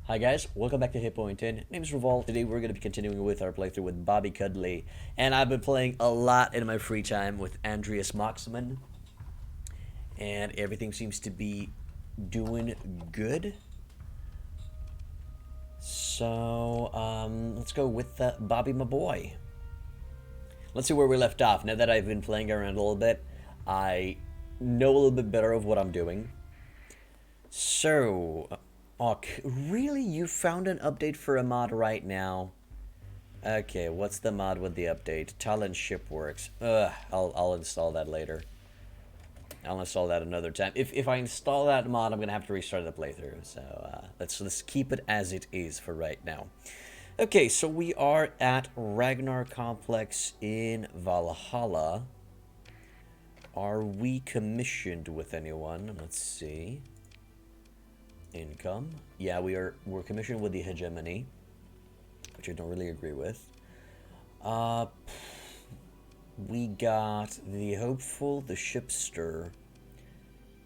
Hi guys, welcome back to Hit Point 10. Name's Revolve. Today we're going to be continuing with our playthrough with Bobby Cudley. And I've been playing a lot in my free time with Andreas Moxman. And everything seems to be doing good. So, let's go with Bobby, my boy. Let's see where we left off. Now that I've been playing around a little bit, I know a little bit better of what I'm doing. So, really? You found an update for a mod right now? Okay, what's the mod with the update? Talent Ship Works. I'll install that later. I'll install that another time. If I install that mod, I'm gonna have to restart the playthrough. So let's keep it as it is for right now. Okay, so we are at Ragnar Complex in Valhalla. Are we commissioned with anyone? Let's see. Income. Yeah, we're commissioned with the hegemony, which I don't really agree with. We got the hopeful, the shipster,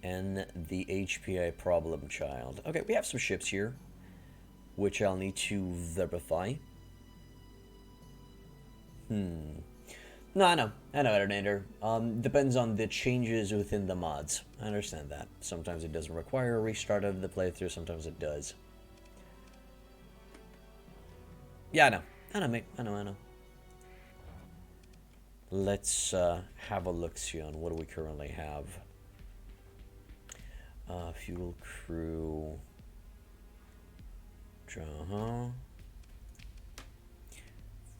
and the HPI problem child. Okay, we have some ships here, which I'll need to verify. No, I know, Editor. Depends on the changes within the mods. I understand that. Sometimes it doesn't require a restart of the playthrough, sometimes it does. Yeah, I know, mate. I know. Let's have a look-see on what do we currently have. Fuel crew.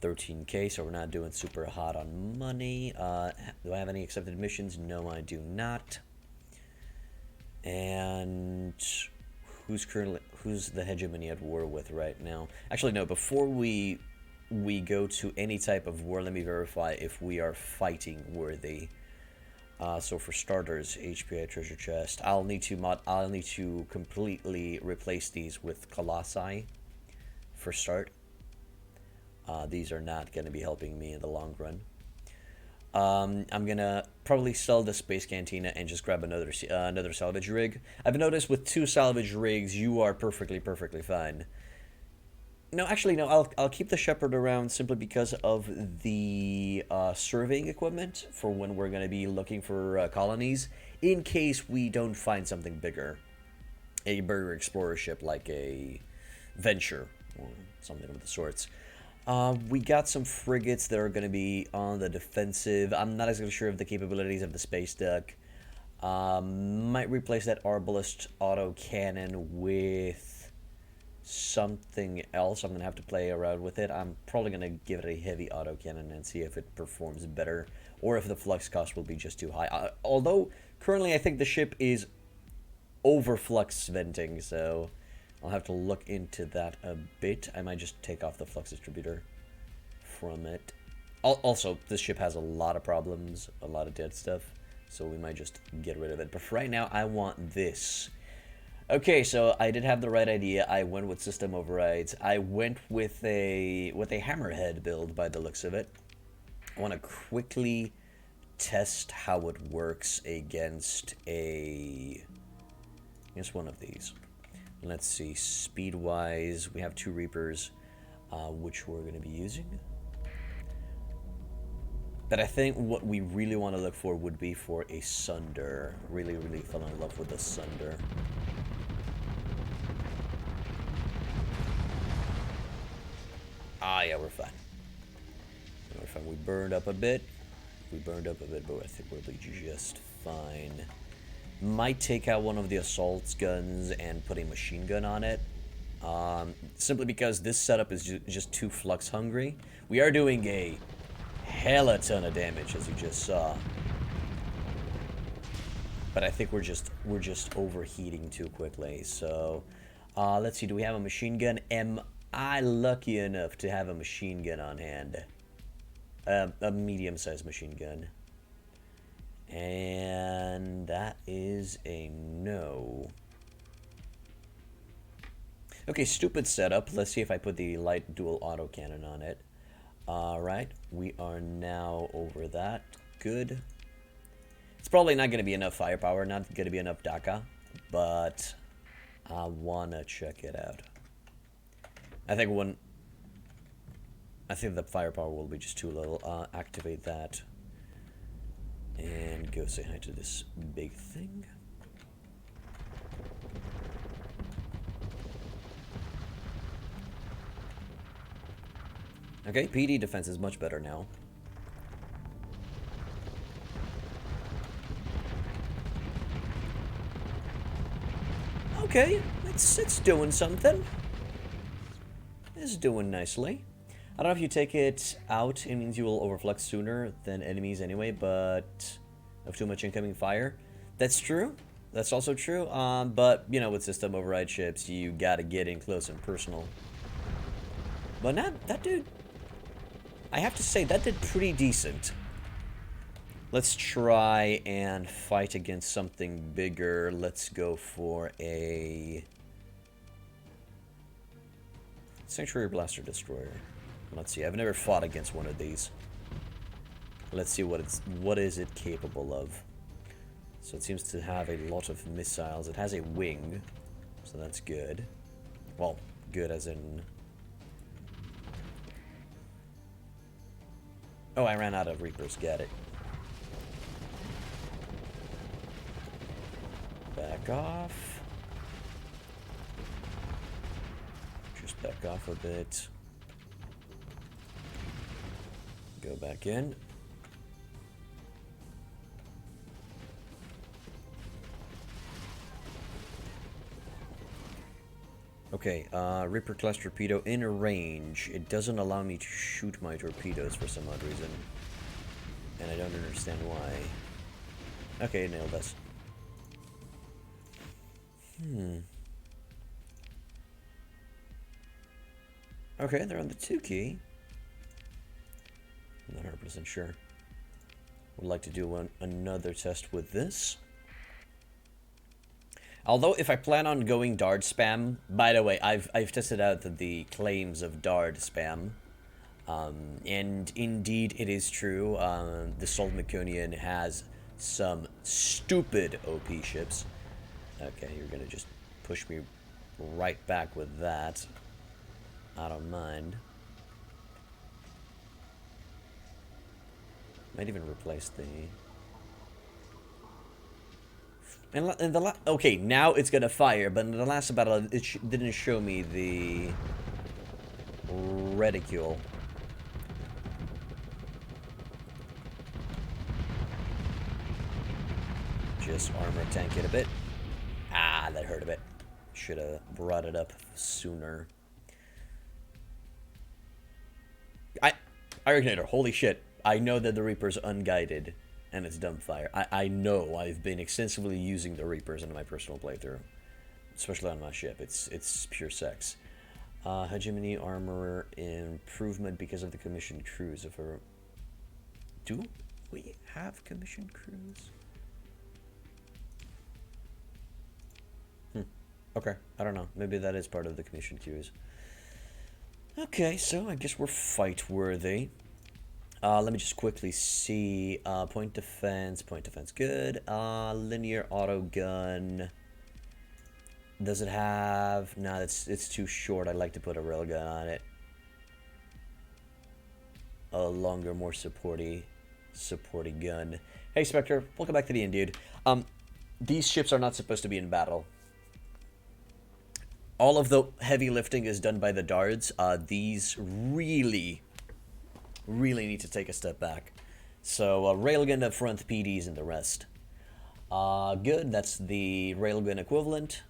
13k, so we're not doing super hot on money. Do I have any accepted missions? No, I do not. And who's the hegemony at war with right now? Actually, no. Before we go to any type of war, let me verify if we are fighting worthy. So for starters, HPI treasure chest. I'll need to completely replace these with colossi for start. These are not going to be helping me in the long run. I'm gonna probably sell the space cantina and just grab another salvage rig. I've noticed with 2 salvage rigs, you are perfectly fine. No, actually, no. I'll keep the shepherd around simply because of the surveying equipment for when we're gonna be looking for colonies, in case we don't find something bigger, a bigger explorer ship like a Venture or something of the sorts. We got some frigates that are going to be on the defensive. I'm not exactly sure of the capabilities of the space duck. Might replace that arbalest autocannon with something else. I'm going to have to play around with it. I'm probably going to give it a heavy autocannon and see if it performs better, or if the flux cost will be just too high. Although, currently I think the ship is over flux venting, so I'll have to look into that a bit. I might just take off the flux distributor from it. Also, this ship has a lot of problems, a lot of dead stuff, so we might just get rid of it. But for right now, I want this. Okay, so I did have the right idea. I went with system overrides. I went with a hammerhead build by the looks of it. I want to quickly test how it works against one of these. Let's see, speed-wise, we have 2 Reapers, which we're going to be using. But I think what we really want to look for would be for a Sunder. Really fell in love with the Sunder. Yeah, we're fine. We're fine. We burned up a bit, but I think we'll be just fine. Might take out one of the assault guns and put a machine gun on it. Simply because this setup is just too flux hungry. We are doing a hella ton of damage, as you just saw. But I think we're just overheating too quickly. So let's see, do we have a machine gun? Am I lucky enough to have a machine gun on hand? A medium-sized machine gun. And that is a no. Okay, stupid setup. Let's see if I put the light dual autocannon on it. Alright, we are now over that. Good. It's probably not going to be enough firepower, not going to be enough DACA, but I want to check it out. I think one... I think the firepower will be just too low. Activate that. And go say hi to this big thing. Okay, PD defense is much better now. Okay, it's doing something. It's doing nicely. I don't know if you take it out, it means you will overflux sooner than enemies anyway, but of too much incoming fire. That's true. That's also true. But, you know, with system override ships, you gotta get in close and personal. But that dude... I have to say, that did pretty decent. Let's try and fight against something bigger. Let's go for a... Sanctuary Blaster Destroyer. Let's see, I've never fought against one of these. Let's see what is it capable of. So it seems to have a lot of missiles. It has a wing, so that's good. Well, good as in... Oh, I ran out of Reapers, get it. Back off. Just back off a bit. Go back in. Okay, Reaper Class Torpedo in range. It doesn't allow me to shoot my torpedoes for some odd reason. And I don't understand why. Okay, nailed us. Okay, they're on the 2 key. I'm not 100% sure. Would like to do another test with this. Although, if I plan on going dart spam, by the way, I've tested out the claims of dart spam, and indeed it is true. The Salt Maconian has some stupid OP ships. Okay, you're gonna just push me right back with that. I don't mind. Might even replace the... okay, now it's gonna fire, but in the last battle, it didn't show me the reticule. Just armor tank it a bit. Ah, that hurt a bit. Should have brought it up sooner. Ironator, holy shit. I know that the Reaper's unguided. And it's dumbfire. I know I've been extensively using the Reapers in my personal playthrough. Especially on my ship. It's pure sex. Hegemony armor improvement because of the commissioned crews. Do we have commissioned crews? Okay, I don't know. Maybe that is part of the commissioned crews. Okay, so I guess we're fight worthy. Let me just quickly see. Point defense good. Linear auto gun. Does it have... No, it's too short. I'd like to put a railgun on it. A longer, more supporty gun. Hey, Spectre. Welcome back to the end, dude. These ships are not supposed to be in battle. All of the heavy lifting is done by the dards. These really need to take a step back. So, railgun up front, PDs, and the rest. Good, that's the railgun equivalent.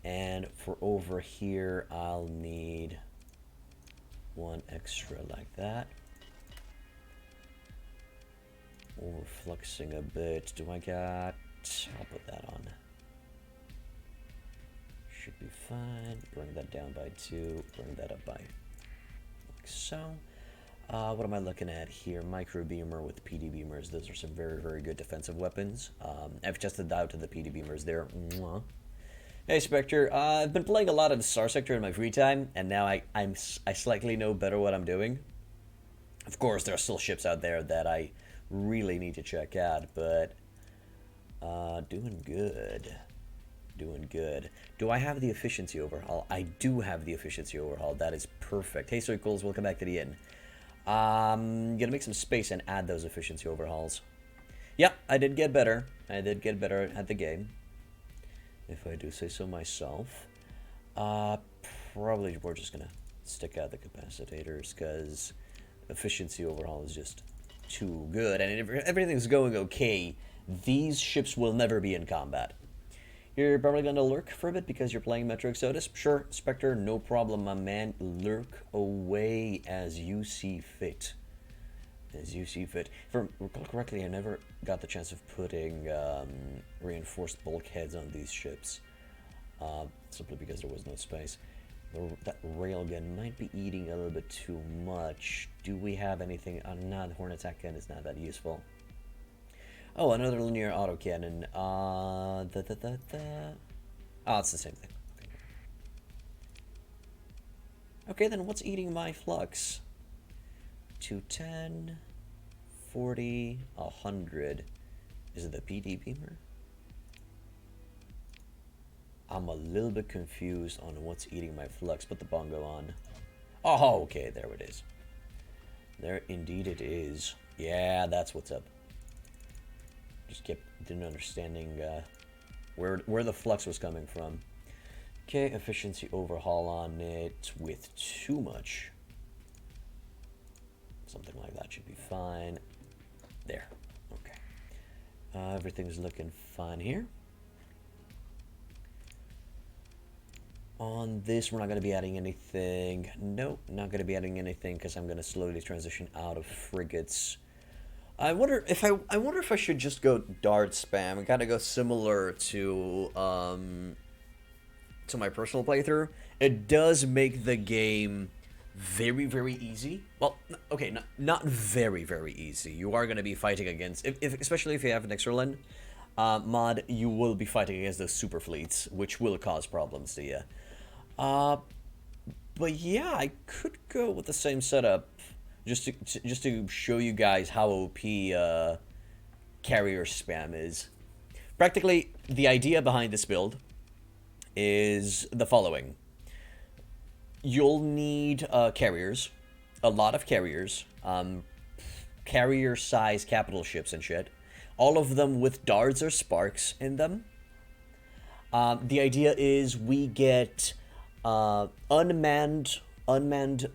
And for over here, I'll need one extra like that. Overfluxing a bit. Do I got... I'll put that on. Should be fine. Bring that down by 2. Bring that up by... like so. What am I looking at here? Micro beamer with PD beamers. Those are some very, very good defensive weapons. I've tested out the PD beamers there. Mwah. Hey, Spectre. I've been playing a lot of Starsector in my free time, and now I slightly know better what I'm doing. Of course, there are still ships out there that I really need to check out, but doing good. Doing good. Do I have the efficiency overhaul? I do have the efficiency overhaul. That is perfect. Hey, Circles, welcome back to the inn. Gonna make some space and add those efficiency overhauls. Yep, I did get better. I did get better at the game, if I do say so myself. Probably we're just gonna stick out the capacitors, because efficiency overhaul is just too good. And if everything's going okay, these ships will never be in combat. You're probably going to lurk for a bit because you're playing Metro Exodus. Sure, Spectre, no problem, my man. Lurk away as you see fit. As you see fit. If I recall correctly, I never got the chance of putting reinforced bulkheads on these ships. Simply because there was no space. That railgun might be eating a little bit too much. Do we have anything? No, the Horn Attack Gun is not that useful. Oh, another linear autocannon. Oh, it's the same thing. Okay, then what's eating my flux? 210, 40, 100. Is it the PD beamer? I'm a little bit confused on what's eating my flux. Put the bongo on. Oh, okay, there it is. There indeed it is. Yeah, that's what's up. Just didn't understanding where the flux was coming from. Okay, efficiency overhaul on it with too much. Something like that should be fine. There. Okay. Everything's looking fine here. On this, we're not going to be adding anything. Nope, not going to be adding anything because I'm going to slowly transition out of frigates. I wonder if I should just go dart spam. I gotta go similar to my personal playthrough. It does make the game very, very easy. Well, okay, not very, very easy. You are gonna be fighting against, especially if you have an Exerlin mod, you will be fighting against those super fleets, which will cause problems to you. But yeah, I could go with the same setup. Just to show you guys how OP carrier spam is. Practically, the idea behind this build is the following. You'll need carriers, a lot of carriers, carrier-sized capital ships and shit, all of them with darts or sparks in them. The idea is we get unmanned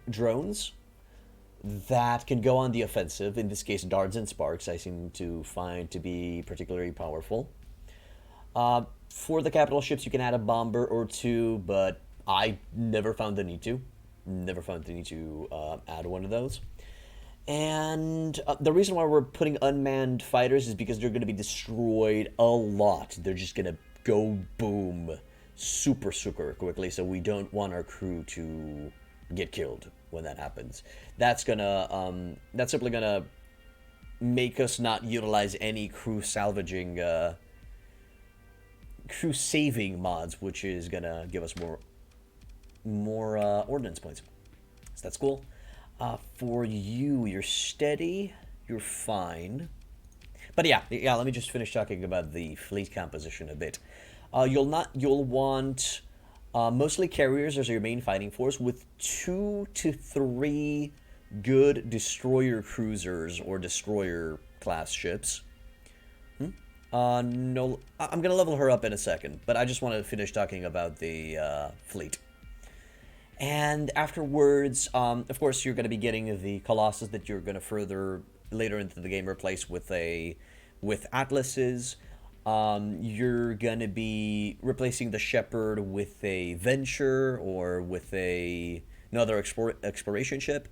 drones that can go on the offensive. In this case, darts and sparks I seem to find to be particularly powerful. For the capital ships, you can add a bomber or two, but I never found the need to. Never found the need to add one of those. And the reason why we're putting unmanned fighters is because they're going to be destroyed a lot. They're just going to go boom super quickly, so we don't want our crew to get killed when that happens. That's simply gonna make us not utilize any crew saving mods, which is gonna give us more ordnance points. So that's cool. For you, you're steady, you're fine. But yeah, let me just finish talking about the fleet composition a bit. You'll want mostly carriers as your main fighting force, with 2 to 3 good destroyer cruisers or destroyer class ships. No, I'm gonna level her up in a second, but I just want to finish talking about the fleet. And afterwards, of course, you're going to be getting the Colossus that you're going to further later into the game replace with Atlases. You're going to be replacing the Shepherd with a Venture or with another exploration ship,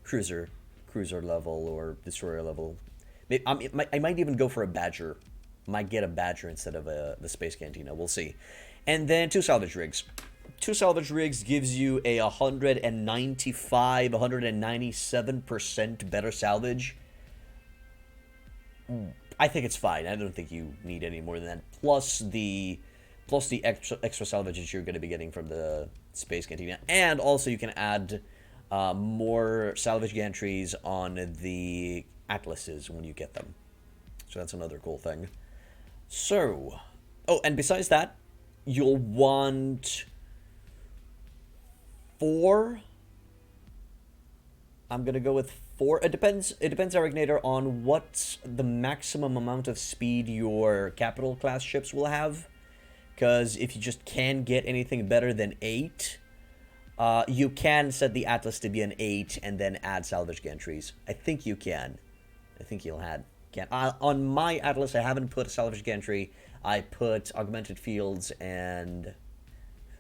cruiser level or destroyer level. I might even go for a Badger. Might get a Badger instead of the Space Cantina. We'll see. And then 2 salvage rigs. 2 salvage rigs gives you a 197% better salvage. I think it's fine. I don't think you need any more than that. Plus the extra salvage that you're going to be getting from the Space Cantina. And also you can add more salvage gantries on the Atlases when you get them. So that's another cool thing. So, oh, and besides that, you'll want 4. I'm gonna go with 4. It depends, Arignator, on what the maximum amount of speed your capital class ships will have. Because if you just can't get anything better than 8, you can set the Atlas to be an 8 and then add salvage gantries. I think you can. I think you'll add. Can. On my Atlas, I haven't put a salvage gantry. I put augmented fields and...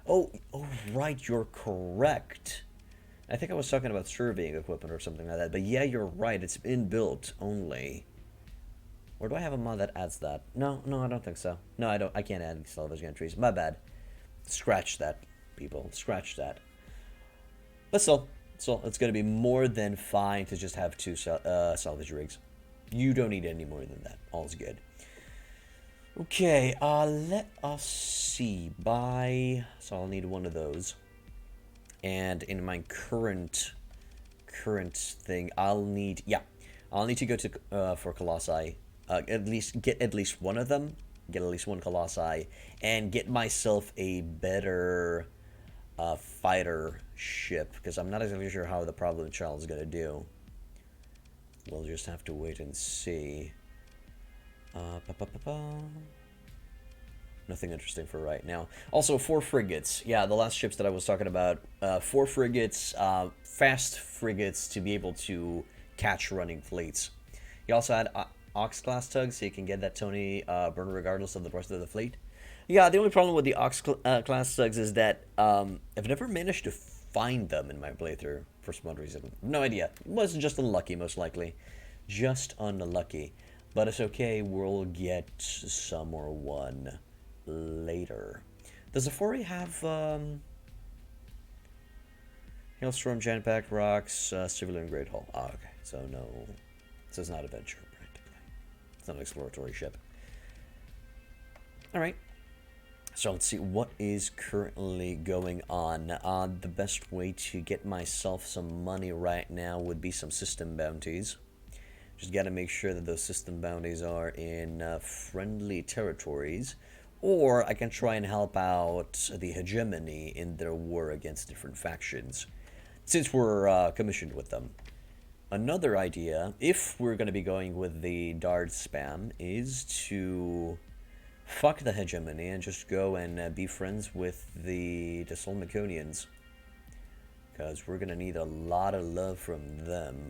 Oh, right, you're correct. I think I was talking about surveying equipment or something like that. But yeah, you're right. It's inbuilt only. Or do I have a mod that adds that? No, I don't think so. No, I don't. I can't add salvage gantries. My bad. Scratch that, people. Scratch that. But still, it's going to be more than fine to just have 2 salvage rigs. You don't need any more than that. All's good. Okay, let us see. So I'll need one of those. And in my current thing, I'll need to go to for Colossi. Get at least one of them. Get at least one Colossi, and get myself a better fighter ship, because I'm not exactly sure how the Problem Child is gonna do. We'll just have to wait and see. Nothing interesting for right now. Also, 4 frigates. Yeah, the last ships that I was talking about. 4 frigates, fast frigates to be able to catch running fleets. You also had Ox-class tugs, so you can get that Tony burn regardless of the rest of the fleet. Yeah, the only problem with the Ox-class tugs is that I've never managed to find them in my playthrough for some odd reason. No idea. It was just unlucky, most likely. Just unlucky. But it's okay, we'll get some or one later. Does the 4A have Hailstorm, Jam-Packed Rocks, Civilian Great Hull? Oh, okay. So no, this is not adventure, practically. It's not an exploratory ship. Alright. So let's see what is currently going on. The best way to get myself some money right now would be some system bounties. Just gotta make sure that those system bounties are in friendly territories. Or I can try and help out the hegemony in their war against different factions, since we're commissioned with them. Another idea, if we're going to be going with the dart spam, is to fuck the hegemony and just go and be friends with the Solmiconians. Because we're going to need a lot of love from them.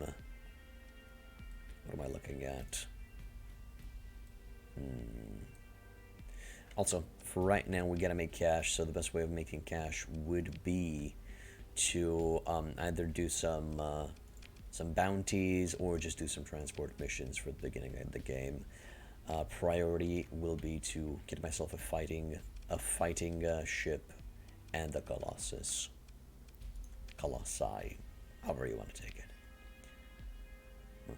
What am I looking at? Also, for right now, we gotta make cash, so the best way of making cash would be to either do some bounties or just do some transport missions for the beginning of the game. Priority will be to get myself a fighting ship and a Colossi, however you want to take it.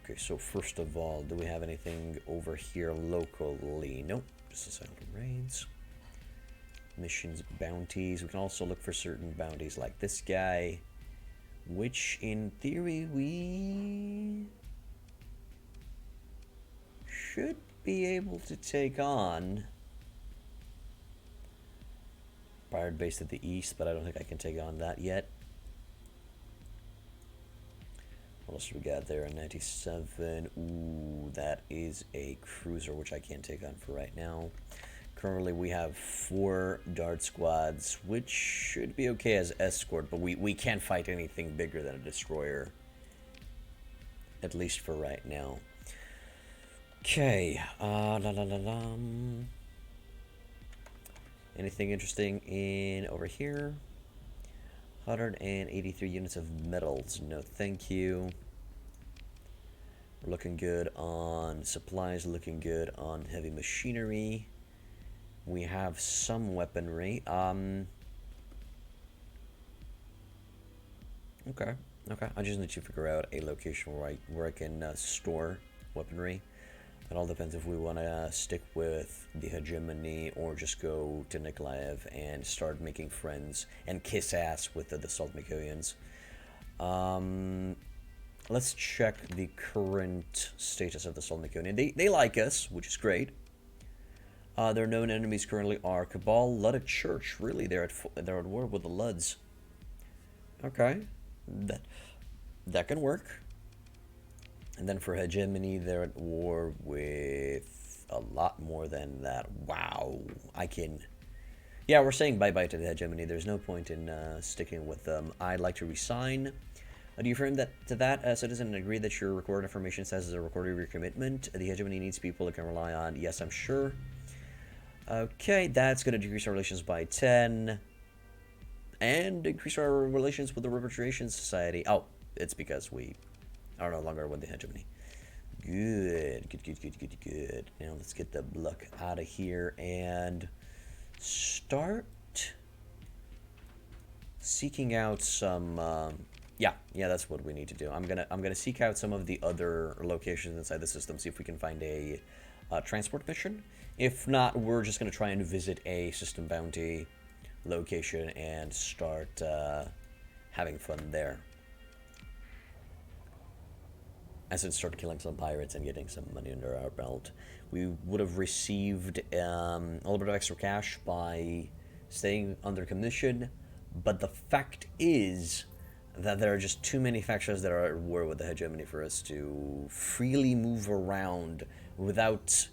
Okay, so first of all, do we have anything over here locally? Nope. Just asylum raids, missions, bounties. We can also look for certain bounties like this guy, which in theory we should be able to take on. Pirate base at the east, but I don't think I can take on that yet. What else do we got there? A 97. Ooh, that is a cruiser, which I can't take on for right now. Currently, we have 4 dart squads, which should be okay as escort, but we can't fight anything bigger than a destroyer. At least for right now. Okay. Anything interesting in over here? 183 units of metals. No, thank you. We're looking good on supplies, looking good on heavy machinery. We have some weaponry. Okay. I just need to figure out a location where I can store weaponry. It all depends if we want to stick with the hegemony or just go to Nikolaev and start making friends and kiss ass with the Solmiconians. Let's check the current status of the Solmiconian. They like us, which is great. Their known enemies currently are Cabal, Luddite Church. Really, they're at war with the Ludds. Okay, that can work. And then for hegemony, they're at war with a lot more than that. Wow, I can. Yeah, we're saying bye-bye to the hegemony. There's no point in sticking with them. I'd like to resign. Do you affirm that to that, citizen, and agree that your recorded information says as a recorder of your commitment? The hegemony needs people it can rely on. Yes, I'm sure. Okay, that's going to decrease our relations by 10. And increase our relations with the Repatriation Society. Oh, it's because we are no longer with the hegemony. Good, good, good, good, good, good. Now let's get the luck out of here and start seeking out some. Yeah, that's what we need to do. I'm gonna seek out some of the other locations inside the system, see if we can find a transport mission. If not, we're just gonna try and visit a system bounty location and start having fun there. As in start killing some pirates and getting some money under our belt. We would have received a little bit of extra cash by staying under commission, but the fact is that there are just too many factions that are at war with the hegemony for us to freely move around without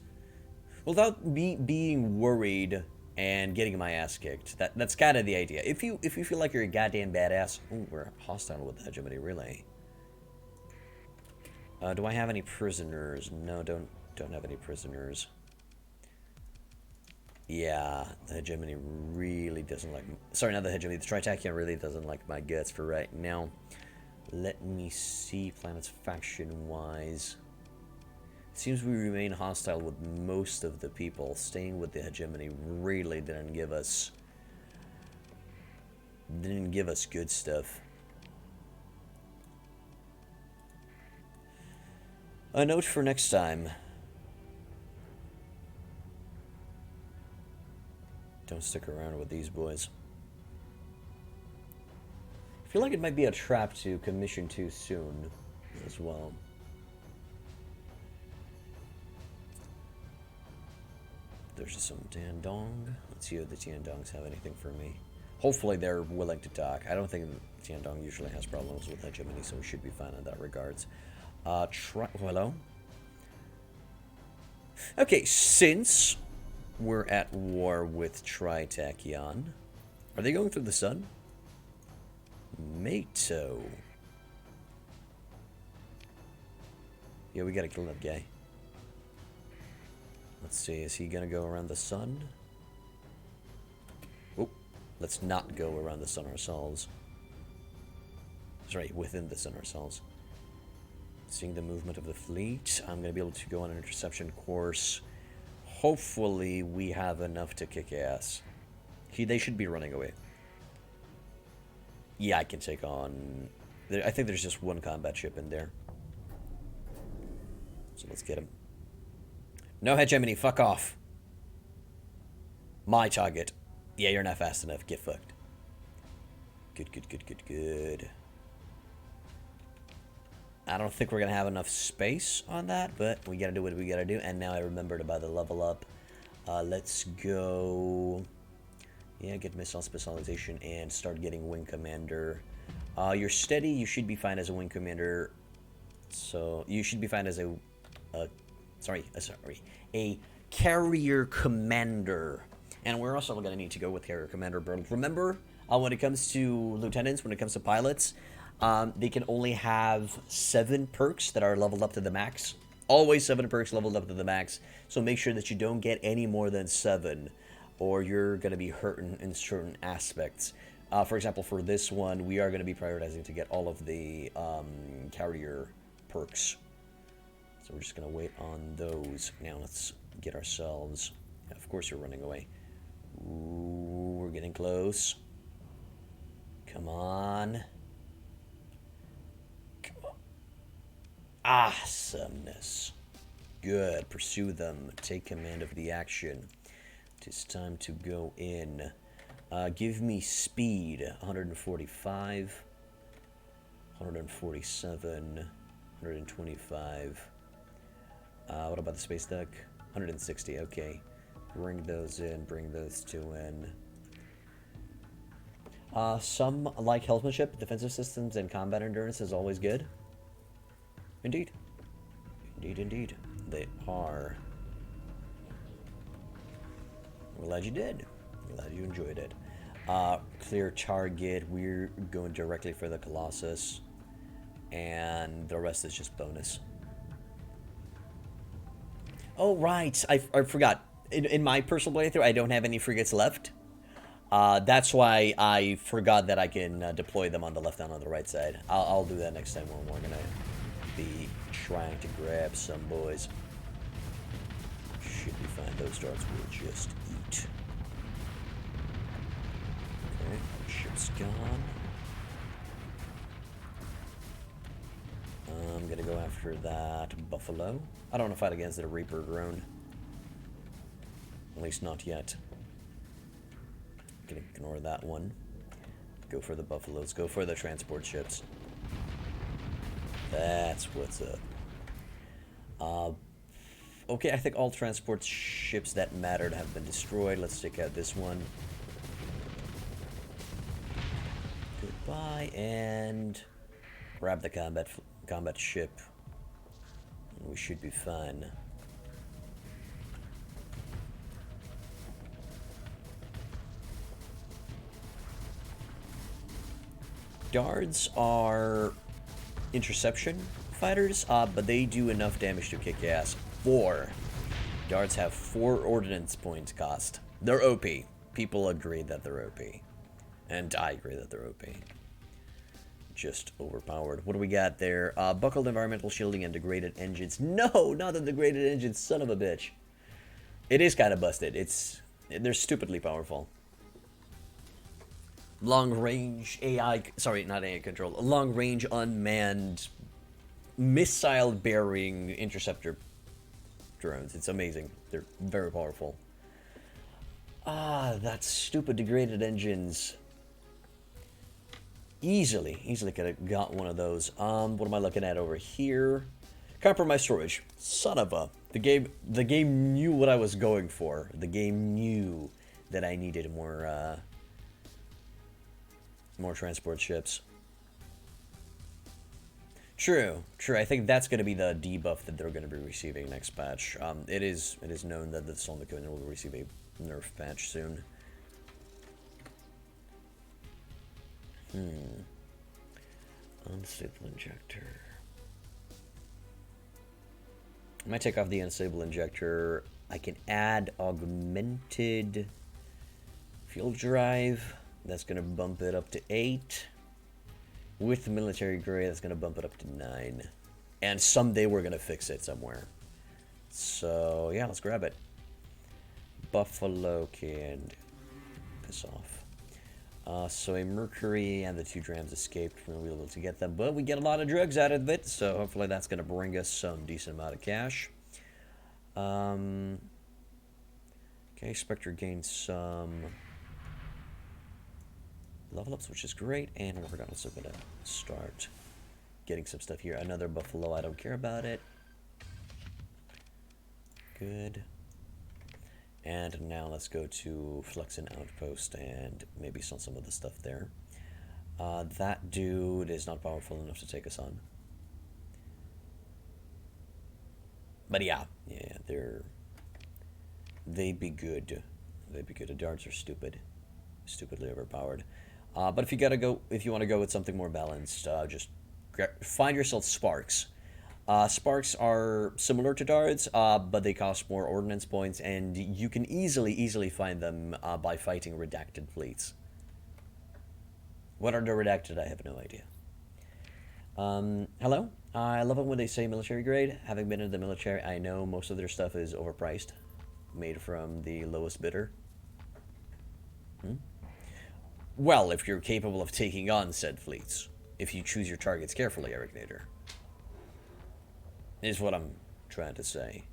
being worried and getting my ass kicked. That's kind of the idea. If you feel like you're a goddamn badass, ooh, we're hostile with the hegemony, really. Do I have any prisoners? No, don't have any prisoners. Yeah, the hegemony really doesn't like... Sorry, not the hegemony. The Tritachia really doesn't like my guts for right now. Let me see planets faction-wise. It seems we remain hostile with most of the people. Staying with the hegemony really didn't give us good stuff. A note for next time. Don't stick around with these boys. I feel like it might be a trap to commission too soon as well. There's some Tiandong. Let's see if the Tiandongs have anything for me. Hopefully they're willing to talk. I don't think Tiandong usually has problems with hegemony, so we should be fine in that regards. Hello? Okay, since we're at war with Tritachia, are they going through the sun? Mato. Yeah, we gotta kill that guy. Let's see, is he gonna go around the sun? Oh, let's not go around the sun ourselves. Sorry, within the sun ourselves. Seeing the movement of the fleet, I'm going to be able to go on an interception course. Hopefully, we have enough to kick ass. They should be running away. Yeah, I can take on... I think there's just one combat ship in there. So let's get him. No hegemony, fuck off. My target. Yeah, you're not fast enough. Get fucked. Good, good, good, good, good. I don't think we're going to have enough space on that, but we got to do what we got to do. And now I remembered about the level up. Let's go... Yeah, get missile specialization and start getting wing commander. You're steady. You should be fine as a wing commander. So you should be fine as a carrier commander. And we're also going to need to go with carrier commander. But remember, when it comes to lieutenants, when it comes to pilots, they can only have 7 perks that are leveled up to the max. Always 7 perks leveled up to the max. So make sure that you don't get any more than 7, or you're going to be hurting in certain aspects. For example, for this one, we are going to be prioritizing to get all of the carrier perks. So we're just going to wait on those. Now let's get ourselves... Yeah, of course you're running away. Ooh, we're getting close. Come on. Awesomeness. Good. Pursue them. Take command of the action. It is time to go in. Give me speed. 145. 147. 125. What about the space deck? 160. Okay. Bring those in, bring those two in. Some like healthmanship, defensive systems, and combat endurance is always good. Indeed. Indeed, indeed. They are. I'm glad you did. I'm glad you enjoyed it. Clear target. We're going directly for the Colossus. And the rest is just bonus. Oh, right. I forgot. In my personal playthrough, I don't have any frigates left. That's why I forgot that I can deploy them on the left and on the right side. I'll do that next time when we're gonna be trying to grab some boys. Should be fine. Those darts will just eat. Okay, ship's gone. I'm gonna go after that buffalo. I don't want to fight against the Reaper drone. At least not yet. Gonna ignore that one. Go for the buffaloes. Go for the transport ships. That's what's up. Okay, I think all transport ships that mattered have been destroyed. Let's take out this one. Goodbye, and grab the combat ship. We should be fine. Dards are interception fighters, but they do enough damage to kick ass. 4. Dards have 4 ordnance points cost. They're OP. People agree that they're OP. And I agree that they're OP. Just overpowered. What do we got there? Buckled environmental shielding and degraded engines. No, not the degraded engines, son of a bitch. It is kind of busted. They're stupidly powerful. Long-range AI... Sorry, not AI control. Long-range unmanned missile-bearing interceptor drones. It's amazing. They're very powerful. That stupid degraded engines. Easily could have got one of those. What am I looking at over here? Compromised storage. Son of a... The game knew what I was going for. The game knew that I needed more transport ships. True. I think that's going to be the debuff that they're going to be receiving next patch. It is known that the Solomon will receive a nerf patch soon. Unstable injector. I might take off the unstable injector. I can add augmented fuel drive. That's going to bump it up to 8. With the military grade, that's going to bump it up to 9. And someday we're going to fix it somewhere. So, yeah, let's grab it. Buffalo can piss off. So a Mercury and the 2 drams escaped. We were able to get them, but we get a lot of drugs out of it, so hopefully that's going to bring us some decent amount of cash. Okay, Spectre gained some level ups, which is great, and we're also going to start getting some stuff here. Another buffalo, I don't care about it. Good. And now let's go to Flexen Outpost and maybe sell some of the stuff there. That dude is not powerful enough to take us on. But yeah, they'd be good. They'd be good. The darts are stupid. Stupidly overpowered. But if you want to go with something more balanced, just find yourself Sparks. Sparks are similar to darts, but they cost more ordnance points, and you can easily find them by fighting redacted fleets. What are the redacted? I have no idea. Hello? I love it when they say military grade. Having been in the military, I know most of their stuff is overpriced, made from the lowest bidder. Well, if you're capable of taking on said fleets. If you choose your targets carefully, Eric Nader. Is what I'm trying to say.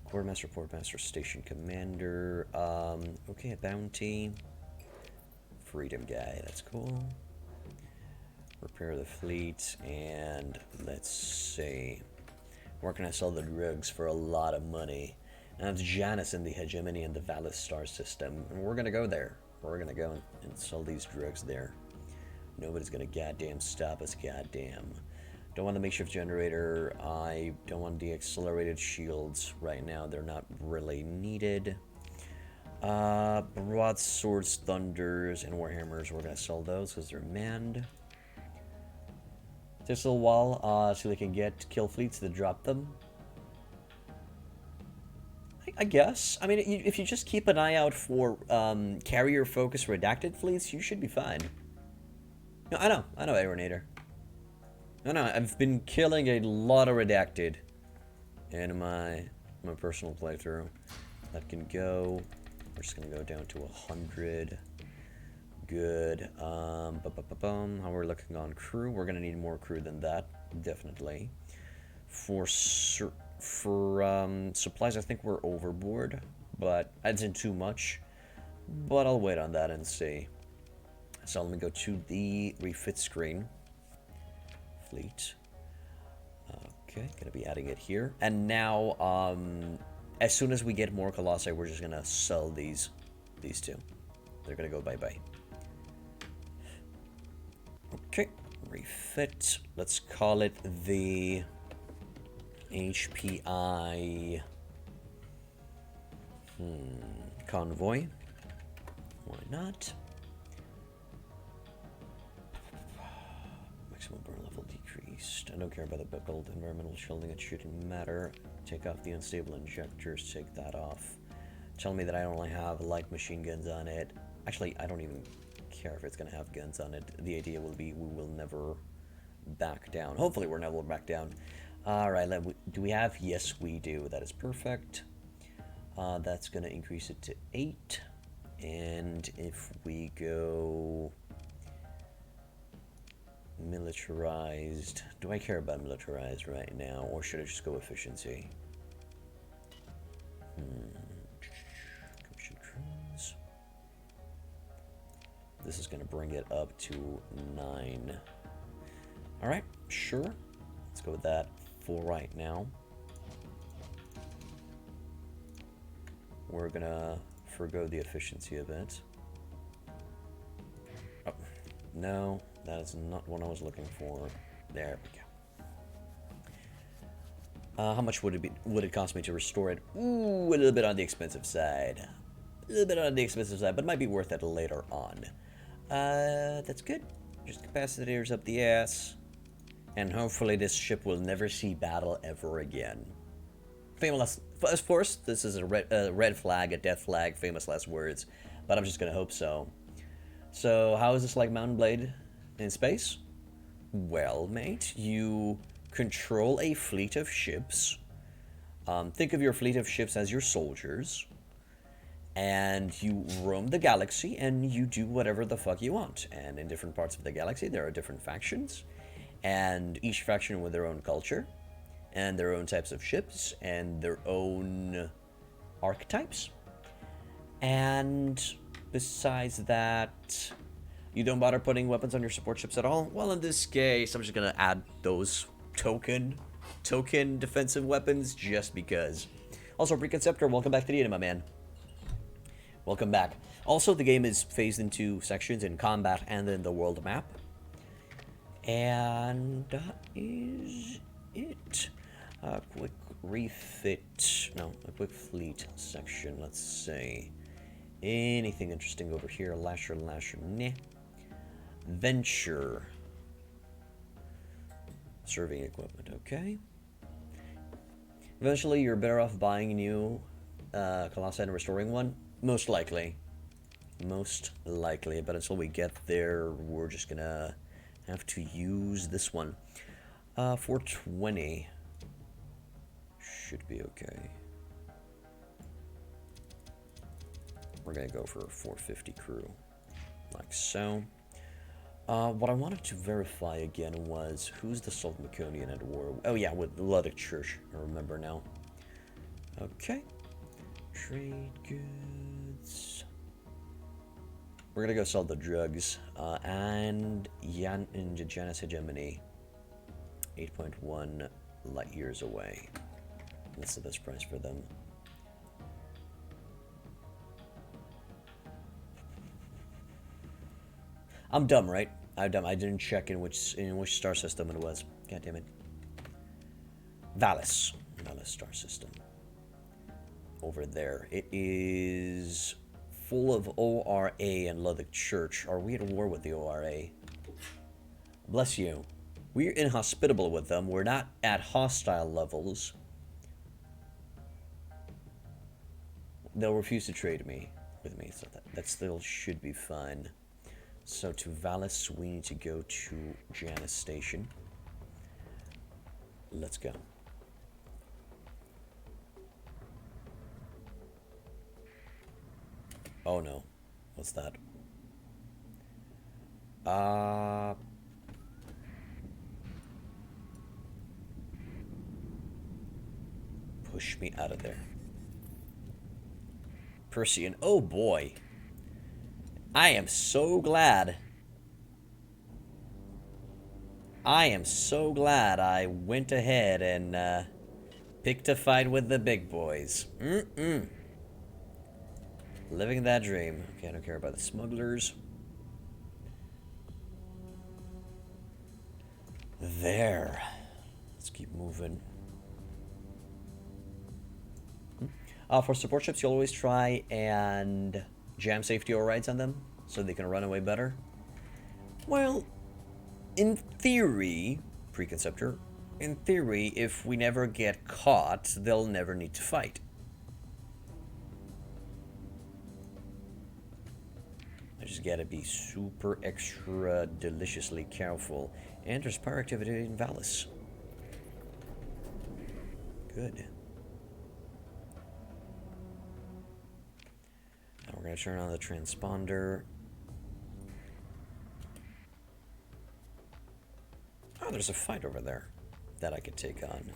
Quartermaster, Portmaster, Station Commander. Okay, a bounty. Freedom guy, that's cool. Repair the fleet, and let's see. Where can I sell the drugs for a lot of money? And that's Janus in the hegemony and the Valus star system. And we're gonna go there. We're gonna go and sell these drugs there. Nobody's gonna goddamn stop us, goddamn. Don't want the makeshift generator. I don't want the accelerated shields right now. They're not really needed. Broadswords, thunders, and warhammers. We're gonna sell those because they're manned. Thistle wall, so they can get kill fleets to drop them. I guess. I mean, if you just keep an eye out for carrier-focused redacted fleets, you should be fine. No, I know, Aeronator. No, I've been killing a lot of redacted in my personal playthrough. That can go. We're just gonna go down to 100. Good. How we're looking on crew? We're gonna need more crew than that, definitely. For supplies, I think we're overboard, but adds in too much. But I'll wait on that and see. So let me go to the refit screen. Fleet. Okay, gonna be adding it here. And now, as soon as we get more Colossi, we're just gonna sell these two. They're gonna go bye-bye. Okay, refit. Let's call it the HPI convoy. Why not? Maximum burn level decreased. I don't care about the buckled environmental shielding. It shouldn't matter. Take off the unstable injectors. Take that off. Tell me that I only have light machine guns on it. Actually, I don't even care if it's going to have guns on it. The idea will be we will never back down. Hopefully we're never back down. Alright, do we have? Yes, we do. That is perfect. That's going to increase it to 8. And if we go militarized, do I care about militarized right now, or should I just go efficiency? Commission crews. This is going to bring it up to 9. Alright, sure. Let's go with that for right now. We're going to forgo the efficiency of it. Oh, no, that is not what I was looking for. There we go. How much would it cost me to restore it? Ooh, a little bit on the expensive side. A little bit on the expensive side, but it might be worth it later on. That's good. Just capacitors up the ass. And hopefully this ship will never see battle ever again. Famous, of course, this is a red flag, a death flag, famous last words. But I'm just gonna hope so. So, how is this like Mountain Blade in space? Well, mate, you control a fleet of ships. Think of your fleet of ships as your soldiers. And you roam the galaxy and you do whatever the fuck you want. And in different parts of the galaxy, there are different factions. And each faction with their own culture. And their own types of ships. And their own archetypes. And besides that, you don't bother putting weapons on your support ships at all? Well, in this case, I'm just going to add those token defensive weapons just because. Also, Preconceptor, welcome back to the end, my man. Welcome back. Also, the game is phased into sections in combat and in the world map. And that is it. A quick refit. No, a quick fleet section. Let's see. Anything interesting over here? Lasher, nah. Venture. Serving equipment, okay. Eventually, you're better off buying a new Colossi and restoring one. Most likely. Most likely. But until we get there, we're just gonna have to use this one. 420. Should be okay. We're gonna go for a 450 crew. Like so. What I wanted to verify again was who's the Salt Maconian at war? Oh yeah, with the Luddic Church. I remember now. Okay. Trade goods. We're gonna go sell the drugs. And Janus Hegemony. 8.1 light years away. That's the best price for them. I'm dumb, right? I'm dumb. I didn't check in which star system it was. God damn it. Valis. Valis star system. Over there. It is full of ORA and Ludwig Church. Are we at war with the ORA? Bless you. We're inhospitable with them. We're not at hostile levels. They'll refuse to trade with me, so that still should be fine. So to Valis, we need to go to Janus Station. Let's go. Oh no. What's that? Push me out of there. Persian. Oh boy. I am so glad. I am so glad I went ahead and picked a fight with the big boys. Living that dream. Okay, I don't care about the smugglers. There. Let's keep moving. For support ships, you'll always try and jam safety overrides on them so they can run away better. Well, in theory, Preconceptor, in theory, if we never get caught, they'll never need to fight. I just gotta be super extra deliciously careful. And there's power activity in Valis. Good. Now we're gonna turn on the transponder. Oh, there's a fight over there that I could take on.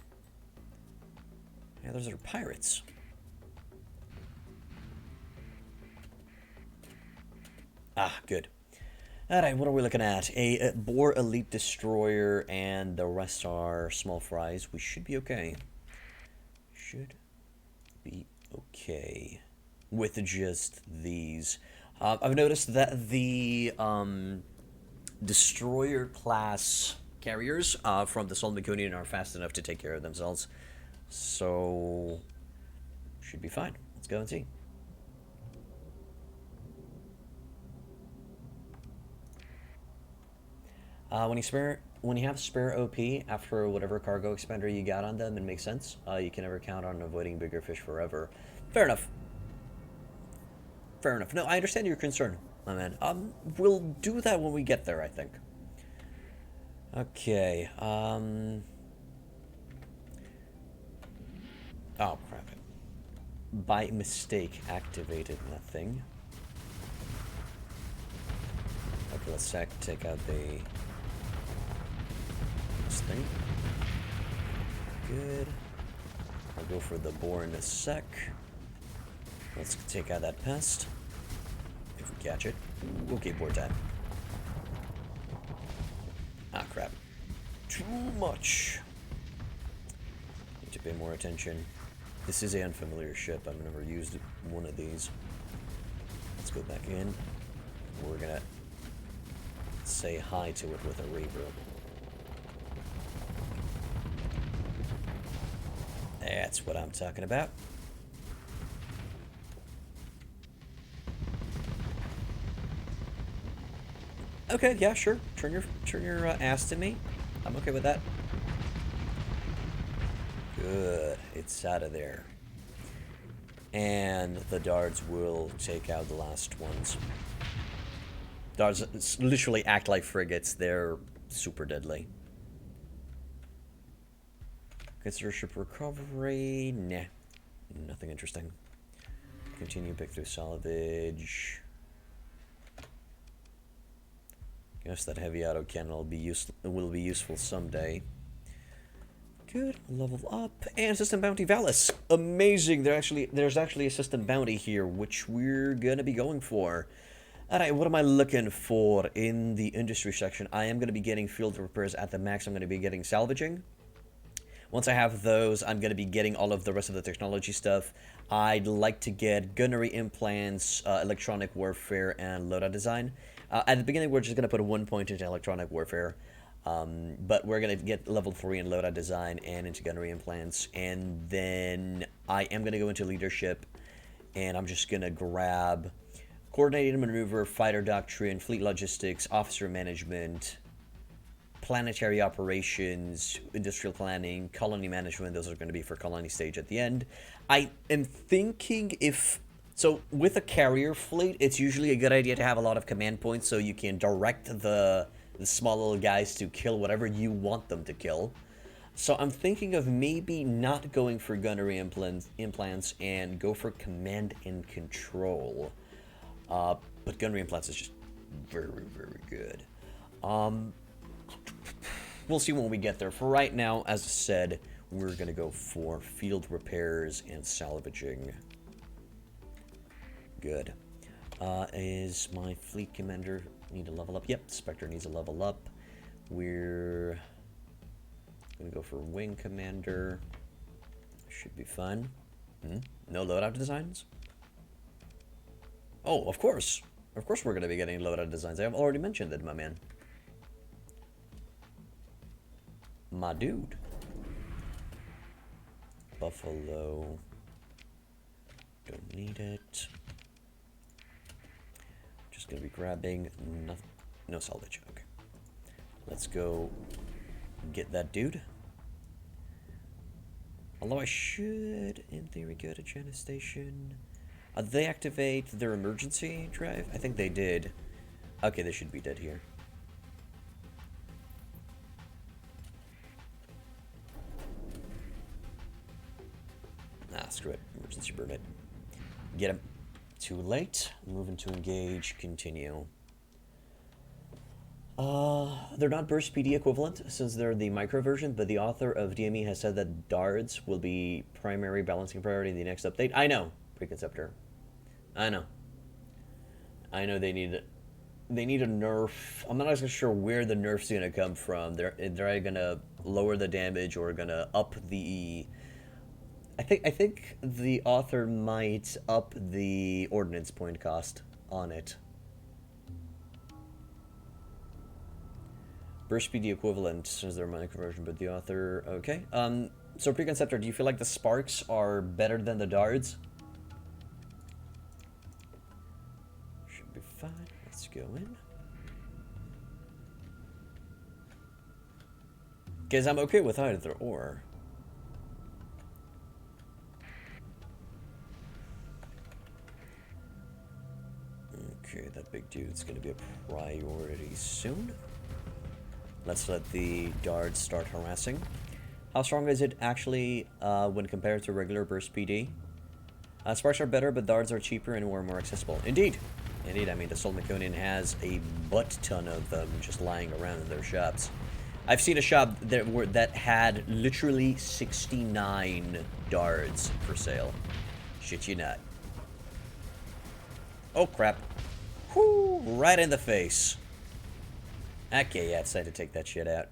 Yeah, those are pirates. Ah, good. Alright, what are we looking at? A Boar Elite Destroyer, and the rest are small fries. We should be okay. Should be okay with just these. I've noticed that the Destroyer class carriers from the Solomon Union are fast enough to take care of themselves. So, should be fine. Let's go and see. When you have spare OP after whatever cargo expander you got on them, it makes sense. You can never count on avoiding bigger fish forever. Fair enough. Fair enough. No, I understand your concern, my man. We'll do that when we get there, I think. Okay. Oh crap! By mistake, activated that thing. Okay, let's take out this thing. Good. I'll go for the boar in a sec. Let's take out that pest. If we catch it. Okay, boar time. Ah, crap. Too much. Need to pay more attention. This is an unfamiliar ship. I've never used one of these. Let's go back in. We're gonna say hi to it with a reverb. That's what I'm talking about. Okay, yeah, sure. Turn your ass to me. I'm okay with that. Good. It's out of there. And the darts will take out the last ones. Darts literally act like frigates. They're super deadly. Consider ship recovery. Nah. Nothing interesting. Continue pick through salvage. Guess that heavy auto cannon will be useful someday. Good. Level up. And system bounty Valis. Amazing. There's actually a system bounty here, which we're gonna be going for. Alright, what am I looking for in the industry section? I am gonna be getting field repairs at the max. I'm gonna be getting salvaging. Once I have those, I'm going to be getting all of the rest of the technology stuff. I'd like to get gunnery implants, electronic warfare, and loadout design. At the beginning, we're just going to put 1 point into electronic warfare. But we're going to get level 3 in loadout design and into gunnery implants. And then I am going to go into leadership. And I'm just going to grab coordinated maneuver, fighter doctrine, fleet logistics, officer management, planetary operations, industrial planning, colony management. Those are going to be for colony stage at the end. I am thinking if... So with a carrier fleet, it's usually a good idea to have a lot of command points so you can direct the small little guys to kill whatever you want them to kill. So I'm thinking of maybe not going for gunnery implants and go for command and control. But gunnery implants is just very, very good. We'll see when we get there. For right now, as I said, we're going to go for field repairs and salvaging. Good. Is my fleet commander need to level up? Yep, Spectre needs a level up. We're going to go for wing commander. Should be fun. No loadout designs? Oh, of course. Of course we're going to be getting loadout designs. I've already mentioned it, my man. My dude. Buffalo. Don't need it. Just going to be grabbing no salvage. Okay. Let's go get that dude. Although I should, in theory, go to Janus Station. Did they activate their emergency drive? I think they did. Okay, they should be dead here. Ah, screw it. Emergency permit. Get him. Too late. Moving to engage. Continue. They're not burst PD equivalent since they're the micro version, but the author of DME has said that darts will be primary balancing priority in the next update. I know, Preconceptor. I know. I know they need a nerf. I'm not actually sure where the nerf's gonna come from. They're either gonna lower the damage or gonna up the. I think the author might up the ordnance point cost on it. Burst PD equivalent since they're micro version, but the author okay. So Preconceptor, do you feel like the sparks are better than the darts? Should be fine. Let's go in. Because I'm okay with either or. Okay, that big dude's gonna be a priority soon. Let's let the darts start harassing. How strong is it actually when compared to regular burst PD? Sparks are better, but darts are cheaper and more accessible. Indeed. Indeed, I mean, the Solmeconian has a butt ton of them just lying around in their shops. I've seen a shop that had literally 69 darts for sale. Shit you not. Oh, crap. Whoo, right in the face. Okay, yeah, it's time to take that shit out.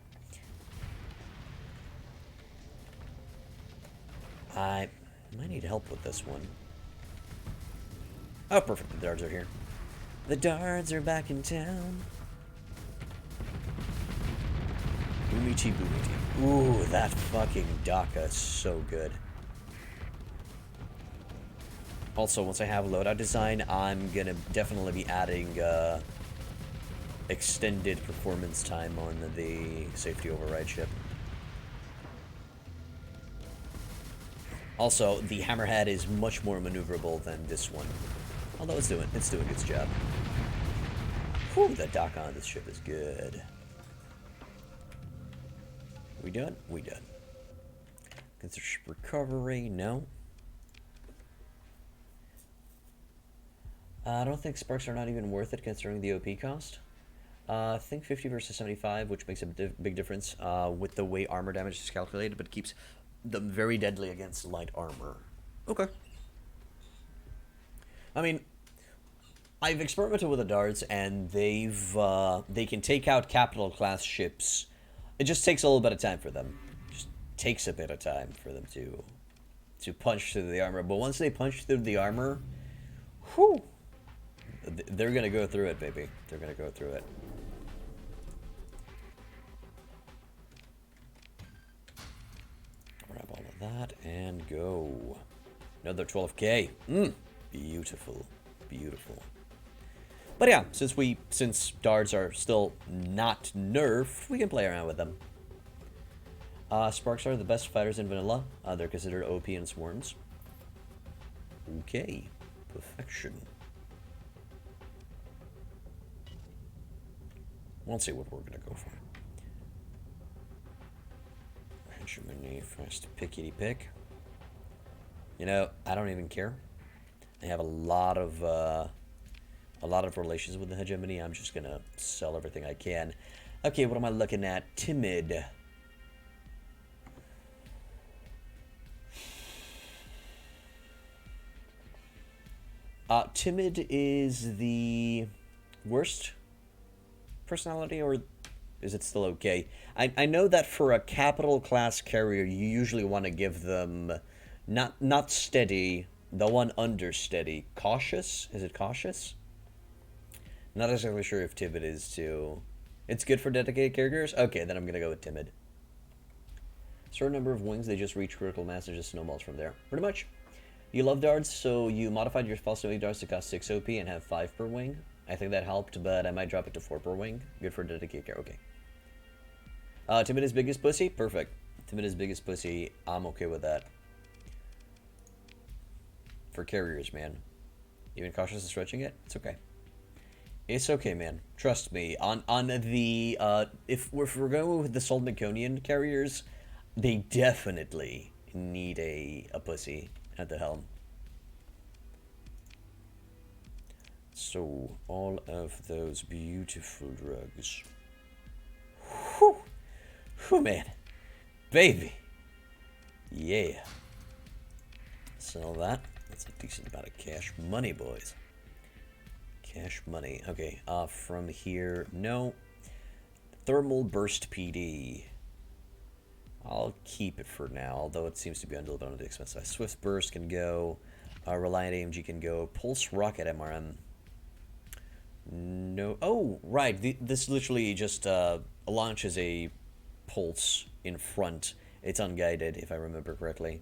I might need help with this one. Oh, perfect. The darts are here. The darts are back in town. Boomity boomity. Ooh, that fucking DACA is so good. Also, once I have loadout design, I'm gonna definitely be adding extended performance time on the safety override ship. Also, the Hammerhead is much more maneuverable than this one. Although it's doing its job. Whew, the dock on this ship is good. We done? We done. Consider ship recovery, no. I don't think sparks are not even worth it considering the OP cost. I think 50 versus 75, which makes a big difference with the way armor damage is calculated, but keeps them very deadly against light armor. Okay. I mean, I've experimented with the darts, and they can take out capital class ships. It just takes a little bit of time for them. Just takes a bit of time for them to punch through the armor. But once they punch through the armor, whew, They're gonna go through it, baby. They're gonna go through it. Grab all of that and go. Another 12k. Beautiful. Beautiful. But yeah, since darts are still not nerfed, we can play around with them. Sparks are the best fighters in vanilla. They're considered OP in swarms. Okay. Perfection. Let's see what we're gonna go for. Hegemony, fast pickety pick. You know, I don't even care. I have a lot of relations with the hegemony. I'm just gonna sell everything I can. Okay, what am I looking at? Timid. Timid is the worst personality, or is it still okay? I know that for a capital class carrier, you usually want to give them not steady, the one under steady. Cautious? Is it cautious? Not exactly sure if timid is too. It's good for dedicated carriers? Okay, then I'm gonna go with timid. Certain number of wings, they just reach critical mass and just snowballs from there. Pretty much. You love darts, so you modified your false darts to cost 6 OP and have 5 per wing. I think that helped, but I might drop it to 4 per wing. Good for dedicated care. Okay. Timid is biggest pussy? Perfect. Timid is biggest pussy. I'm okay with that. For carriers, man. Even cautious and stretching it? It's okay. It's okay, man. Trust me. On the if we're going with the Solmeconian carriers, they definitely need a pussy at the helm. So, all of those beautiful drugs. Whew! Whew, man. Baby. Yeah. Sell that. That's a decent amount of cash money, boys. Cash money. Okay, from here, no. Thermal Burst PD. I'll keep it for now, although it seems to be a little bit on the expensive side. Swift Burst can go. Reliant AMG can go. Pulse Rocket MRM. No. Oh, right. This literally just launches a pulse in front. It's unguided, if I remember correctly.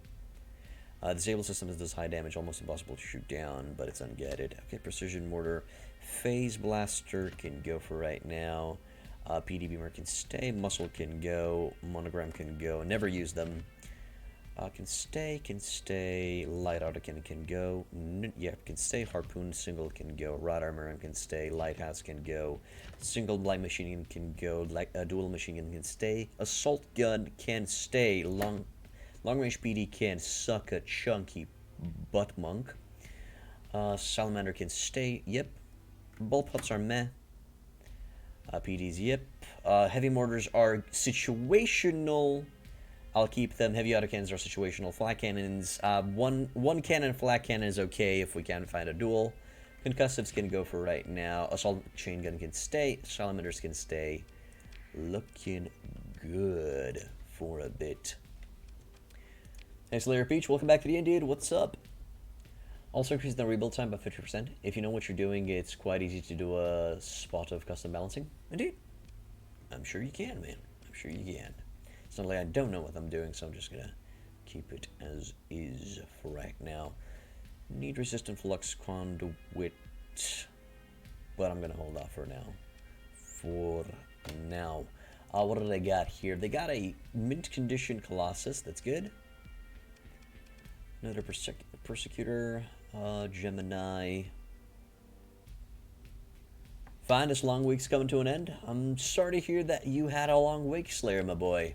Disable system does high damage, almost impossible to shoot down, but it's unguided. Okay, Precision Mortar. Phase Blaster can go for right now. PD Beamer can stay. Muscle can go. Monogram can go. Never use them. Can stay. Light Autocan can go. Yeah, can stay. Harpoon Single can go. Rod Armor can stay. Lighthouse can go. Single Blind Machine Gun can go. Dual Machine Gun can stay. Assault Gun can stay. Long Range PD can suck a chunky butt monk. Salamander can stay. Yep. Bullpups are meh. PDs, yep. Heavy mortars are situational. I'll keep them. Heavy autocannons are situational. Flat cannons, one cannon flat cannon is okay if we can find a duel. Concussives can go for right now. Assault chain gun can stay. Salamanders can stay. Looking good for a bit. Thanks, Layer Peach. Welcome back to the end, dude. What's up? Also increase the rebuild time by 50%. If you know what you're doing, it's quite easy to do a spot of custom balancing. Indeed. I'm sure you can, man. I'm sure you can. It's not like I don't know what I'm doing, so I'm just gonna keep it as is for right now. Need resistant flux conduit, but I'm gonna hold off for now. What do they got here? They got a mint condition Colossus. That's good. Another Persecutor, Gemini. Fine, this long week's coming to an end. I'm sorry to hear that you had a long week, Slayer, my boy.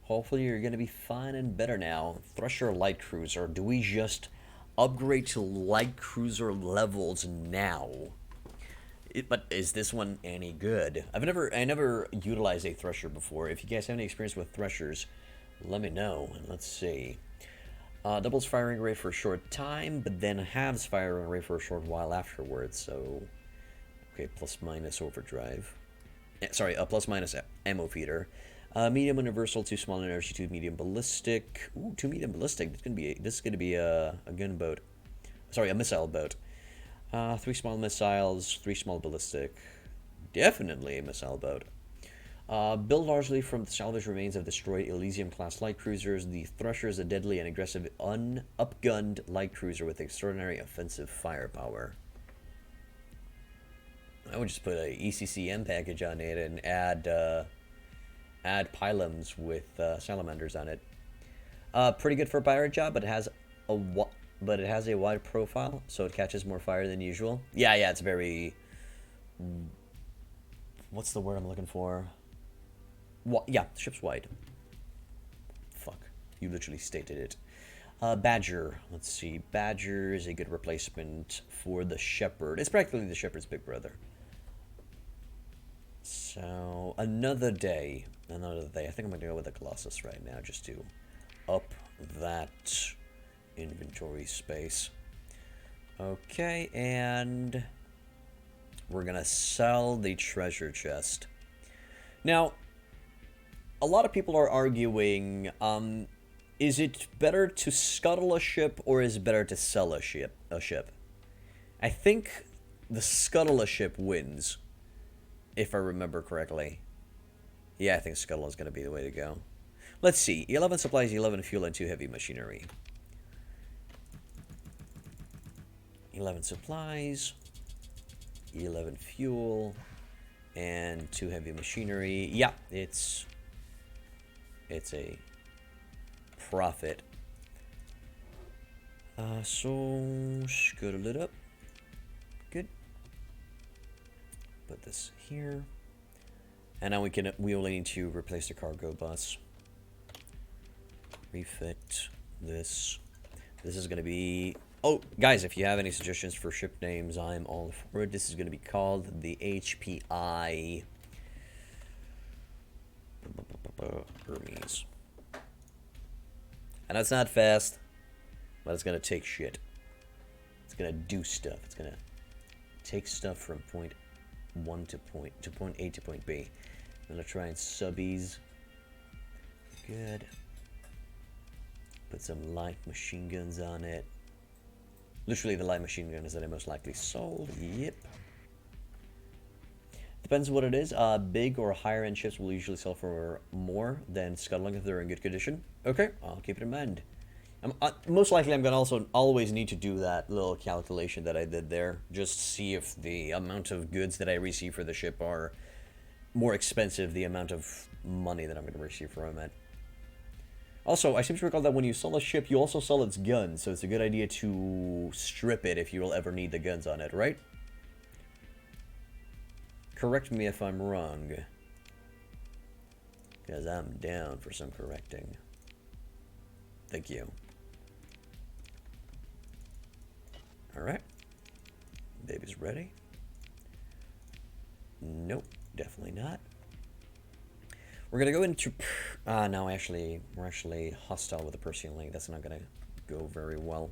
Hopefully you're going to be fine and better now. Thresher Light Cruiser. Do we just upgrade to Light Cruiser levels now? But is this one any good? I never utilized a Thresher before. If you guys have any experience with Threshers, let me know. And let's see. Doubles firing rate for a short time, but then halves firing rate for a short while afterwards. So, okay, plus minus overdrive. Sorry, plus minus ammo feeder. Medium universal, 2 small energy, 2 medium ballistic. Ooh, 2 medium ballistic. This is gonna be a gunboat. Sorry, a missile boat. 3 small missiles, 3 small ballistic. Definitely a missile boat. Built largely from the salvage remains of destroyed Elysium-class light cruisers, the Thresher is a deadly and aggressive upgunned light cruiser with extraordinary offensive firepower. I would just put a ECCM package on it and add pylons with salamanders on it. Pretty good for a pirate job, but it has a wide profile, so it catches more fire than usual. Yeah, it's very... What's the word I'm looking for? Yeah, the ship's wide. Fuck. You literally stated it. Badger. Let's see. Badger is a good replacement for the Shepherd. It's practically the Shepherd's big brother. So, another day. I think I'm going to go with the Colossus right now, just to up that inventory space. Okay, and we're going to sell the treasure chest. Now, a lot of people are arguing, is it better to scuttle a ship or is it better to sell a ship? I think the scuttle a ship wins, if I remember correctly. Yeah, I think scuttle is going to be the way to go. Let's see. 11 supplies, 11 fuel, and 2 heavy machinery. 11 supplies, 11 fuel, and 2 heavy machinery. Yeah, it's a profit. So scuttle it up. Good. Put this here. And now we only need to replace the cargo bus. Refit this. This is going to be... Oh, guys, if you have any suggestions for ship names, I'm all for it. This is going to be called the HPI Hermes. I know it's not fast, but it's going to take shit. It's going to do stuff. It's going to take stuff from point 1 to point A to point B. I'm going to try and subbies. Good. Put some light machine guns on it. Literally the light machine gun is that I most likely sold. Yep. Depends what it is. Big or higher end ships will usually sell for more than scuttling if they're in good condition. Okay, I'll keep it in mind. Most likely I'm going to also always need to do that little calculation that I did there. Just see if the amount of goods that I receive for the ship are more expensive, the amount of money that I'm going to receive from it. Also, I seem to recall that when you sell a ship, you also sell its guns, so it's a good idea to strip it if you will ever need the guns on it, right? Correct me if I'm wrong, because I'm down for some correcting. Thank you. Alright. Baby's ready. Nope, definitely not. We're gonna go into... no, we're actually hostile with the Persian link. That's not gonna go very well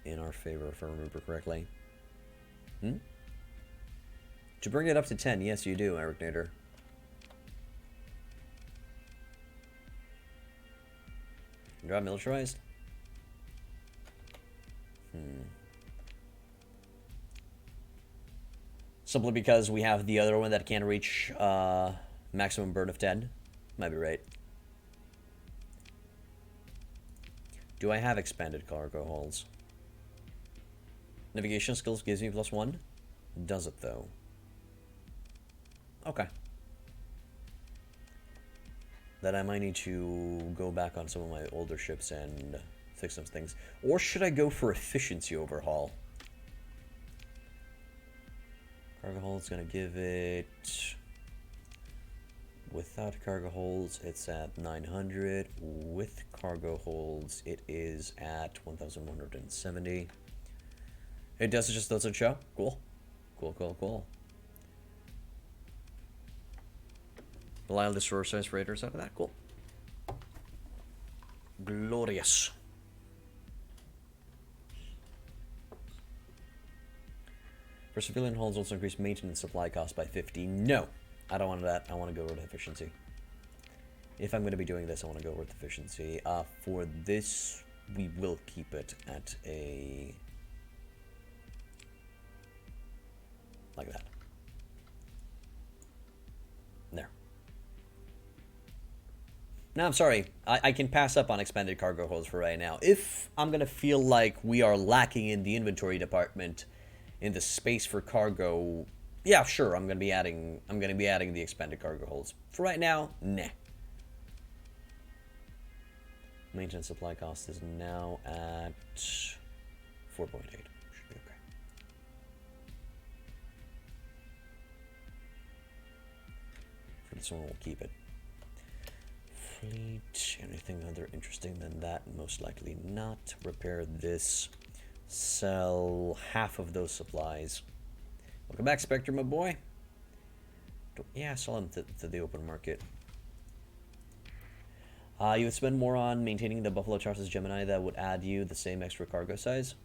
in our favor, if I remember correctly. To bring it up to 10, yes you do, Eric Nader. Got militarized? Simply because we have the other one that can reach maximum burn of 10. Might be right. Do I have expanded cargo holds? Navigation skills gives me +1. Does it though? Okay. That I might need to go back on some of my older ships and fix some things. Or should I go for efficiency overhaul? Cargo hold's gonna give it... Without cargo holds, it's at 900. With cargo holds, it is at 1,170. It just doesn't show? Cool. Cool. Reliable destroyer size raiders out of that. Cool. Glorious. For civilian holds, also increase maintenance supply cost by 50. No, I don't want that. I want to go with efficiency. If I'm going to be doing this, I want to go with efficiency. For this, we will keep it at a like that. There. No, I'm sorry. I can pass up on expanded cargo holds for right now. If I'm gonna feel like we are lacking in the inventory department, in the space for cargo, yeah, sure. I'm gonna be adding the expanded cargo holds. For right now, nah. Maintenance supply cost is now at 4.8. Should be okay. For this one, we'll keep it. Fleet. Anything other interesting than that? Most likely not. Repair this. Sell half of those supplies. Welcome back, Spectre, my boy. Yeah, sell them to the open market. You would spend more on maintaining the Buffalo Charles Gemini that would add you the same extra cargo size.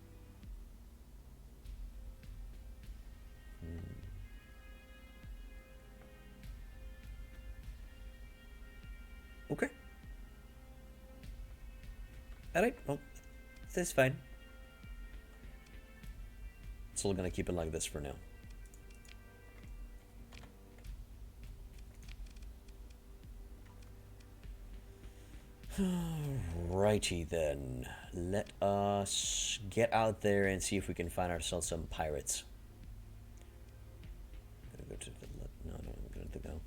Okay. Alright, well, that's fine. Still gonna keep it like this for now. Righty then. Let us get out there and see if we can find ourselves some pirates. I'm gonna go to the no, I'm gonna go.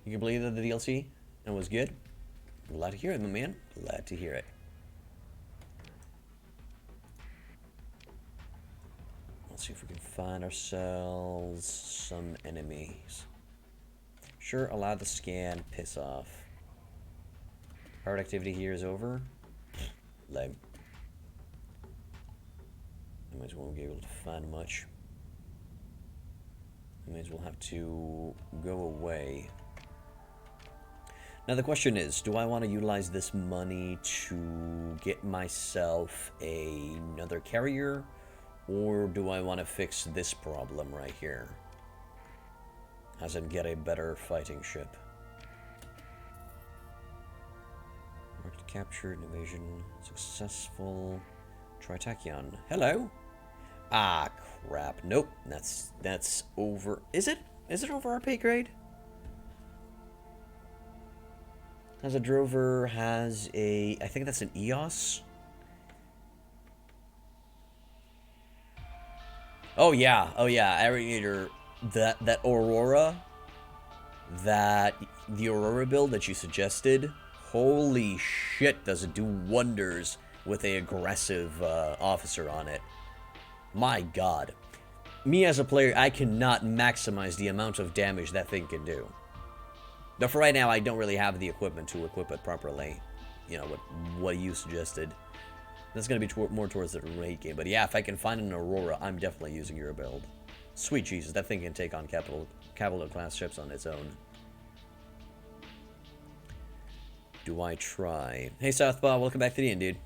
You can believe that the DLC and was good? Glad to hear it, my man. Glad to hear it. Let's see if we can find ourselves some enemies. Sure, allow the scan. Piss off. Pirate activity here is over. Leg. I might as well be able to find much. I may as well have to go away. Now the question is, do I want to utilize this money to get myself another carrier, or do I want to fix this problem right here? As in get a better fighting ship. Marked captured, invasion successful. Tritachyon. Hello? Ah, crap. Nope. That's over. Is it? Is it over our pay grade? As a drover has a, I think that's an EOS. Oh yeah, Aggregator, that Aurora, the Aurora build that you suggested. Holy shit, does it do wonders with a aggressive officer on it. My god. Me as a player, I cannot maximize the amount of damage that thing can do. But for right now, I don't really have the equipment to equip it properly. You know, what you suggested. That's going to be more towards the raid game. But yeah, if I can find an Aurora, I'm definitely using your build. Sweet Jesus, that thing can take on capital class ships on its own. Do I try? Hey Southpaw, welcome back to the inn, dude.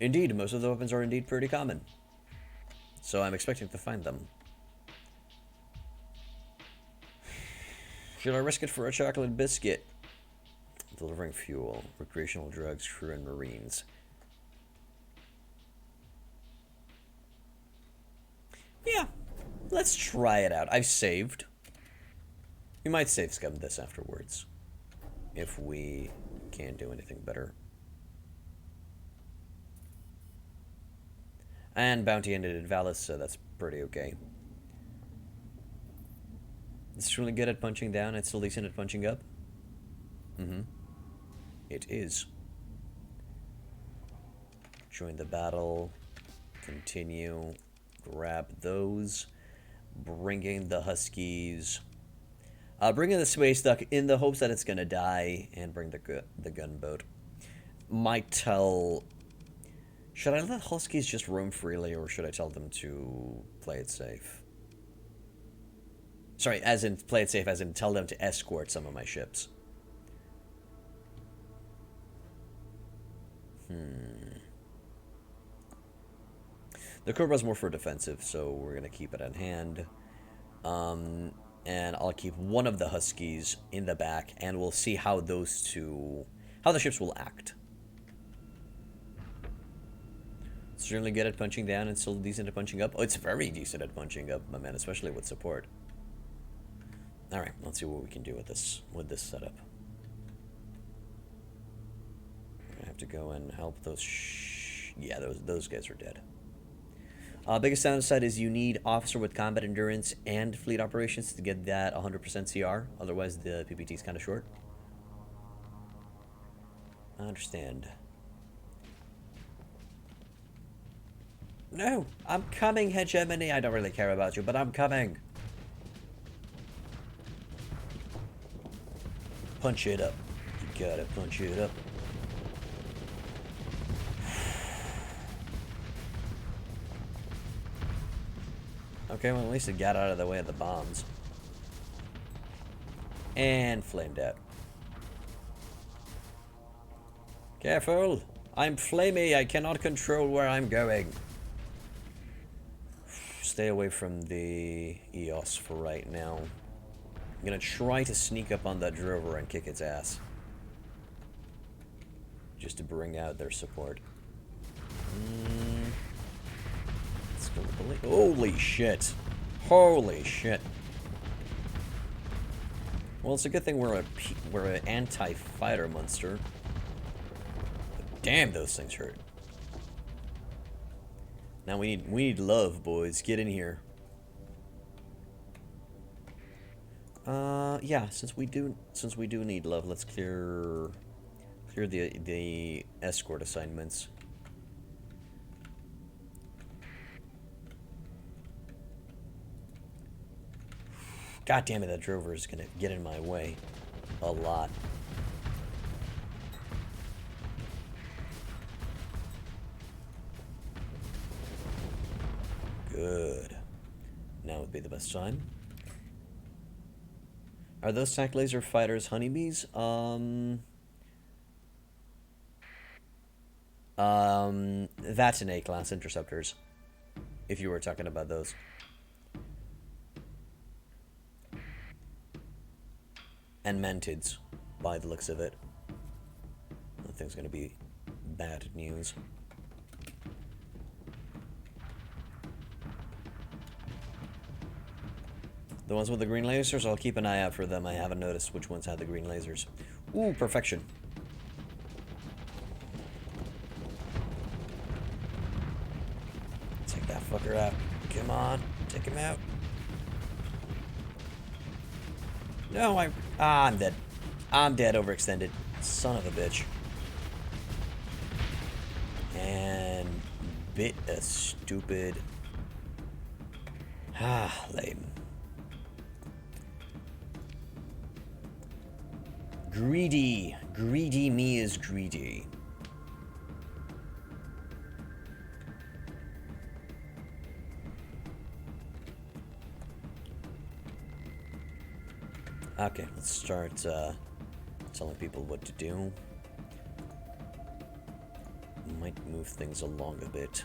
Indeed, most of the weapons are indeed pretty common. So I'm expecting to find them. Should I risk it for a chocolate biscuit? Delivering fuel, recreational drugs, crew, and marines. Yeah, let's try it out. I've saved. We might save scum this afterwards, if we can't do anything better. And bounty ended at Valis, so that's pretty okay. It's really good at punching down. It's still decent at punching up. It is. Join the battle. Continue. Grab those. Bring in the Huskies. Bring in the Space Duck in the hopes that it's gonna die, and bring the gunboat. Might tell... Should I let Huskies just roam freely, or should I tell them to play it safe? Sorry, as in play it safe, as in tell them to escort some of my ships. The Cobra's more for defensive, so we're going to keep it at hand. And I'll keep one of the Huskies in the back, and we'll see how those two... how the ships will act. Certainly good at punching down and still decent at punching up. Oh, it's very decent at punching up, my man, especially with support. Alright, let's see what we can do with this setup. I have to go and help those yeah, those guys are dead. Biggest downside is you need officer with combat endurance and fleet operations to get that 100% CR. Otherwise, the PPT is kind of short. I understand. No, I'm coming, Hegemony. I don't really care about you, but I'm coming. Punch it up. You gotta punch it up. Okay, well, at least it got out of the way of the bombs. And flamed out. Careful! I'm flamey, I cannot control where I'm going. Stay away from the EOS for right now. I'm gonna try to sneak up on that drover and kick its ass. Just to bring out their support. Let's go with the holy shit. Holy shit. Well, it's a good thing we're an anti-fighter monster. But damn, those things hurt. Now we need love, boys. Get in here. Yeah, since we do need love, let's clear the escort assignments. God damn it, that drover is gonna get in my way a lot. Good. Now would be the best time. Are those TAC laser fighters honeybees? That's an A-class interceptors. If you were talking about those. And mantids, by the looks of it. I think it's gonna be bad news. The ones with the green lasers, I'll keep an eye out for them. I haven't noticed which ones have the green lasers. Ooh, perfection. Take that fucker out. Come on, take him out. No, I'm dead. I'm dead, overextended. Son of a bitch. And bit a stupid... lame. Greedy. Greedy me is greedy. Okay, let's start telling people what to do. Might move things along a bit.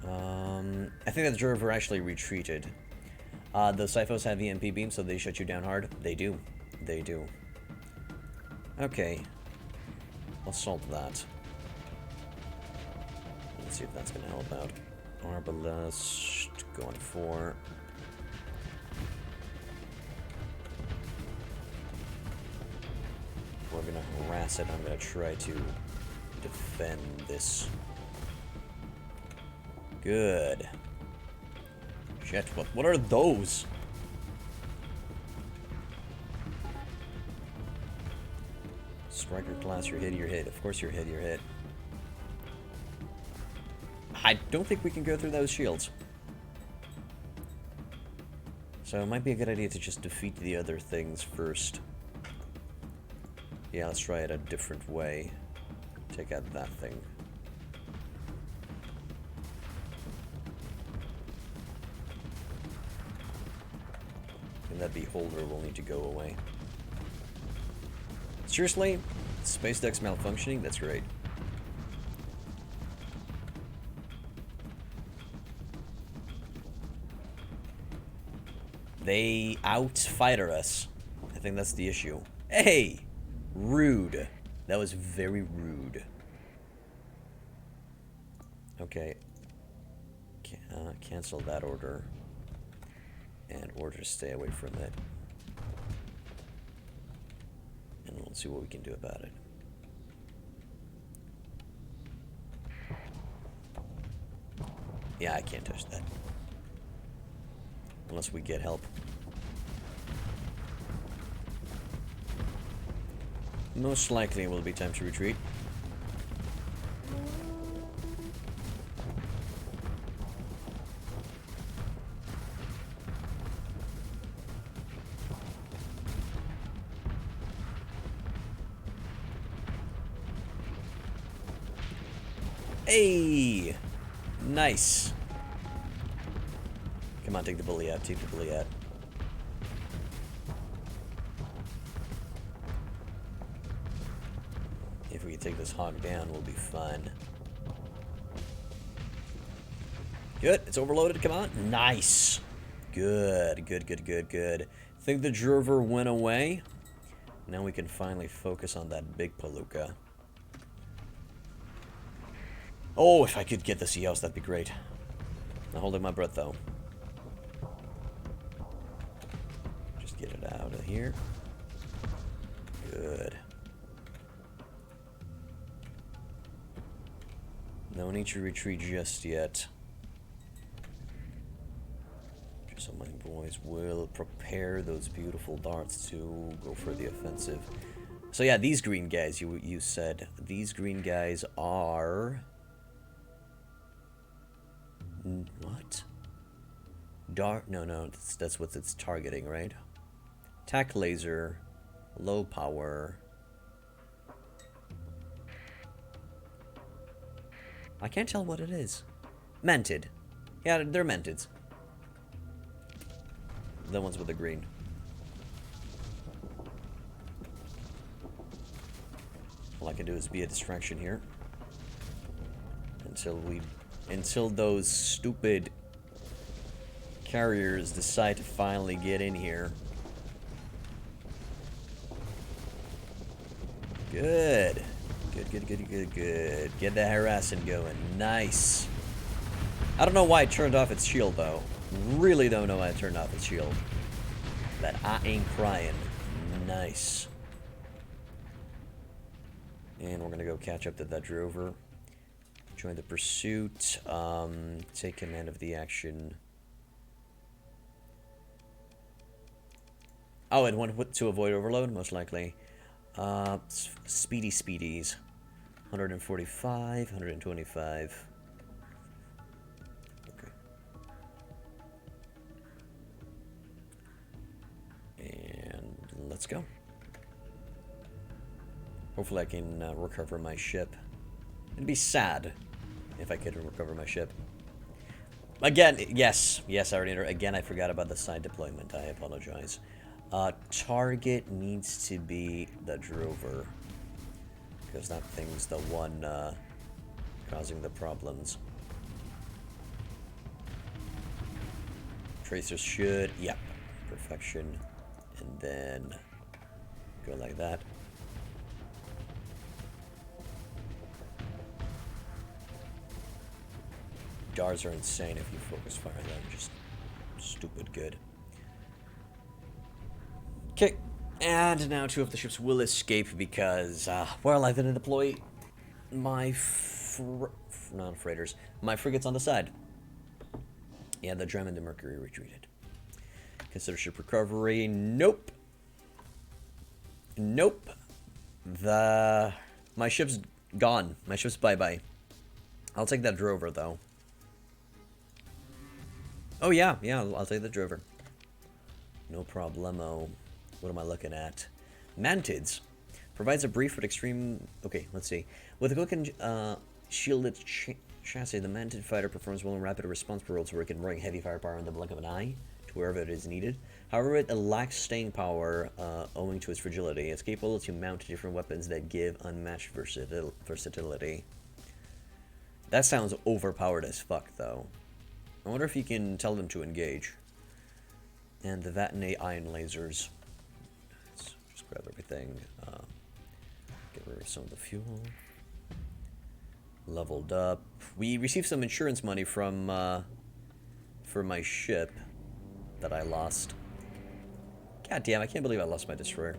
I think that the drover actually retreated. The Cyphos have EMP beams, so they shut you down hard. They do. They do. Okay. Assault that. Let's see if that's gonna help out. Arbalest going for... We're gonna harass it. I'm gonna try to defend this. Good. Shit, what are those? Striker class, you're hit. Of course you're hit. I don't think we can go through those shields. So it might be a good idea to just defeat the other things first. Yeah, let's try it a different way. Take out that thing. And that beholder will need to go away. Seriously? Space deck's malfunctioning? That's great. They out-fighter us. I think that's the issue. Hey! Rude. That was very rude. Okay. Cancel that order. And order to stay away from it. And we'll see what we can do about it. Yeah, I can't touch that. Unless we get help. Most likely it will be time to retreat. Hey! Nice. Come on, take the bully out. Take the bully out. If we can take this hog down, we'll be fine. Good. It's overloaded. Come on. Nice. Good. Good, good, good, good. I think the drover went away. Now we can finally focus on that big palooka. Oh, if I could get the sea house, that'd be great. I'm holding my breath, though. Just get it out of here. Good. No need to retreat just yet. Just so my boys will prepare those beautiful darts to go for the offensive. So yeah, these green guys, you said. These green guys are... What? Dart? No, that's what it's targeting, right? Attack laser, low power. I can't tell what it is. Manted. Yeah, they're mantids. The ones with the green. All I can do is be a distraction here. Until those stupid carriers decide to finally get in here. Good. Good. Get that harassing going. Nice. I don't know why it turned off its shield, though. Really don't know why it turned off its shield. But I ain't crying. Nice. And we're gonna go catch up to that drover. Join the pursuit. Take command of the action. Oh, and one to avoid overload, most likely. Speedies. 145, 125. Okay. And let's go. Hopefully I can recover my ship. It'd be sad if I could recover my ship. Again, yes, I already know. Again, I forgot about the side deployment. I apologize. Target needs to be the drover, because that thing's the one causing the problems. Tracers should, yep, perfection, and then go like that. Jars are insane if you focus fire them, just stupid good. Okay, and now two of the ships will escape because, well, I didn't deploy my not freighters, my frigates on the side. Yeah, the Dram and the Mercury retreated. Consider ship recovery. Nope. My ship's gone. My ship's bye-bye. I'll take that drover, though. Oh, yeah, I'll take the drover. No problemo. What am I looking at? Mantids. Provides a brief but extreme... Okay, let's see. With a quick and shielded chassis, the Mantid fighter performs well in rapid response paroles where it can bring heavy firepower in the blink of an eye to wherever it is needed. However, it lacks staying power owing to its fragility. It's capable to mount different weapons that give unmatched versatility. That sounds overpowered as fuck, though. I wonder if you can tell them to engage. And the Vatinate ion lasers. Let's just grab everything. Get rid of some of the fuel. Leveled up. We received some insurance money from for my ship that I lost. God damn, I can't believe I lost my destroyer.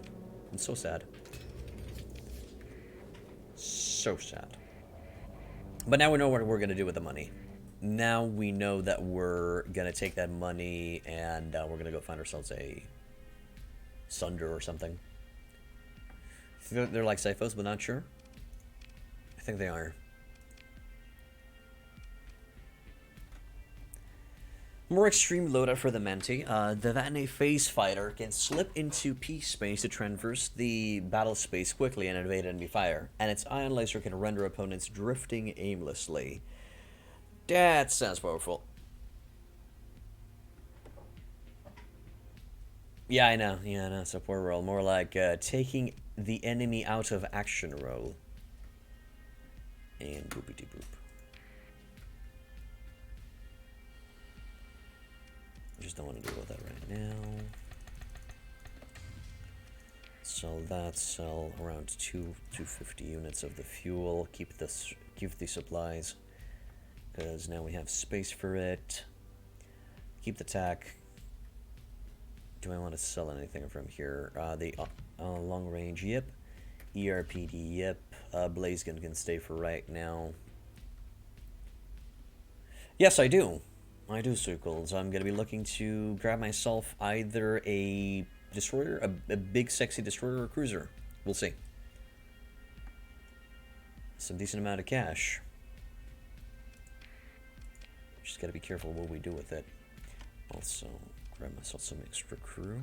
I'm so sad. So sad. But now we know what we're going to do with the money. Now we know that we're going to take that money and we're going to go find ourselves a Sunder or something. They're like Cyphos, but not sure. I think they are. More extreme loadout for the Menti. The Vatne Phase Fighter can slip into peace space to traverse the battle space quickly and evade enemy fire, and its ion laser can render opponents drifting aimlessly. That sounds powerful. Yeah, I know. Yeah, I know. Support roll. More like taking the enemy out of action roll. And boopity boop. Just don't want to deal with that right now. Sell that. Sell around 250 units of the fuel. Keep the supplies, because now we have space for it. Keep the tack. Do I want to sell anything from here? The long range, yep. ERPD, yep. Blaze gun can stay for right now. Yes, I do. I do, Circles. I'm going to be looking to grab myself either a destroyer, a big sexy destroyer, or a cruiser. We'll see. Some decent amount of cash. Just got to be careful what we do with it. Also, grab myself some extra crew.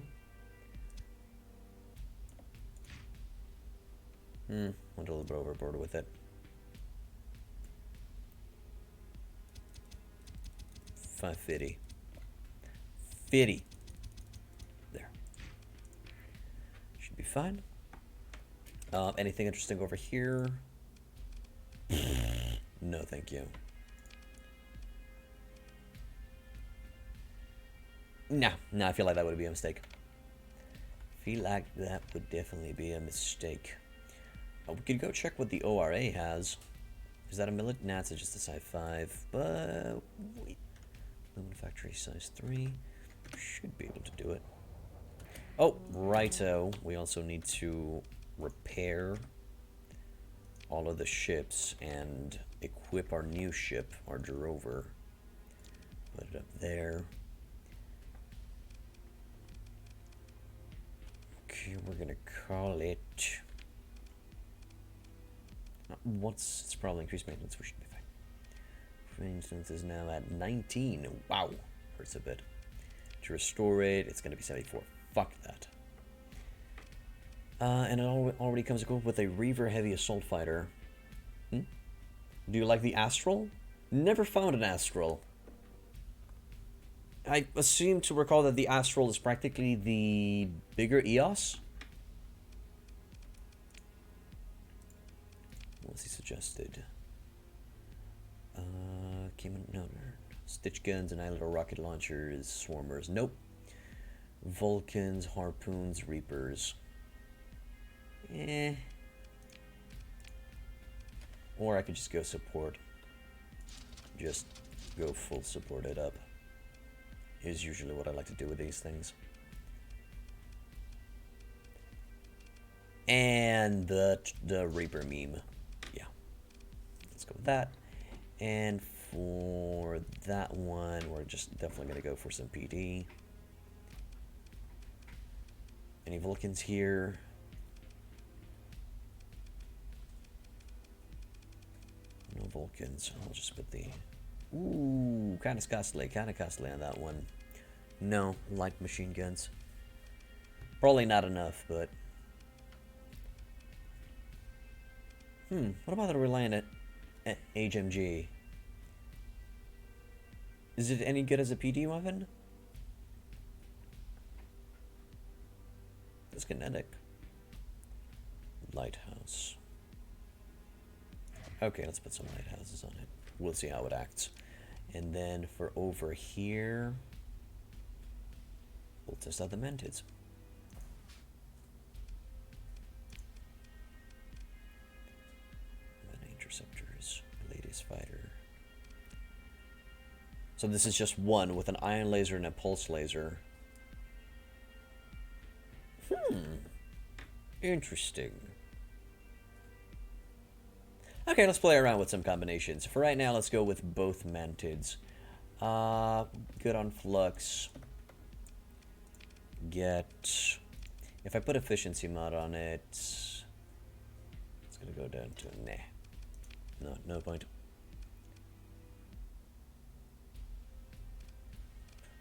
Went a little bit overboard with it. 550. 50. There. Should be fine. Anything interesting over here? No, thank you. No, I feel like that would be a mistake. Feel like that would definitely be a mistake. We could go check what the ORA has. Is that a millet? Nah, it's just a size 5. But wait. Lumen factory size 3. Should be able to do it. Oh, righto. We also need to repair all of the ships and equip our new ship, our Drover. Put it up there. Okay, we're gonna call it. It's probably increased maintenance. We should be fine. Maintenance is now at 19. Wow, hurts a bit. To restore it, it's gonna be 74. Fuck that. And it already comes equipped with a Reaver Heavy Assault Fighter. Do you like the Astral? Never found an Astral. I seem to recall that the Astral is practically the bigger EOS. What's he suggested? No. Stitch guns and little rocket launchers, swarmers. Nope. Vulcans, harpoons, reapers. Or I could just go support. Just go full support it up. Is usually what I like to do with these things. And the Reaper meme. Yeah. Let's go with that. And for that one, we're just definitely going to go for some PD. Any Vulcans here? No Vulcans. I'll just put the... Ooh, kind of costly on that one. No, light machine guns. Probably not enough, but... what about the Reliant HMG? Is it any good as a PD weapon? It's kinetic. Lighthouse. Okay, let's put some lighthouses on it. We'll see how it acts. And then for over here, we'll test out the Mantids. Interceptors, So this is just one with an ion laser and a pulse laser. Interesting. Okay, let's play around with some combinations. For right now, let's go with both mantids. Good on flux. Get... If I put efficiency mod on it, it's gonna go down to nah. No point.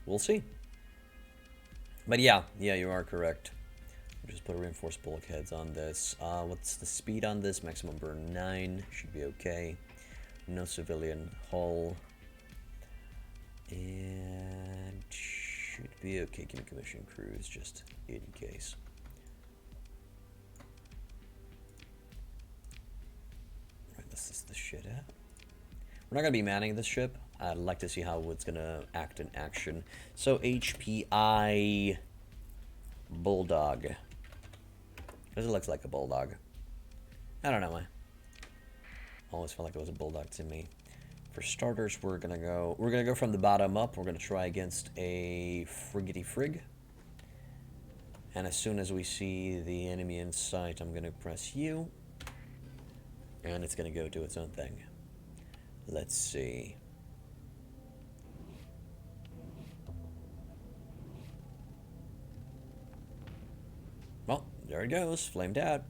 We'll see. But yeah, you are correct. Just put reinforced bulkheads on this. What's the speed on this? Maximum burn 9. Should be okay. No civilian hull. And should be okay. Give me commission crews just in case. Right, this is the shit at. We're not going to be manning this ship. I'd like to see how it's going to act in action. So HPI Bulldog. Because it looks like a bulldog. I don't know why. Always felt like it was a bulldog to me. For starters, we're gonna go from the bottom up. We're gonna try against a friggity frig. And as soon as we see the enemy in sight, I'm gonna press U. And it's gonna go do its own thing. Let's see. Well, there it goes, flamed out.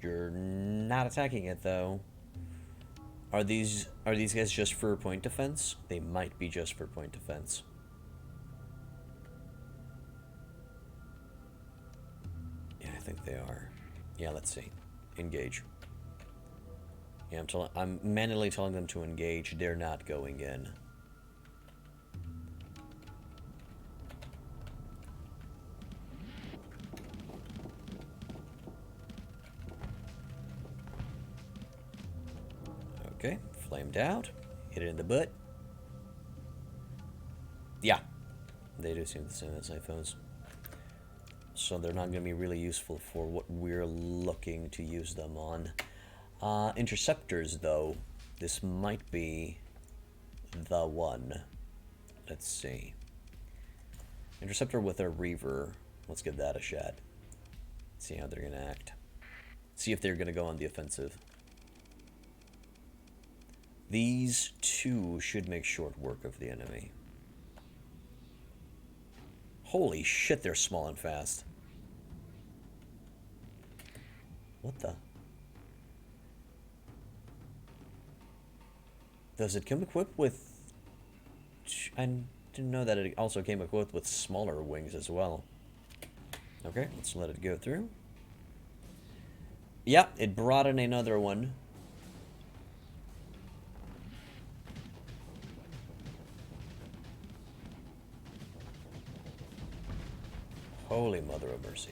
You're not attacking it though. Are these guys just for point defense? They might be just for point defense. Yeah, I think they are. Yeah, let's see. Engage. Yeah, I'm manually telling them to engage. They're not going in. Okay, flamed out. Hit it in the butt. Yeah, they do seem the same as iPhones. So they're not going to be really useful for what we're looking to use them on. Interceptors, though, this might be the one. Let's see. Interceptor with a Reaver. Let's give that a shot. See how they're going to act. See if they're going to go on the offensive. These two should make short work of the enemy. Holy shit, they're small and fast. What the? Does it come equipped with... I didn't know that it also came equipped with smaller wings as well. Okay, let's let it go through. Yeah, it brought in another one. Holy mother of mercy.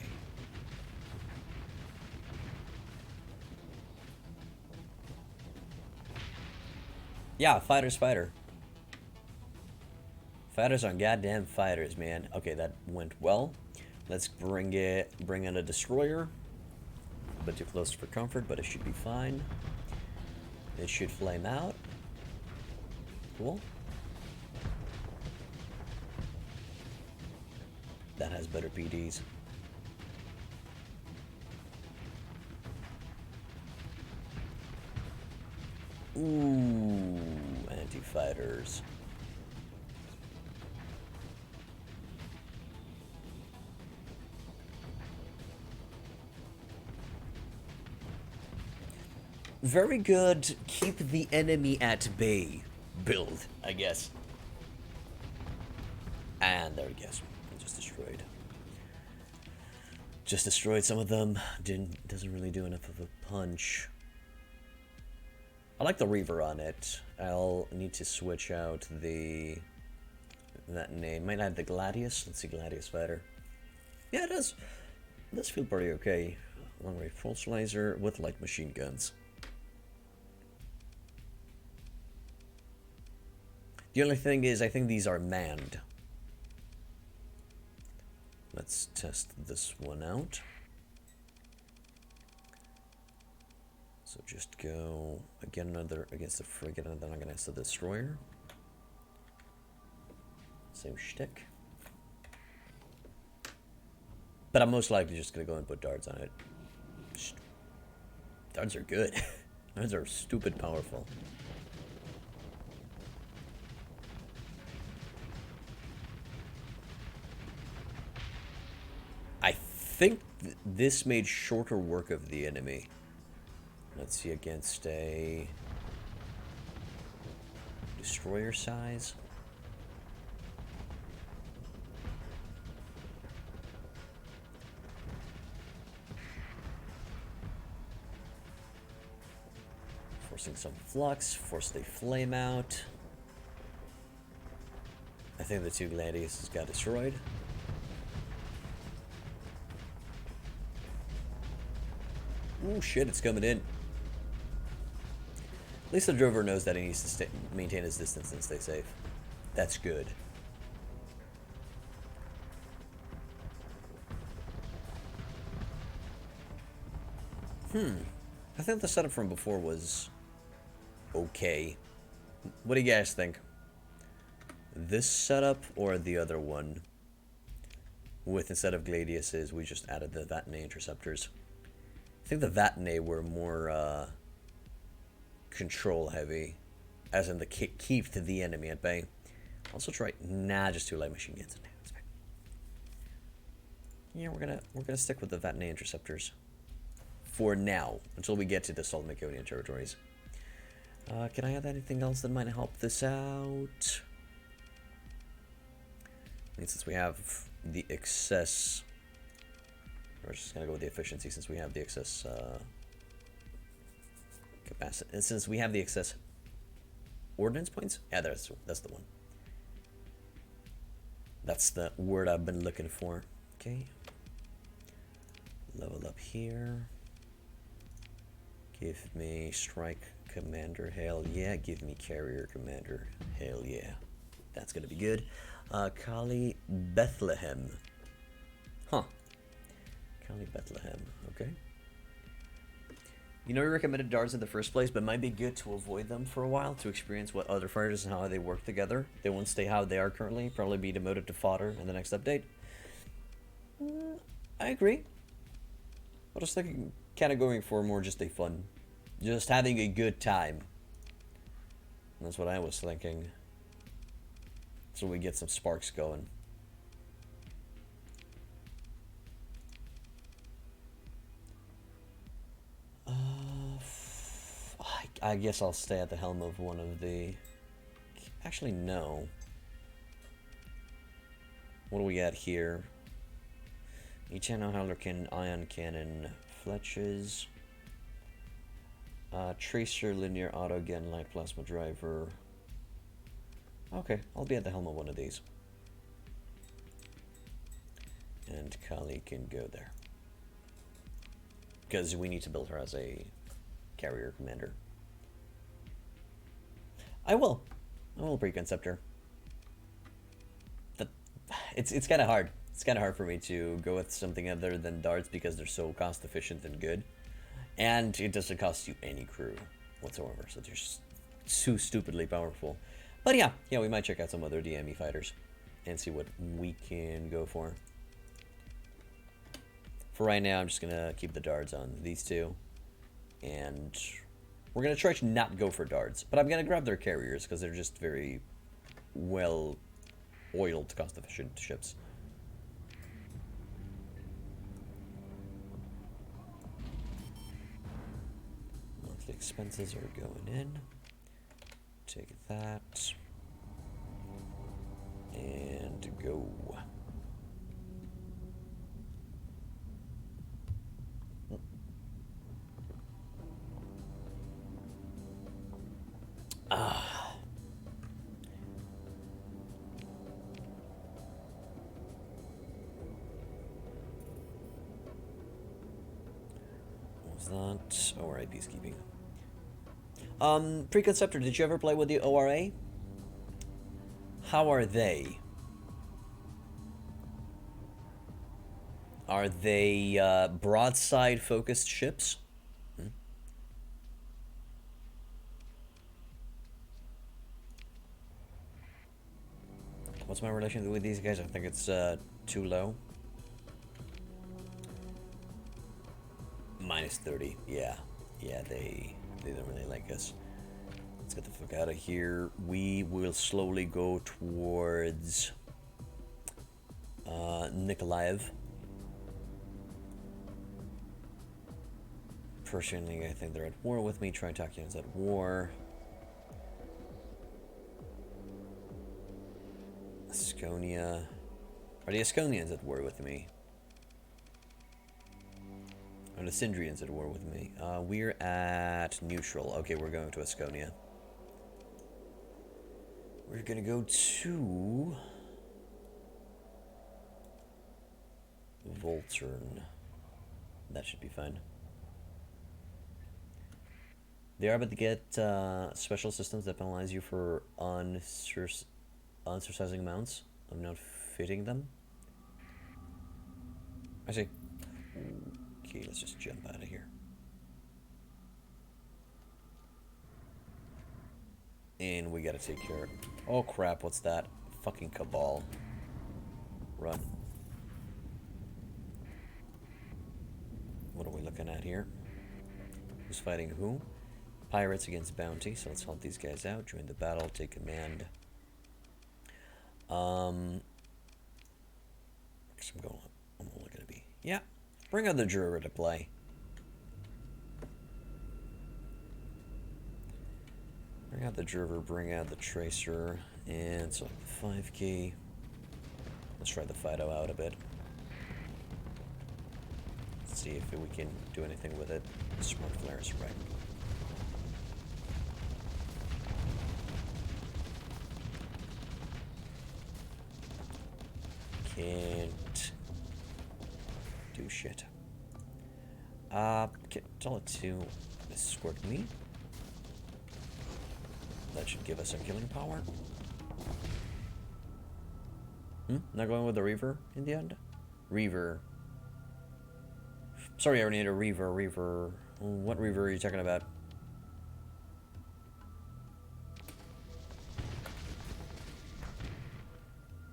Yeah, fighter's fighter. Fighters are goddamn fighters, man. Okay, that went well. Let's bring in a destroyer. A bit too close for comfort, but it should be fine. It should flame out. Cool. That has better PDs. Ooh, anti-fighters. Very good. Keep the enemy at bay build, I guess. And there it goes. Just destroyed. Just destroyed some of them. Doesn't really do enough of a punch. I like the Reaver on it. I'll need to switch out that name. Might add the Gladius. Let's see, Gladius fighter. Yeah, it does. It does feel pretty okay. Long range pulse laser with light machine guns. The only thing is, I think these are manned. Let's test this one out. So just go again another against the frigate, and then I'm gonna use the destroyer. Same shtick. But I'm most likely just gonna go and put darts on it. Darts are good. Darts are stupid powerful. I think this made shorter work of the enemy. Let's see, against a destroyer size. Forcing some flux, force the flame out. I think the two gladiuses got destroyed. Oh shit, it's coming in. At least the drover knows that he needs to maintain his distance and stay safe. That's good. I think the setup from before was okay. What do you guys think? This setup or the other one? With, instead of gladiuses, we just added the Vatinae interceptors. I think the Vatinae were more control heavy, as in the keep to the enemy at bay. Also try just 2 light machine guns. Yeah, we're gonna stick with the Vatinae interceptors for now until we get to the Salmiconian territories. Can I add anything else that might help this out? I mean, since we have the excess, we're just gonna go with the efficiency since we have the excess capacity. And since we have the excess ordnance points, yeah, that's the one. That's the word I've been looking for. Okay. Level up here. Give me strike commander, hell yeah. Give me carrier commander, hell yeah. That's gonna be good. Kali Bethlehem. Huh. Kali Bethlehem, okay. You know, we recommended darts in the first place, but it might be good to avoid them for a while to experience what other fighters and how they work together. They won't stay how they are currently, probably be demoted to fodder in the next update. I agree. I was thinking, kind of going for more just a fun, just having a good time. And that's what I was thinking. So we get some sparks going. I guess I'll stay at the helm of one of the... Actually, no. What do we got here? E-channel Hallerkin, ion cannon, fletches, tracer, linear auto gun, light plasma driver. Okay, I'll be at the helm of one of these. And Kali can go there. Because we need to build her as a carrier commander. I will preconcept her. It's kind of hard. It's kind of hard for me to go with something other than darts because they're so cost efficient and good. And it doesn't cost you any crew whatsoever. So they're just so stupidly powerful. But yeah, we might check out some other DME fighters and see what we can go for. For right now, I'm just going to keep the darts on these two. And we're going to try to not go for darts. But I'm going to grab their carriers because they're just very well oiled, cost efficient ships. Monthly expenses are going in. Take that. And go. What was that? ORA peacekeeping. Preconceptor, did you ever play with the ORA? How are they? Are they broadside focused ships? What's my relation with these guys? I think it's too low. Minus 30. Yeah. Yeah, they don't really like us. Let's get the fuck out of here. We will slowly go towards Nikolaev. Personally, I think they're at war with me. Tritakian's at war. Asconia. Are the Asconians at war with me? Are the Sindrians at war with me? We're at neutral. Okay, we're going to Asconia. We're gonna go to Voltern. That should be fine. They are about to get special systems that penalize you for uncircumcising mounts. I'm not fitting them. I see. Okay, let's just jump out of here. And we gotta take care of... Oh crap, what's that? Fucking Cabal. Run. What are we looking at here? Who's fighting who? Pirates against Bounty, so let's help these guys out. Join the battle, take command. I'm only gonna be... Yeah, bring out the Juror to play. Bring out the Juror, bring out the Tracer, and select the 5 key. Let's try the Fido out a bit. Let's see if we can do anything with it. Smart Flares, right. Can't do shit. Tell it to escort me. That should give us a killing power. Not going with the Reaver in the end? Reaver. Sorry, I already need a Reaver. What Reaver are you talking about?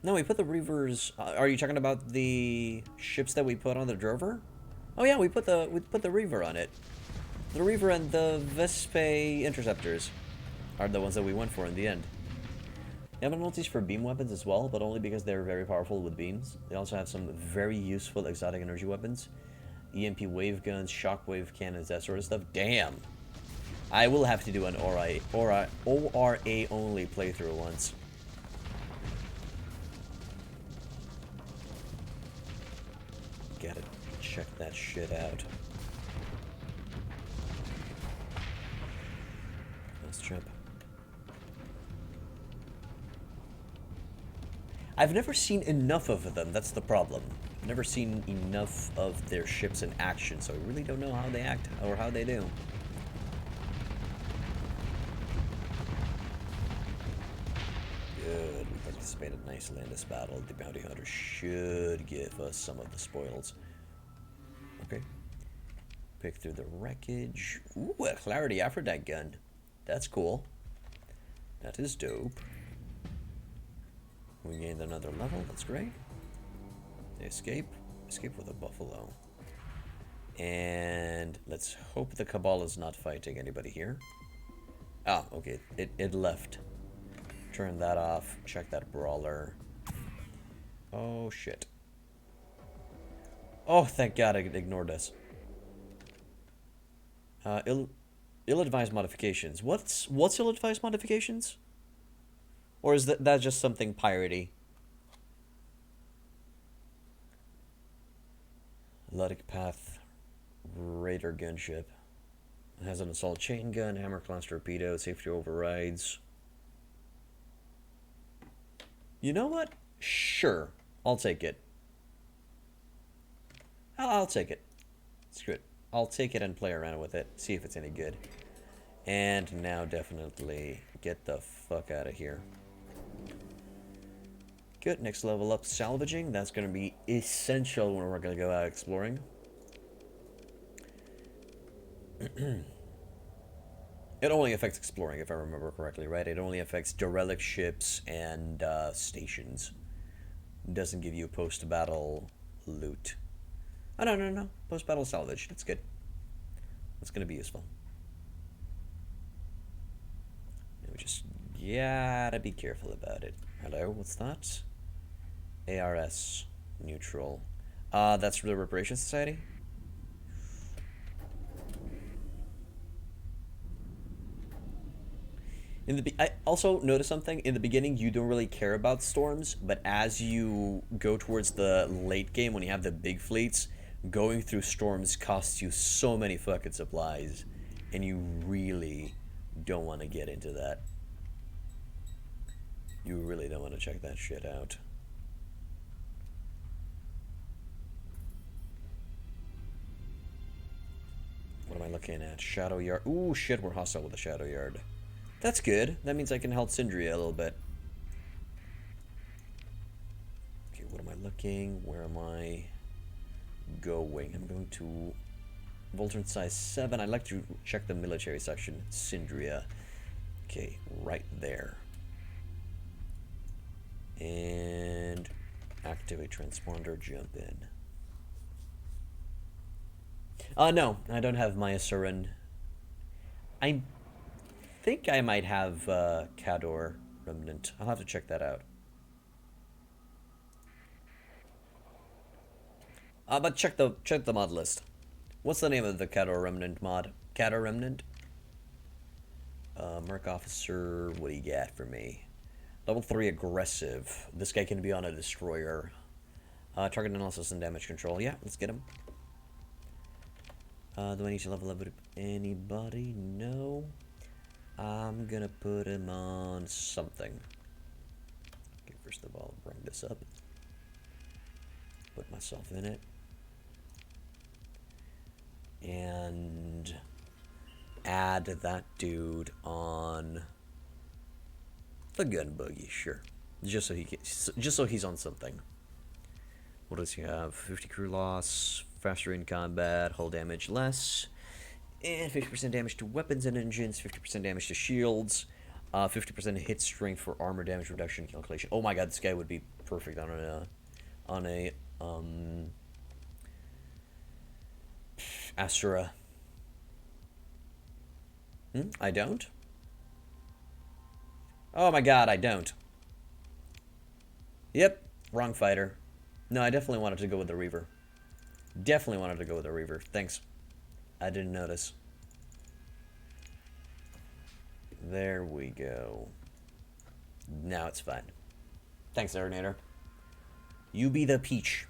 No, we put the Reavers... are you talking about the ships that we put on the Drover? Oh yeah, we put the Reaver on it. The Reaver and the Vespe Interceptors are the ones that we went for in the end. They have penalties for beam weapons as well, but only because they're very powerful with beams. They also have some very useful exotic energy weapons. EMP wave guns, shockwave cannons, that sort of stuff. Damn! I will have to do an ORA only playthrough once. Gotta check that shit out. Let's jump. I've never seen enough of them, that's the problem. I've never seen enough of their ships in action, so I really don't know how they act or how they do. Good, we participated nicely in this battle. The bounty hunter should give us some of the spoils. Okay. Pick through the wreckage. Ooh, a Clarity Aphrodite gun. That's cool. That is dope. We gained another level, that's great. They escape. Escape with a buffalo. And let's hope the Cabal is not fighting anybody here. Ah, okay, it left. Turn that off, check that brawler. Oh shit. Oh, thank God it ignored us. Ill-advised modifications. What's ill-advised modifications? Or is that just something piratey? Ludic Path Raider gunship. It has an assault chain gun, hammer class torpedo, safety overrides. You know what? Sure. I'll take it. I'll take it. Screw it. I'll take it and play around with it. See if it's any good. And now definitely get the fuck out of here. Good. Next level up, salvaging. That's going to be essential when we're going to go out exploring. It only affects exploring, if I remember correctly, right? It only affects derelict ships and stations. It doesn't give you post-battle loot. Oh, no, no, no. Post-battle salvage. That's good. That's going to be useful. We just gotta be careful about it. Hello, what's that? ARS. Neutral. That's the Reparation Society? I also noticed something. In the beginning, you don't really care about storms, but as you go towards the late game, when you have the big fleets, going through storms costs you so many fucking supplies, and you really don't want to get into that. You really don't want to check that shit out. What am I looking at? Shadow Yard. Ooh, shit, we're hostile with the Shadow Yard. That's good. That means I can help Sindria a little bit. Okay, what am I looking? Where am I going? I'm going to Voltron size 7. I'd like to check the military section. Sindria. Okay, right there. And activate transponder, jump in. No, I don't have Myasurin. I think I might have Cador Remnant. I'll have to check that out. But check the mod list. What's the name of the Cador Remnant mod? Cador Remnant? Merc Officer, what do you got for me? Level 3 aggressive. This guy can be on a destroyer. Target analysis and damage control. Yeah, let's get him. Do I need to level up with anybody? No. I'm gonna put him on something. Okay, first of all, bring this up. Put myself in it. And add that dude on the gun buggy, sure. Just so he's on something. What does he have? 50 crew loss, faster in combat, hull damage less, and 50% damage to weapons and engines, 50% damage to shields, 50% hit strength for armor damage reduction calculation. Oh my god, this guy would be perfect on a Asura. I don't? Oh my god, I don't. Yep, wrong fighter. No, I definitely wanted to go with the Reaver. Definitely wanted to go with the Reaver. Thanks. I didn't notice. There we go. Now it's fine. Thanks, Aeronator. You be the peach.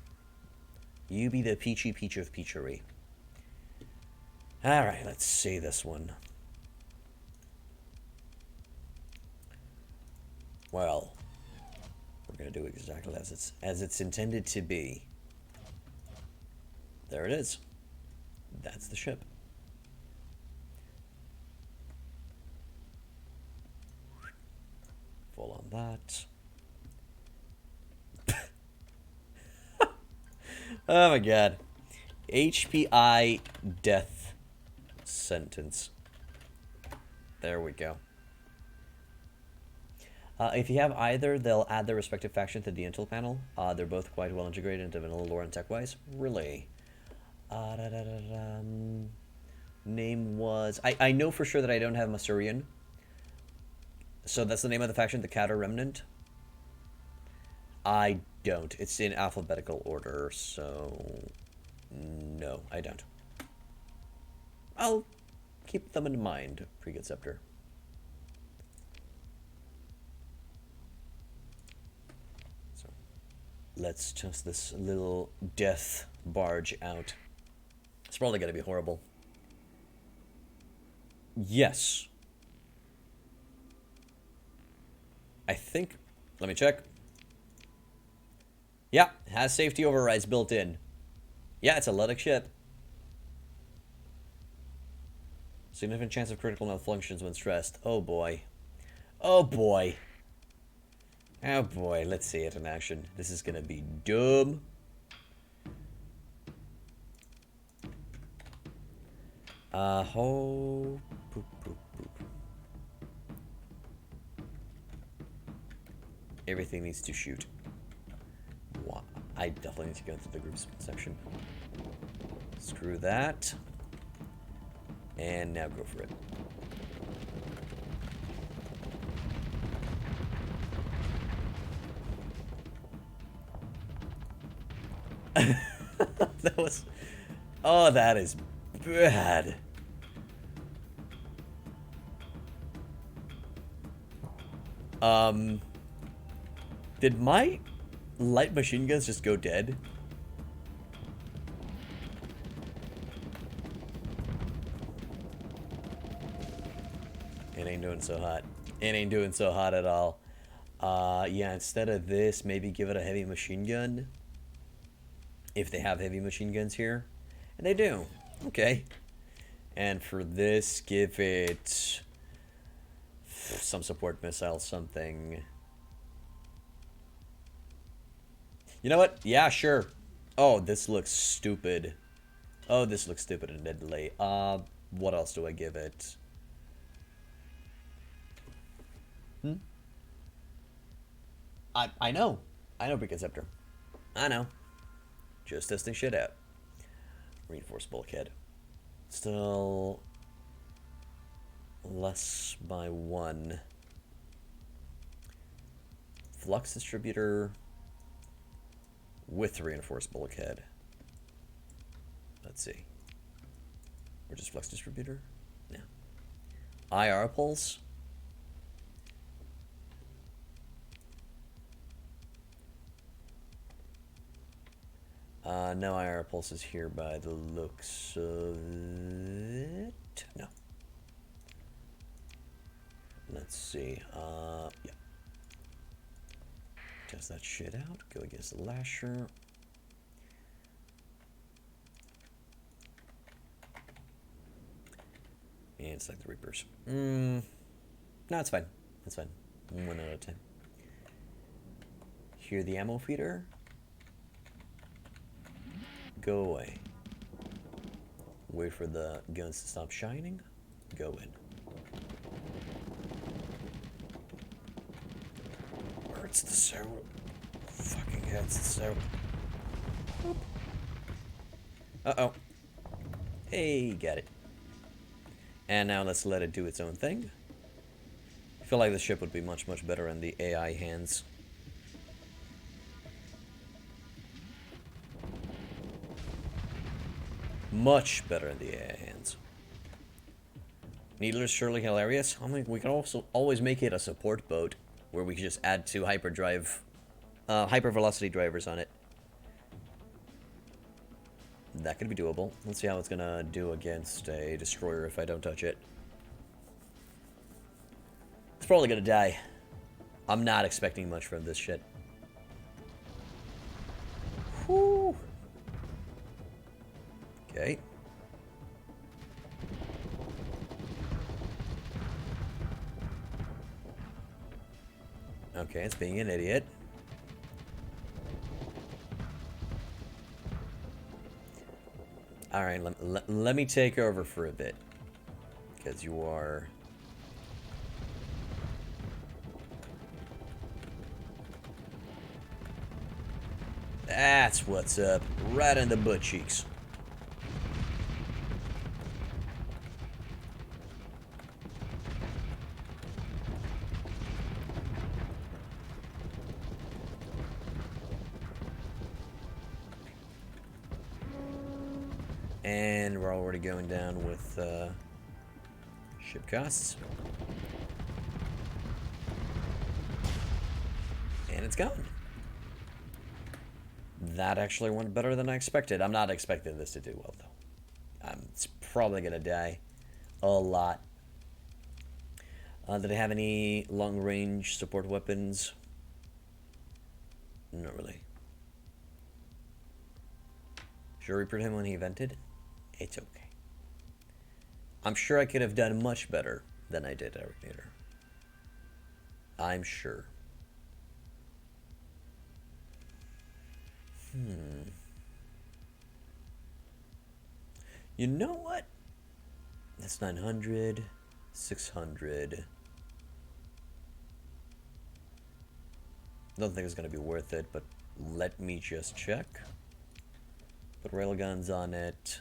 You be the peachy peach of peachery. Alright, let's see this one. Well, we're gonna do exactly as it's intended to be. There it is. That's the ship. Full on that. Oh my god. HPI death sentence. There we go. If you have either, they'll add their respective faction to the intel panel. They're both quite well integrated into vanilla lore and tech-wise. Really. Name was... I know for sure that I don't have Masurian. So that's the name of the faction, the Cador Remnant. I don't. It's in alphabetical order, so... No, I don't. I'll keep them in mind, Preconceptor. So, let's test this little death barge out. It's probably going to be horrible. Yes. I think... Let me check. Yeah, it has safety overrides built in. Yeah, it's a Ludic ship. Significant chance of critical malfunctions when stressed. Oh boy. Oh boy. Oh boy, let's see it in action. This is gonna be dumb. Ho... Poop, poop, poop. Everything needs to shoot. I definitely need to go into the groups section. Screw that. And now go for it. That was... Oh, that is bad. Did my light machine guns just go dead? It ain't doing so hot. It ain't doing so hot at all. Yeah, instead of this, maybe give it a heavy machine gun. If they have heavy machine guns here. And they do. Okay. And for this, give it some support missile, something. You know what? Yeah, sure. Oh, this looks stupid. Oh, this looks stupid and deadly. What else do I give it? I know. I know, Preconceptor. I know. Just testing shit out. Reinforced bulkhead. Still less by 1. Flux distributor with reinforced bulkhead. Let's see. Or just flux distributor? No. IR pulse. No IR pulses here by the looks of it. No. Let's see. Yeah. Test that shit out. Go against the Lasher. And select the Reapers. No, it's fine. That's fine. 1 out of 10. Hear the ammo feeder. Go away. Wait for the guns to stop shining. Go in. Hurts the soul. Fucking hurts the soul. Uh-oh. Hey, got it. And now let's let it do its own thing. I feel like the ship would be much, much better in the AI hands. Much better in the AI hands. Needler's surely hilarious. I mean, we can also always make it a support boat where we can just add 2 hyperdrive, hypervelocity drivers on it. That could be doable. Let's see how it's gonna do against a destroyer if I don't touch it. It's probably gonna die. I'm not expecting much from this shit. Whew. Okay. Okay, it's being an idiot. Alright, let me take over for a bit. Because you are... That's what's up. Right in the butt cheeks. And we're already going down with ship costs. And it's gone. That actually went better than I expected. I'm not expecting this to do well, though. It's probably going to die a lot. Did I have any long-range support weapons? Not really. Should I report him when he vented? It's okay. I'm sure I could have done much better than I did, Arachnator. I'm sure. You know what? That's 900, 600. Don't think it's gonna be worth it, but let me just check. Put railguns on it.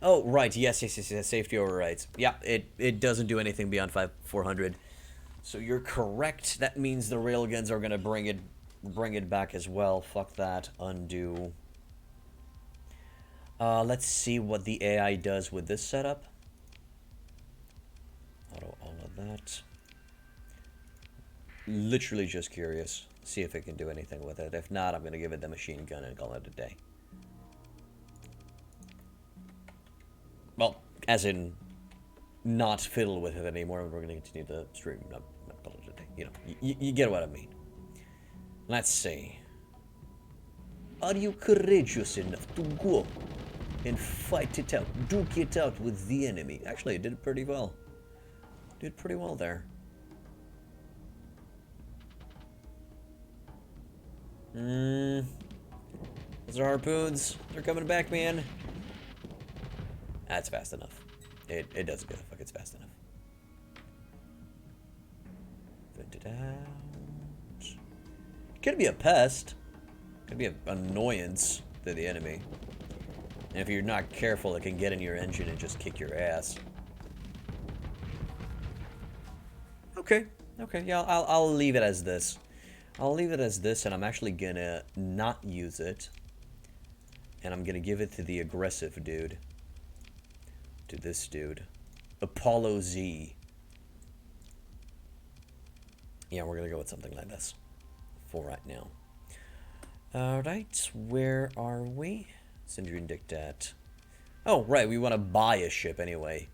Oh, right. Yes. Safety overrides. Yeah, it doesn't do anything beyond 400. So you're correct. That means the railguns are gonna bring it back as well. Fuck that. Undo. Let's see what the AI does with this setup. Auto all of that. Literally just curious. See if it can do anything with it. If not, I'm gonna give it the machine gun and call it a day. Well, as in, not fiddle with it anymore. We're gonna continue to stream. Not call it a day. You know, you get what I mean. Let's see. Are you courageous enough to go and fight it out, duke it out with the enemy? Actually, it did pretty well. Did pretty well there. Those are harpoons. They're coming back, man. That's fast enough. It does good. Fuck, it's fast enough. Vent it out. Could be a pest. Could be an annoyance to the enemy. And if you're not careful, it can get in your engine and just kick your ass. Okay. Okay. Yeah, I'll leave it as this. I'll leave it as this, and I'm actually gonna not use it. And I'm gonna give it to the aggressive dude. To this dude. Apollo Z. Yeah, we're gonna go with something like this. For right now. Alright, where are we? Syndrome Dictat. Oh, right, we want to buy a ship anyway.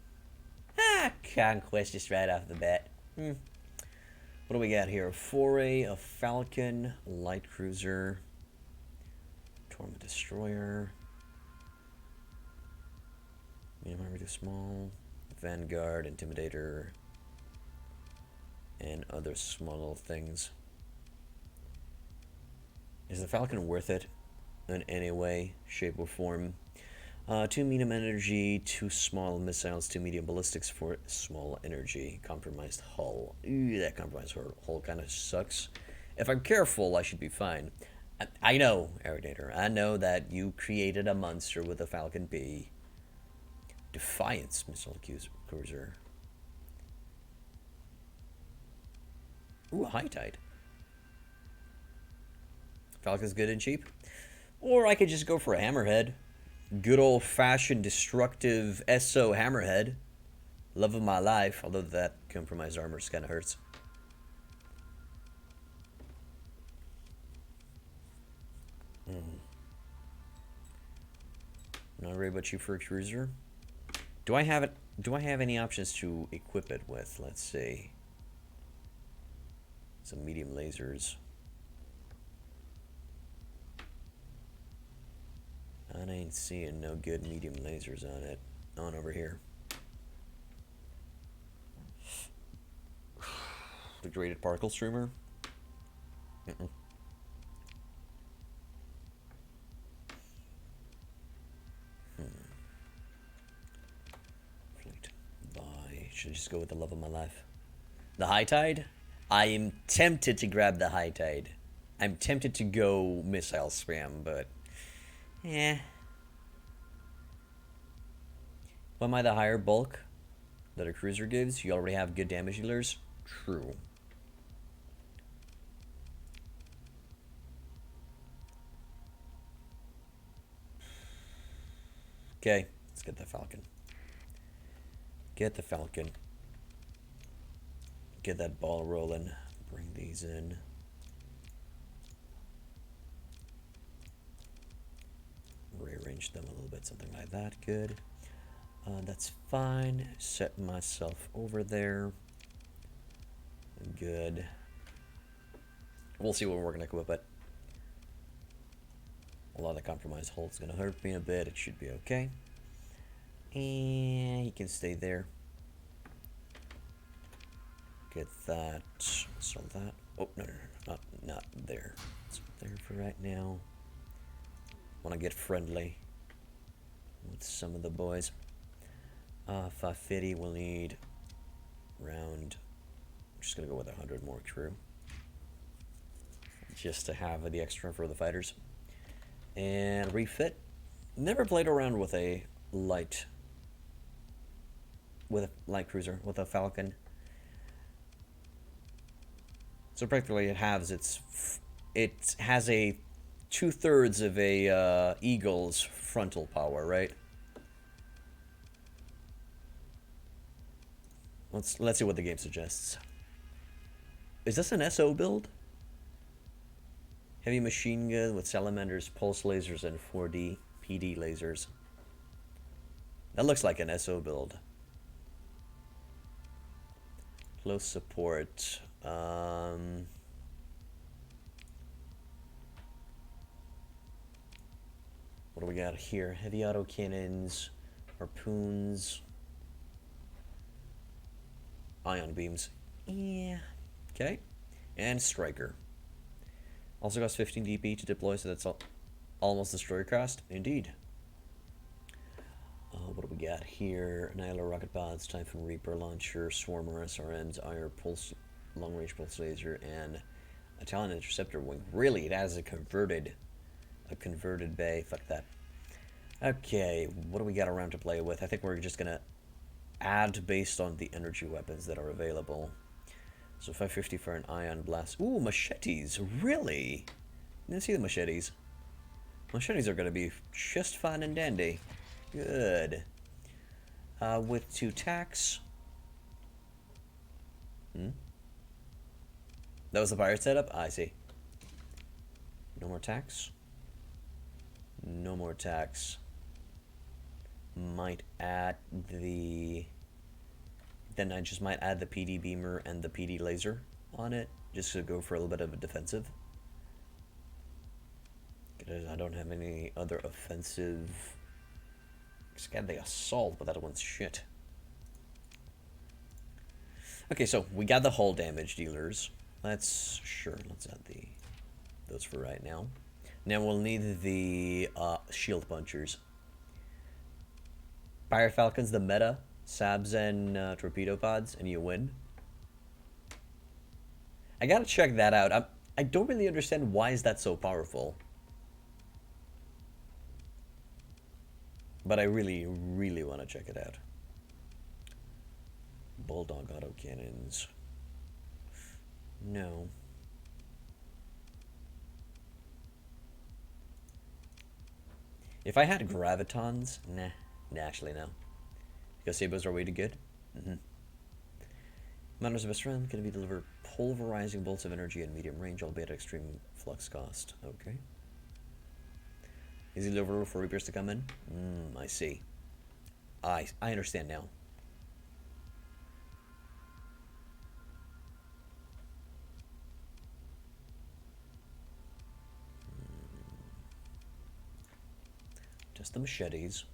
Ah, Conquest just right off the bat. What do we got here? A Foray, a Falcon, a Light Cruiser, Torment Destroyer, Medium Army too small, Vanguard, Intimidator, and other small little things. Is the Falcon worth it in any way, shape, or form? 2 medium energy, 2 small missiles, 2 medium ballistics for small energy. Compromised hull. Ooh, that compromised hull kind of sucks. If I'm careful, I should be fine. I know, Aerodator. I know that you created a monster with a Falcon B. Defiance missile cruiser. Ooh, a High Tide. Falcon's good and cheap. Or I could just go for a Hammerhead. Good old-fashioned destructive SO Hammerhead. Love of my life, although that compromised armor kind of hurts. Not worried about you for a cruiser. Do I have it? Do I have any options to equip it with? Let's see. Some medium lasers. I ain't seeing no good medium lasers on it. On over here. Degraded particle streamer? Fleet. Buy. Should I just go with the love of my life? The High Tide? I am tempted to grab the High Tide. I'm tempted to go missile spam, but... eh. Why am I the higher bulk that a cruiser gives? You already have good damage dealers? True. Okay, let's get the Falcon. Get the Falcon. Get that ball rolling. Bring these in. Rearrange them a little bit, something like that. Good. That's fine. Set myself over there. Good. We'll see what we're going to equip it. A lot of the compromised hull's going to hurt me a bit. It should be okay. And he can stay there. Get that. Sell that. Oh, no. Not there. It's there for right now. Want to get friendly with some of the boys. 550, we'll need around, I'm just gonna go with 100 more crew. Just to have the extra for the fighters. And refit. Never played around with a light cruiser, with a Falcon. So practically it has a 2/3 of a Eagle's frontal power, right? Let's see what the game suggests. Is this an SO build? Heavy machine gun with salamanders, pulse lasers, and 4D PD lasers. That looks like an SO build. Close support. What do we got here? Heavy auto cannons, harpoons, ion beams. Yeah. Okay. And striker. Also costs 15 DP to deploy, so that's almost destroyer cost. Indeed. What do we got here? Annihilator rocket pods, Typhoon Reaper launcher, Swarmer SRMs, IR pulse, long range pulse laser, and a Talon interceptor wing. Really, it has a converted bay. Fuck that. Okay, what do we got around to play with? I think we're just gonna add based on the energy weapons that are available. So 550 for an ion blast. Ooh, machetes. Really? Didn't see the machetes. Machetes are gonna be just fine and dandy. Good. With 2 tacks. That was the pirate setup? I see. No more tacks. No more tacks. Might add the... Then I just might add the PD beamer and the PD laser on it, just to go for a little bit of a defensive. I don't have any other offensive... Just got the assault, but that one's shit. Okay, so we got the hull damage dealers. Let's add those for right now. Now we'll need the shield punchers. Pirate Falcons, the meta, sabs and torpedo pods, and you win. I gotta check that out. I don't really understand why is that so powerful. But I really, really want to check it out. Bulldog autocannons. No. If I had gravitons, nah, actually no. Because sabers are way too good. Manners of best friend can be delivered pulverizing bolts of energy at medium range, albeit at extreme flux cost. Okay. Easy deliverable for Reapers to come in? I see. I understand now. Just the machetes.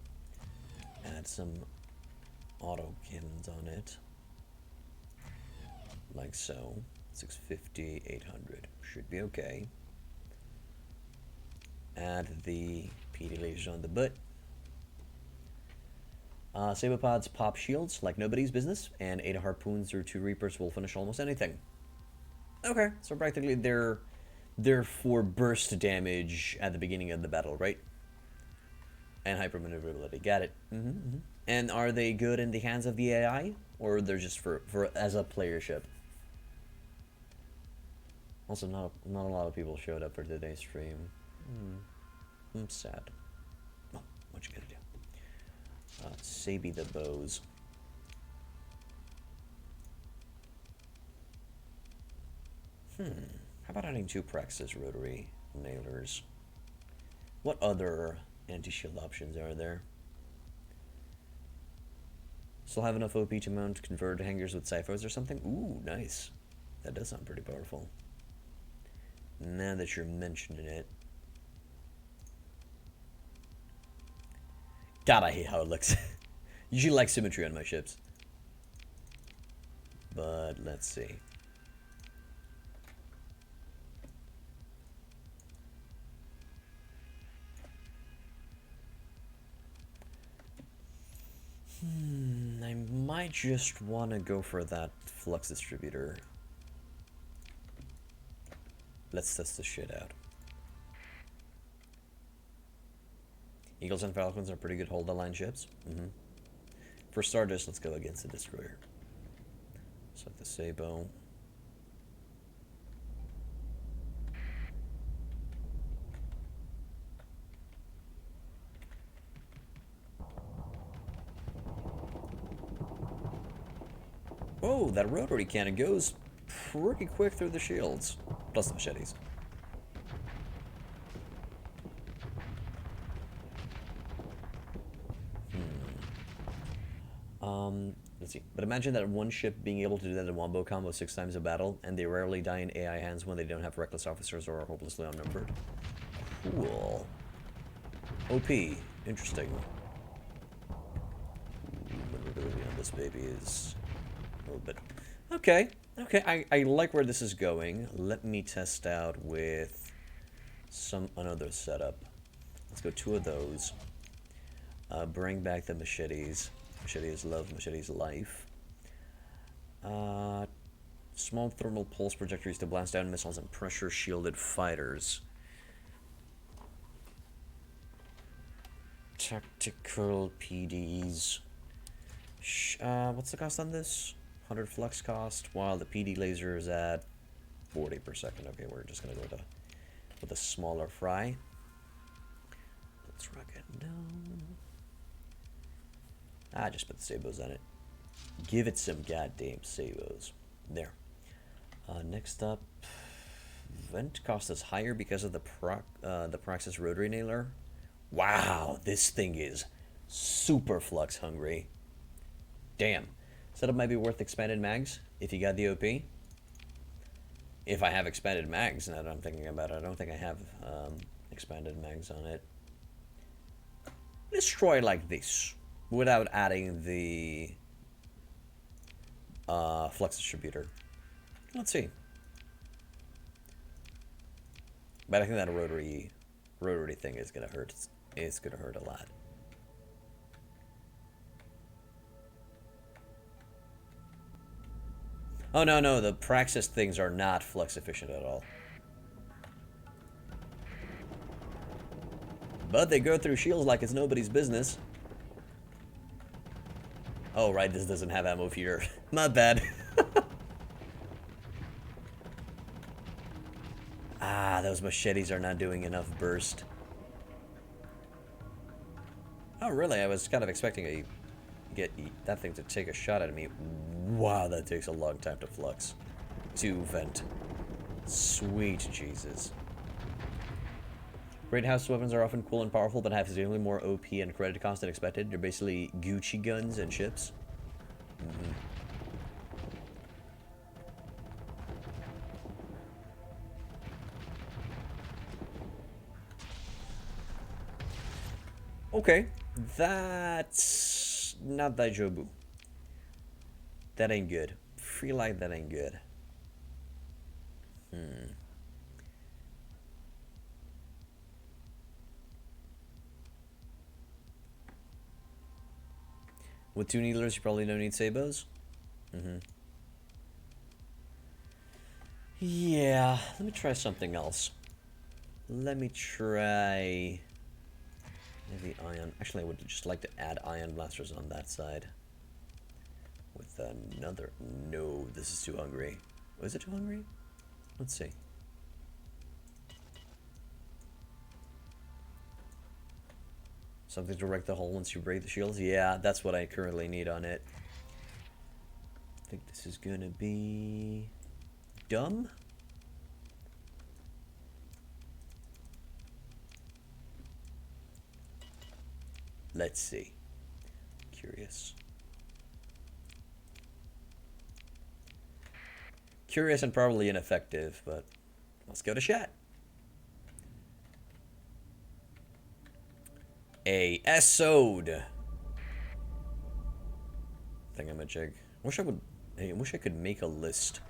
Add some auto cannons on it. Like so. 650, 800. Should be okay. Add the PD lasers on the butt. Saber pods pop shields like nobody's business, and 8 harpoons or 2 reapers will finish almost anything. Okay, so practically they're for burst damage at the beginning of the battle, right? And hypermaneuverability. Got it. And are they good in the hands of the AI, or they're just for as a player ship? Also, not a lot of people showed up for today's stream. I'm sad. Oh, what you gonna do? Sabi the bows. How about adding 2 Praxis rotary nailers? What other anti-shield options are there? Still have enough OP to mount converted hangers with Cyphos or something? Ooh, nice. That does sound pretty powerful. Now that you're mentioning it. God, I hate how it looks. Usually like symmetry on my ships. But let's see. I might just want to go for that flux distributor. Let's test this shit out. Eagles and Falcons are pretty good hold-the-line ships. For starters, let's go against the destroyer. Select the Sabo. Oh, that rotary cannon goes pretty quick through the shields. Plus the machetes. Let's see. But imagine that one ship being able to do that in wombo combo 6 times a battle, and they rarely die in AI hands when they don't have reckless officers or are hopelessly outnumbered. Cool. OP. Interesting. Maneuverability on this baby is a little bit... Okay. Okay, I like where this is going. Let me test out with another setup. Let's go 2 of those. Bring back the machetes. Machetes love, machetes life. Small thermal pulse projectors to blast down missiles and pressure shielded fighters. Tactical PDs. What's the cost on this? 100 flux cost, while the PD laser is at 40 per second. Okay, we're just gonna go with a smaller fry. Let's rock it down. Just put the sabos on it. Give it some goddamn sabos. There. Next up, vent cost is higher because of the Praxis rotary nailer. Wow, this thing is super flux hungry. Damn. Setup might be worth expanded mags if you got the OP. If I have expanded mags, now that I'm thinking about it, I don't think I have expanded mags on it. Let's try like this. Without adding the flux distributor. Let's see. But I think that rotary thing is gonna hurt. It's gonna hurt a lot. Oh no, the Praxis things are not flux efficient at all. But they go through shields like it's nobody's business. Oh, right, this doesn't have ammo feeder. My bad. Those machetes are not doing enough burst. Oh, really? I was kind of expecting that thing to take a shot at me. Wow, that takes a long time to flux. To vent. Sweet Jesus. Great house weapons are often cool and powerful, but have significantly more OP and credit cost than expected. They're basically Gucci guns and ships. Okay, that's not Daijobu. That ain't good. Feel like that ain't good. With 2 needlers, you probably don't need sabos. Yeah, let me try something else. Let me try maybe ion. Actually, I would just like to add ion blasters on that side. With another. No, this is too hungry. Was it too hungry? Let's see. Something to wreck the hull once you break the shields? Yeah, that's what I currently need on it. I think this is gonna be dumb. Let's see. Curious. Curious and probably ineffective, but let's go to chat. A SO'd thingamajig. I wish I could make a list.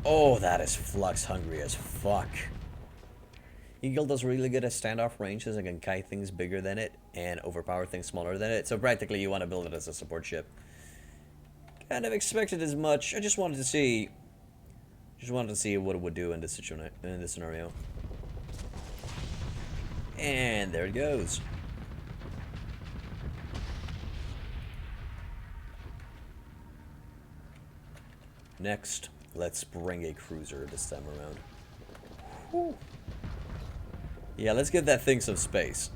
Oh, that is flux hungry as fuck. Eagle does really good at standoff ranges and can kite things bigger than it and overpower things smaller than it. So practically you want to build it as a support ship. Kind of expected as much. I just wanted to see what it would do in this scenario. And there it goes. Next, let's bring a cruiser this time around. Whew. Yeah, let's give that thing some space.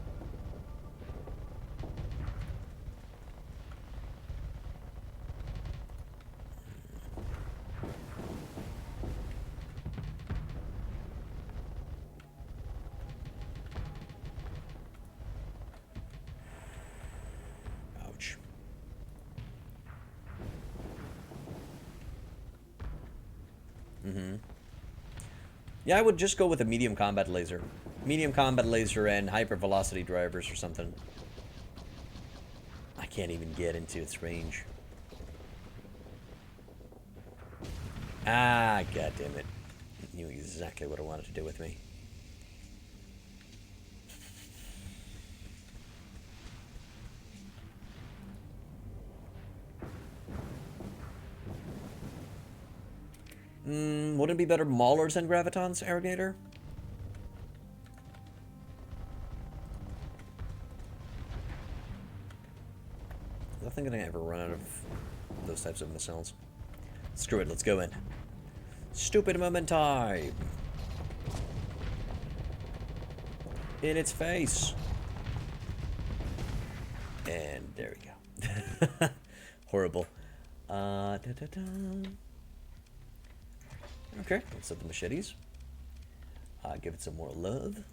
Ouch. Yeah, I would just go with a medium combat laser. Medium combat laser and hypervelocity drivers or something. I can't even get into its range. Ah, god damn it. It knew exactly what it wanted to do with me. Wouldn't it be better Maulers than Gravitons, Arrogator? I think I'm gonna ever run out of those types of missiles. Screw it, let's go in. Stupid moment time! In its face! And there we go. Horrible. Okay, let's set the machetes. Give it some more love.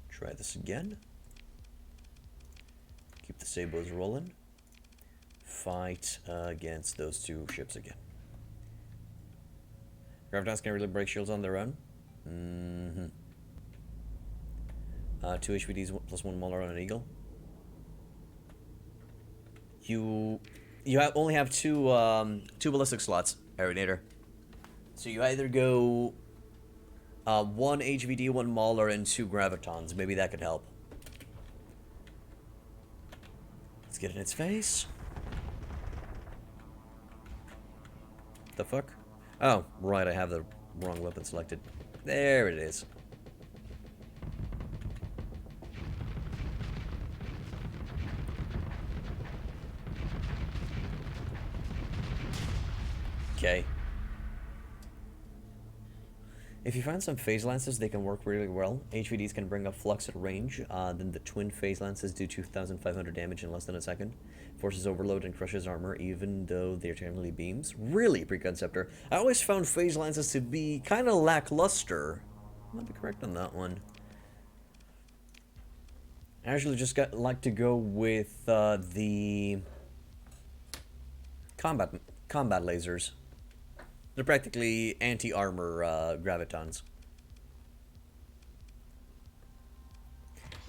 Try this again. Keep the sabos rolling. Fight against those two ships again. Gravitons can really break shields on their own. 2 HVDs plus 1 Mauler on an Eagle. You only have two ballistic slots, Arrogator. So you either go 1 HVD, 1 Mauler, and 2 Gravitons. Maybe that could help. Let's get in its face. The fuck? Oh, right, I have the wrong weapon selected. There it is. Okay. If you find some phase lances, they can work really well. HVDs can bring up flux at range. Then the twin phase lances do 2,500 damage in less than a second. Forces overload and crushes armor, even though they're technically beams. Really, Preconceptor. I always found phase lances to be kind of lackluster. I might be correct on that one. I actually just like to go with the combat lasers. They're practically anti-armor Gravitons.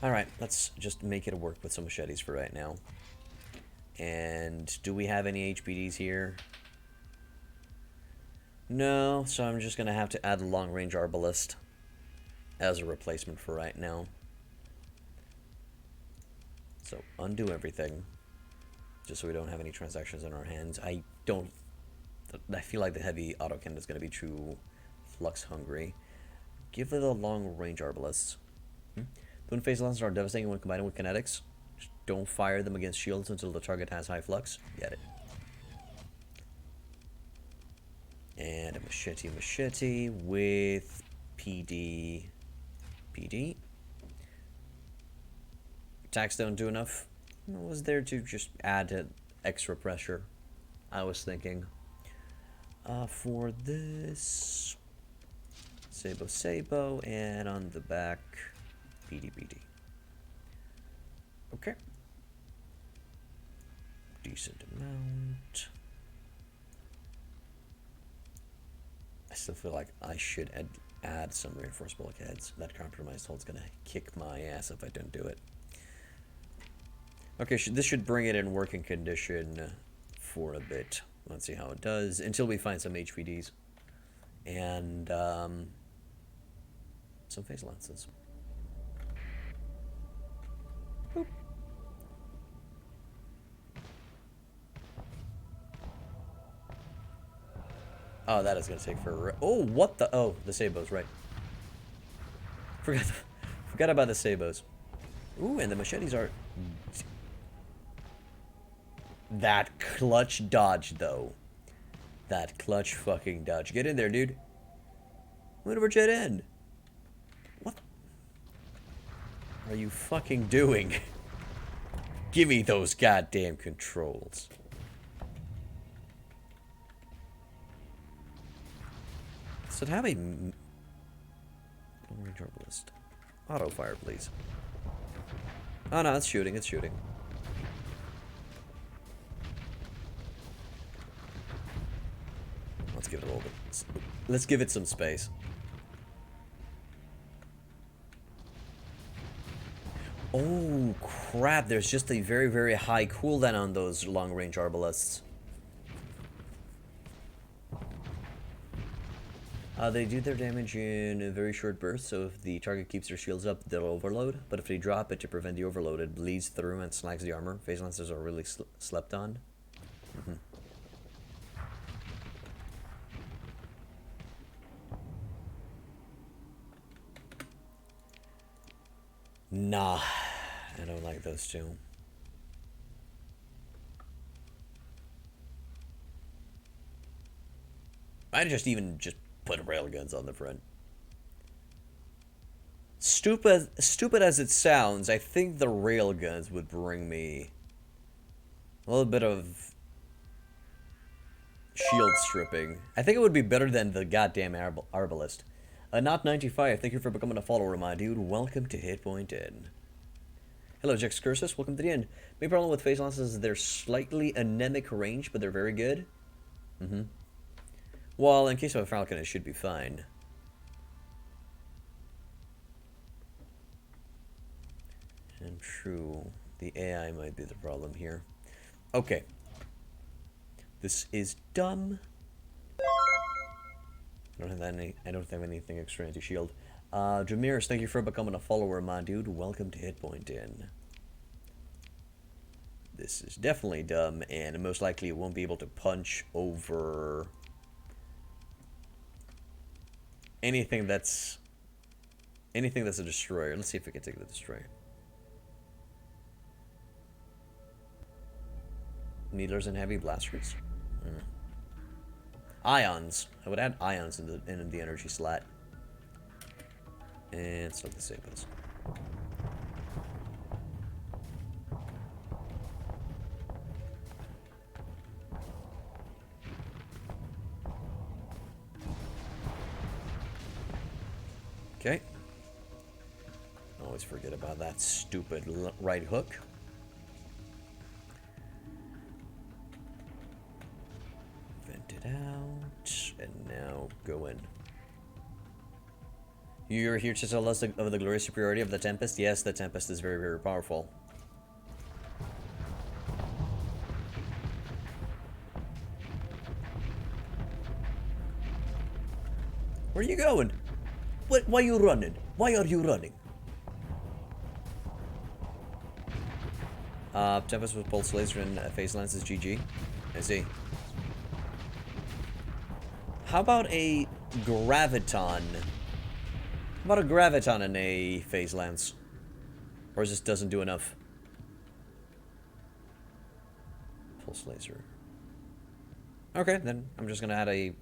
Alright, let's just make it work with some machetes for right now. And do we have any HPDs here? No, so I'm just going to have to add a long-range arbalist as a replacement for right now. So undo everything, just so we don't have any transactions in our hands. I feel like the heavy autocannon is going to be too flux hungry. Give it a long range arbalist. Twin phase lances are devastating when combined with kinetics. Just don't fire them against shields until the target has high flux. Get it. And a machete with PD. Attacks don't do enough. I was there to just add extra pressure, I was thinking. For this, Sabo, and on the back, PD. Okay. Decent amount. I still feel like I should add some reinforced bulkheads. That compromised hull's gonna kick my ass if I don't do it. Okay, this should bring it in working condition for a bit. Let's see how it does, until we find some HVDs. And some phase lances. Oh, that is going to take forever. Oh, what the? Oh, the sabos, right. Forgot about the sabos. Ooh, and the machetes are... That clutch dodge, though. That clutch fucking dodge. Get in there, dude. Move over jet end. What are you fucking doing? Give me those goddamn controls. So to have a long-range arbalist. Auto fire, please. Oh no, it's shooting, it's shooting. Let's give it a little bit. Let's give it some space. Oh crap, there's just a very, very high cooldown on those long-range arbalists. They do their damage in a very short burst, so if the target keeps their shields up, they'll overload. But if they drop it to prevent the overload, it bleeds through and snags the armor. Phase lancers are really slept on. Nah, I don't like those two. I'd just put railguns on the front. Stupid as it sounds, I think the railguns would bring me a little bit of shield stripping. I think it would be better than the goddamn arbalist. Not 95, thank you for becoming a follower, my dude. Welcome to Hitpoint In. Hello, Jax Cursus, welcome to the end. Main problem with phase lances is they're slightly anemic range, but they're very good. Well, in case of a Falcon, it should be fine. And true, the AI might be the problem here. Okay. This is dumb. I don't have anything extra anti-shield. Jameers, thank you for becoming a follower, my dude. Welcome to Hitpoint In. This is definitely dumb, and most likely it won't be able to punch over anything that's a destroyer. Let's see if we can take the destroyer. Needlers and heavy blasters. Ions. I would add ions in the energy slot. And select the sabers. Okay. Always forget about that stupid right hook. Vent it out, and now go in. You're here to tell us of the glorious superiority of the Tempest? Yes, the Tempest is very, very powerful. Where are you going? Why are you running? Why are you running? Tempest with Pulse Laser and Phase Lance is GG. I see. How about a Graviton? How about a Graviton and a Phase Lance? Or just doesn't do enough? Pulse Laser. Okay, then I'm just gonna add a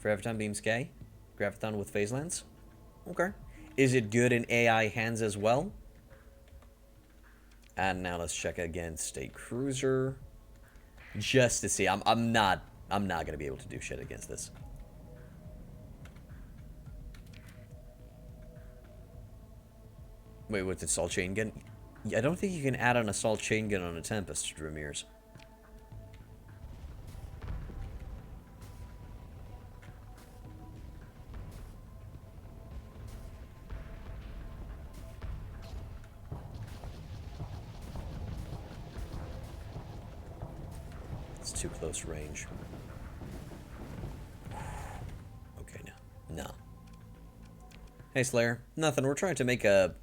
Graviton Beam Sky. Graviton with Phase Lance. Okay. Is it good in AI hands as well? And now let's check against a Cruiser. Just to see. I'm not gonna be able to do shit against this. Wait, what's assault chain gun? I don't think you can add an assault chain gun on a Tempest, Ramirez. It's too close range. Okay, no. Hey Slayer, nothing. We're trying to make an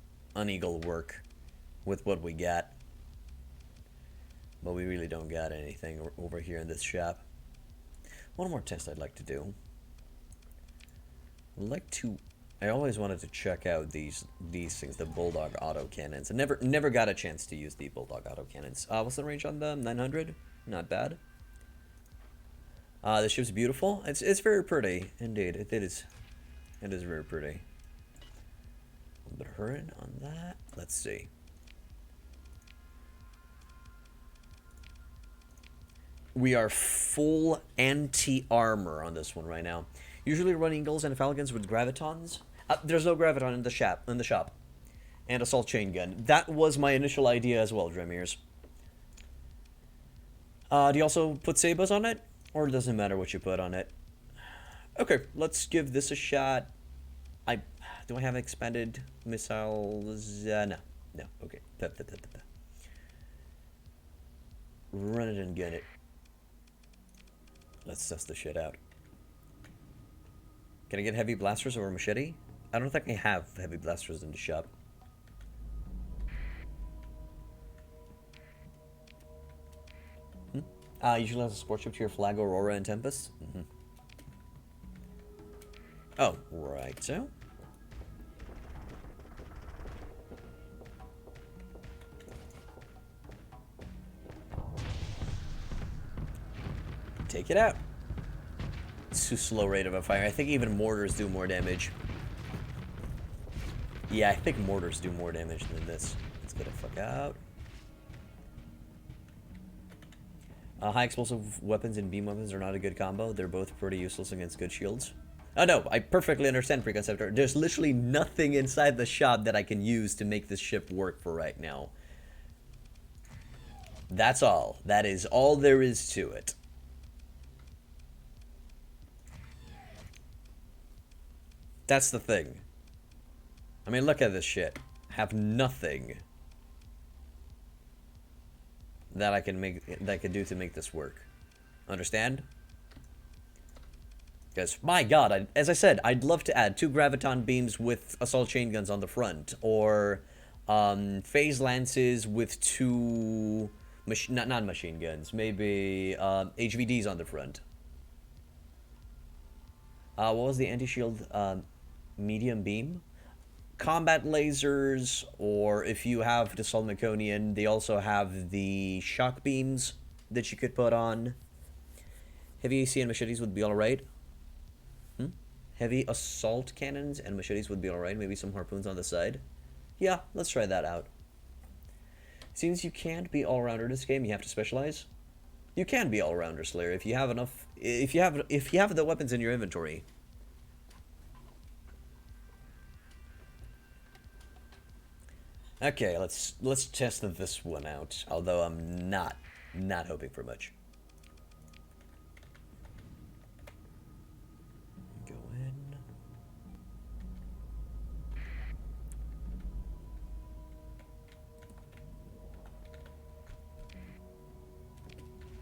eagle work with what we got, but we really don't got anything over here in this shop. One more test I'd like to do. I always wanted to check out these things, the Bulldog autocannons. I never got a chance to use the Bulldog autocannons. What's the range on them? 900? Not bad. The ship's beautiful. It's very pretty indeed. It is. It is very pretty. A bit of hurrying on that. Let's see. We are full anti-armor on this one right now. Usually run Eagles and Falcons with Gravitons. There's no Graviton in the shop. And Assault Chain Gun. That was my initial idea as well, Dremirs. Do you also put Sabers on it? Or does it matter what you put on it? Okay, let's give this a shot. Do I have expanded missiles? No. No, okay. Run it and gun it. Let's test this shit out. Can I get heavy blasters or a machete? I don't think I have heavy blasters in the shop. Usually has a sport ship to your flag, Aurora and Tempest. Oh, right so. Take it out. It's too slow rate of a fire. I think even mortars do more damage. Yeah, I think mortars do more damage than this. Let's get the fuck out. High explosive weapons and beam weapons are not a good combo. They're both pretty useless against good shields. Oh no, I perfectly understand, Preconceptor. There's literally nothing inside the shop that I can use to make this ship work for right now. That's all. That is all there is to it. That's the thing. I mean, look at this shit. Have nothing that I can do to make this work. Understand? Because, my god, as I said, I'd love to add 2 Graviton beams with assault chain guns on the front, or phase lances with 2 not machine guns, maybe HVDs on the front. What was the anti-shield medium beam? Combat lasers, or if you have the Solmeconian, they also have the shock beams that you could put on. Heavy AC and machetes would be alright. Heavy assault cannons and machetes would be alright. Maybe some harpoons on the side. Yeah, let's try that out. Since you can't be all-rounder this game, you have to specialize. You can be all-rounder, Slayer, if you have enough. If you have the weapons in your inventory. Okay, let's test this one out. Although I'm not hoping for much. Go in.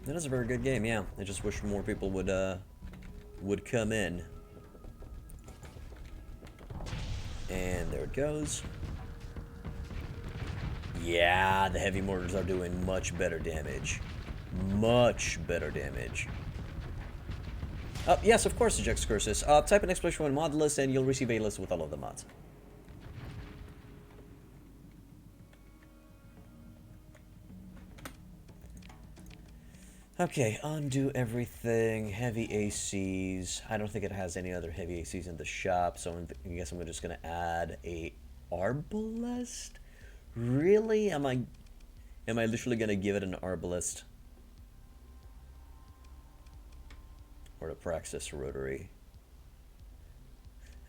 That is a very good game, yeah. I just wish more people would come in. And there it goes. Yeah, the heavy mortars are doing much better damage. Much better damage. Yes, of course, Eject Curses. Type an explanation on modlist and you'll receive a list with all of the mods. Okay, undo everything. Heavy ACs. I don't think it has any other heavy ACs in the shop, so I guess I'm just gonna add a arbalest. Really? Am I literally gonna give it an arbalest? Or a Praxis rotary?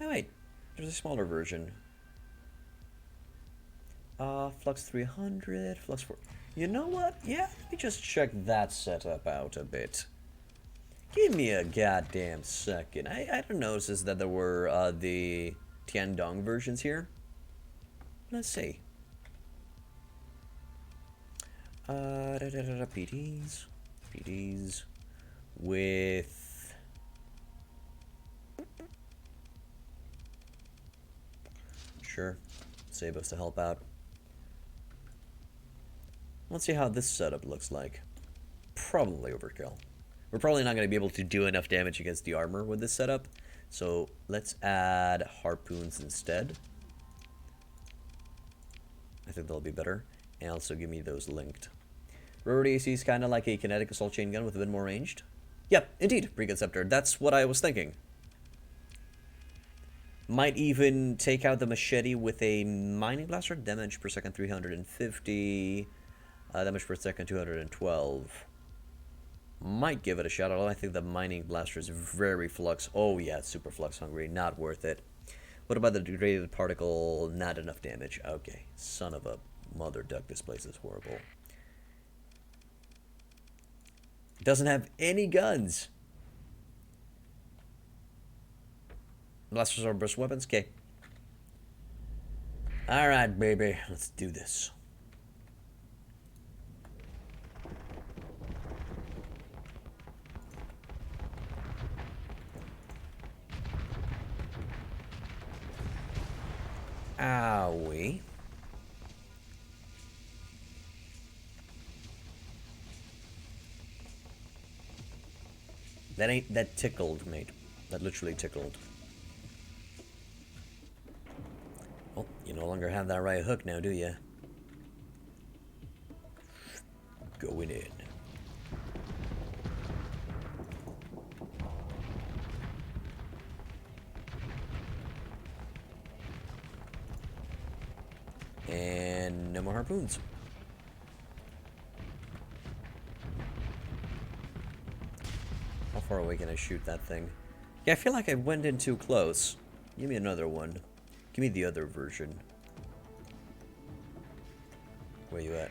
Oh wait, there's a smaller version. Flux 300, Flux 4. You know what? Yeah, let me just check that setup out a bit. Give me a goddamn second. I didn't notice that there were the Tiandong versions here. Let's see. PDs with Sure. Save us to help out. Let's see how this setup looks like. Probably overkill. We're probably not going to be able to do enough damage against the armor with this setup. So let's add harpoons instead. I think they'll be better. And also give me those linked. Rotary AC is kind of like a kinetic assault chain gun with a bit more ranged. Yep, indeed, Preconceptor. That's what I was thinking. Might even take out the machete with a mining blaster. Damage per second 350. Damage per second 212. Might give it a shot, although I think the mining blaster is very flux. Oh yeah, it's super flux hungry. Not worth it. What about the degraded particle? Not enough damage. Okay, son of a mother duck. This place is horrible. Doesn't have any guns. Blasters are burst weapons. Okay. All right, baby. Let's do this. Owie. That tickled, mate. That literally tickled. Oh, you no longer have that right hook now, do you? Going in. And no more harpoons. How far away can I shoot that thing? Yeah, I feel like I went in too close. Give me another one. Give me the other version. Where you at?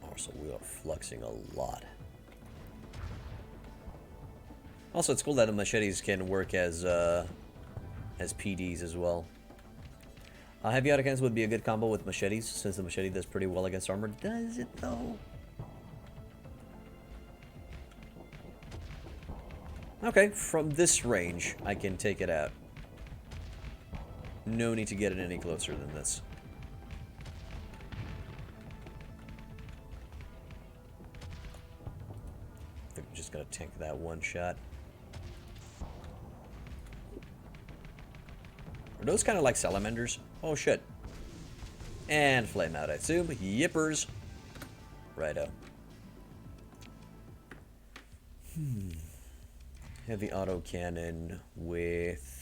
Oh, so we are fluxing a lot. Also, it's cool that the machetes can work as PDs as well. Heavy autocannons would be a good combo with machetes, since the machete does pretty well against armor. Does it, though? Okay, from this range, I can take it out. No need to get it any closer than this. I think I'm just gonna tank that one shot. Are those kind of like salamanders? Oh shit. And flame out, I assume. Yippers. Righto. Heavy autocannon with...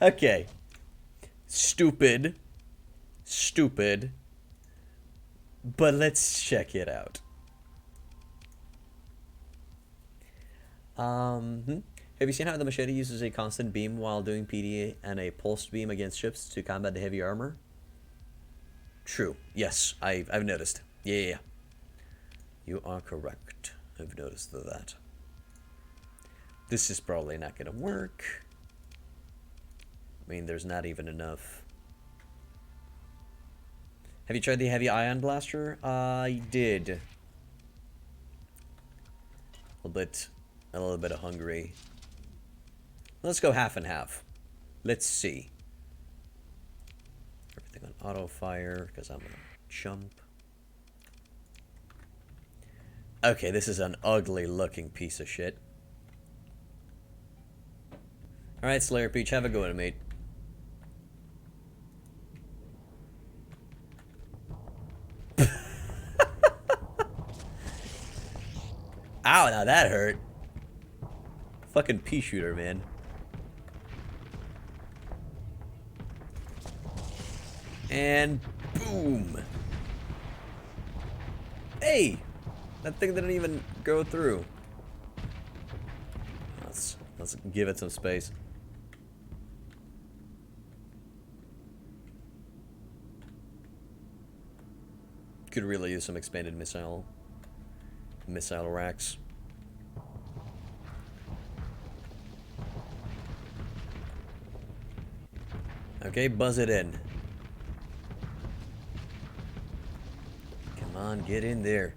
Okay. Stupid. Stupid. But let's check it out. Have you seen how the machete uses a constant beam while doing PD and a pulsed beam against ships to combat the heavy armor? True. Yes, I've noticed. Yeah. You are correct. I've noticed that. This is probably not gonna work. I mean, there's not even enough. Have you tried the heavy ion blaster? I did. A little bit of hungry. Let's go half and half. Let's see. Everything on auto fire because I'm a chump. Okay, this is an ugly looking piece of shit. Alright, Slayer Peach, have a go at it, mate. Ow, now that hurt. Fucking pea shooter, man. And boom. Hey! That thing didn't even go through. Let's give it some space. Could really use some expanded missile racks. Okay, buzz it in. Come on, get in there.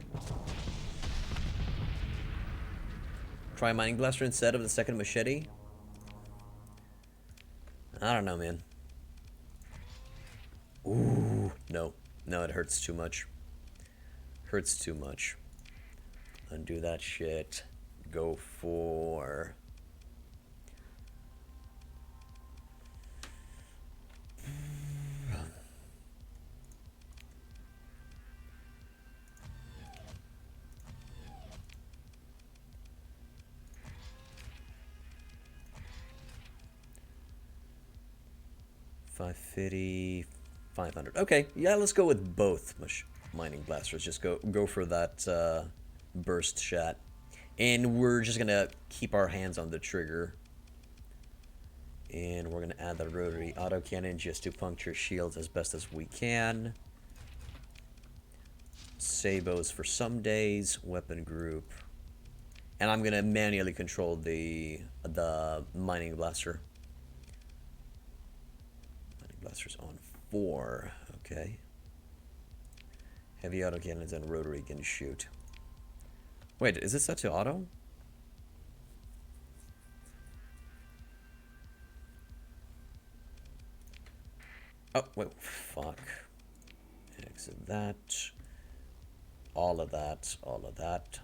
Try mining blaster instead of the second machete? I don't know, man. Ooh, no. No, it hurts too much. Hurts too much. Undo that shit. Go for... $550, $500. Okay, yeah, let's go with both mining blasters. Just go for that burst shot. And we're just gonna keep our hands on the trigger. And we're gonna add the rotary autocannon just to puncture shields as best as we can. Sabos for some days, weapon group. And I'm gonna manually control the mining blaster. Mining blaster's on 4, okay. Heavy autocannons and rotary can shoot. Wait, is this set to auto? Oh, wait, fuck. Exit that. All of that, all of that.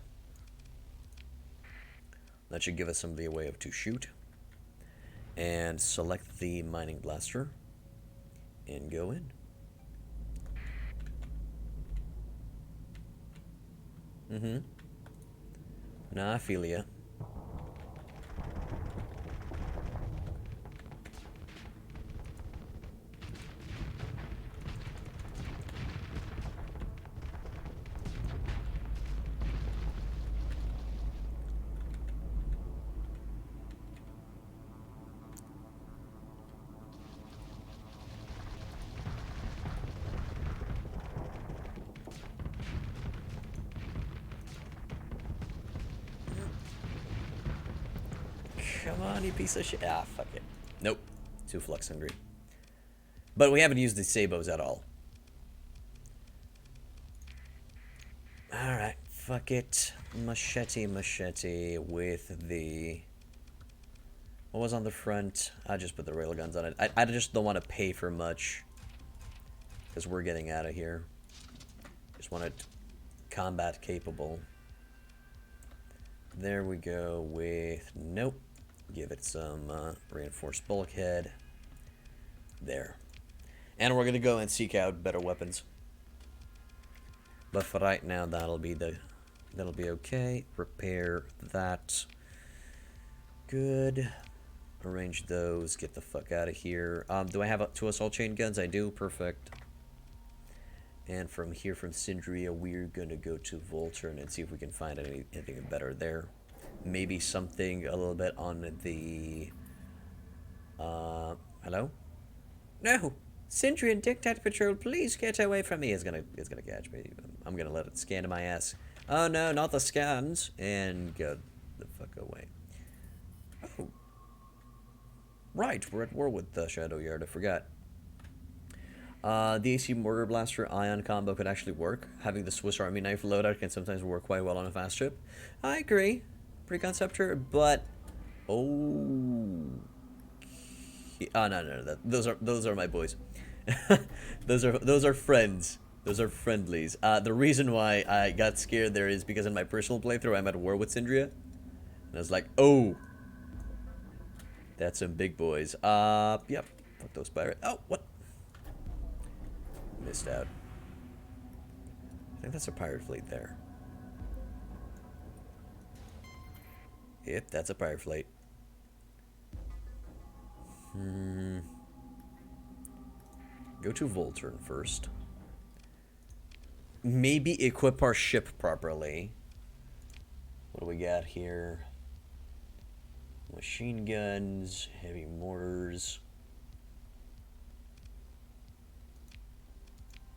That should give us some leeway to shoot. And select the mining blaster. And go in. Mm-hmm. Nah, I feel ya. Come on, you piece of shit. Ah, fuck it. Nope. Too flux hungry. But we haven't used the sabos at all. Alright, fuck it. Machete with the... What was on the front? I just put the railguns on it. I just don't want to pay for much. Because we're getting out of here. Just want it combat capable. There we go with... Nope. Give it some reinforced bulkhead. There. And we're gonna go and seek out better weapons. But for right now, that'll be okay. Repair that. Good. Arrange those. Get the fuck out of here. Do I have 2 assault chain guns? I do. Perfect. And from here, from Syndria, we're gonna go to Volturn and see if we can find anything better there. Maybe something a little bit on the... hello? No! Syndrian Dictate Patrol, please get away from me. It's gonna catch me. I'm gonna let it scan to my ass. Oh no, not the scans. And go the fuck away. Oh. Right, we're at war with the Shadow Yard, I forgot. The AC Mortar Blaster Ion combo could actually work. Having the Swiss Army Knife loadout can sometimes work quite well on a fast trip. I agree. Preconceptor, but... Oh... Oh, no. Those are my boys. those are friends. Those are friendlies. The reason why I got scared there is because in my personal playthrough I'm at war with Syndria. And I was like, oh, that's some big boys. Yep. Fuck those pirates. Oh, what? Missed out. I think that's a pirate fleet there. Yep, that's a pirate fleet. Go to Volturn first. Maybe equip our ship properly. What do we got here? Machine guns, heavy mortars.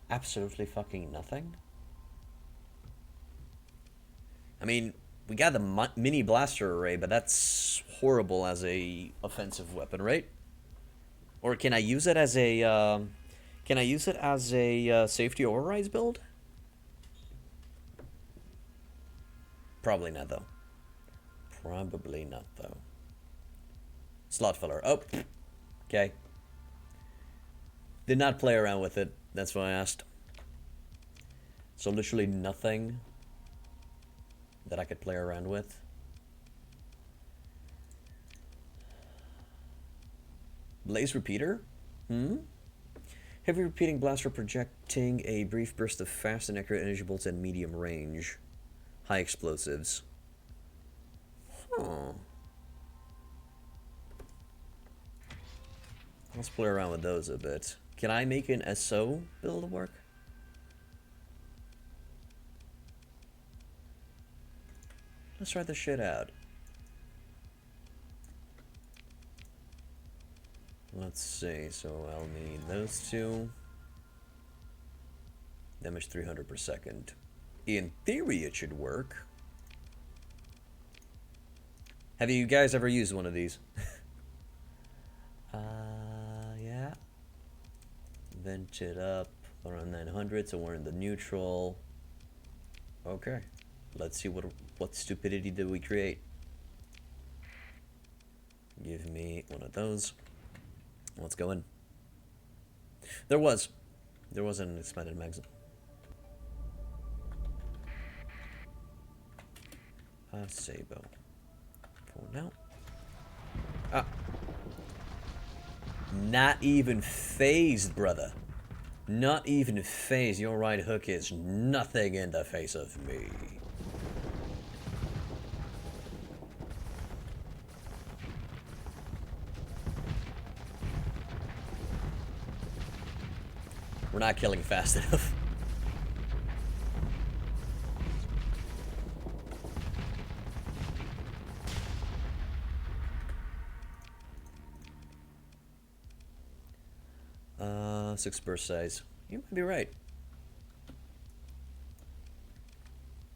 Absolutely fucking nothing. I mean, we got the mini blaster array, but that's horrible as a offensive weapon, right? Or can I use it as a safety overrides build? Probably not, though. Probably not, though. Slot filler. Oh, okay. Did not play around with it. That's why I asked. So literally nothing that I could play around with. Blaze repeater? Heavy repeating blaster projecting a brief burst of fast and accurate energy bolts at medium range. High explosives. Huh. Let's play around with those a bit. Can I make an SO build work? Let's try this shit out. Let's see, so I'll need those two. Damage 300 per second. In theory, it should work. Have you guys ever used one of these? Yeah. Vent it up around 900, so we're in the neutral. Okay. Let's see what stupidity did we create. Give me one of those. Let's go in. There was an expanded magazine. Sabo. For now. Ah. Not even phased, brother. Not even phased. Your right hook is nothing in the face of me. We're not killing fast enough. Six burst size. You might be right.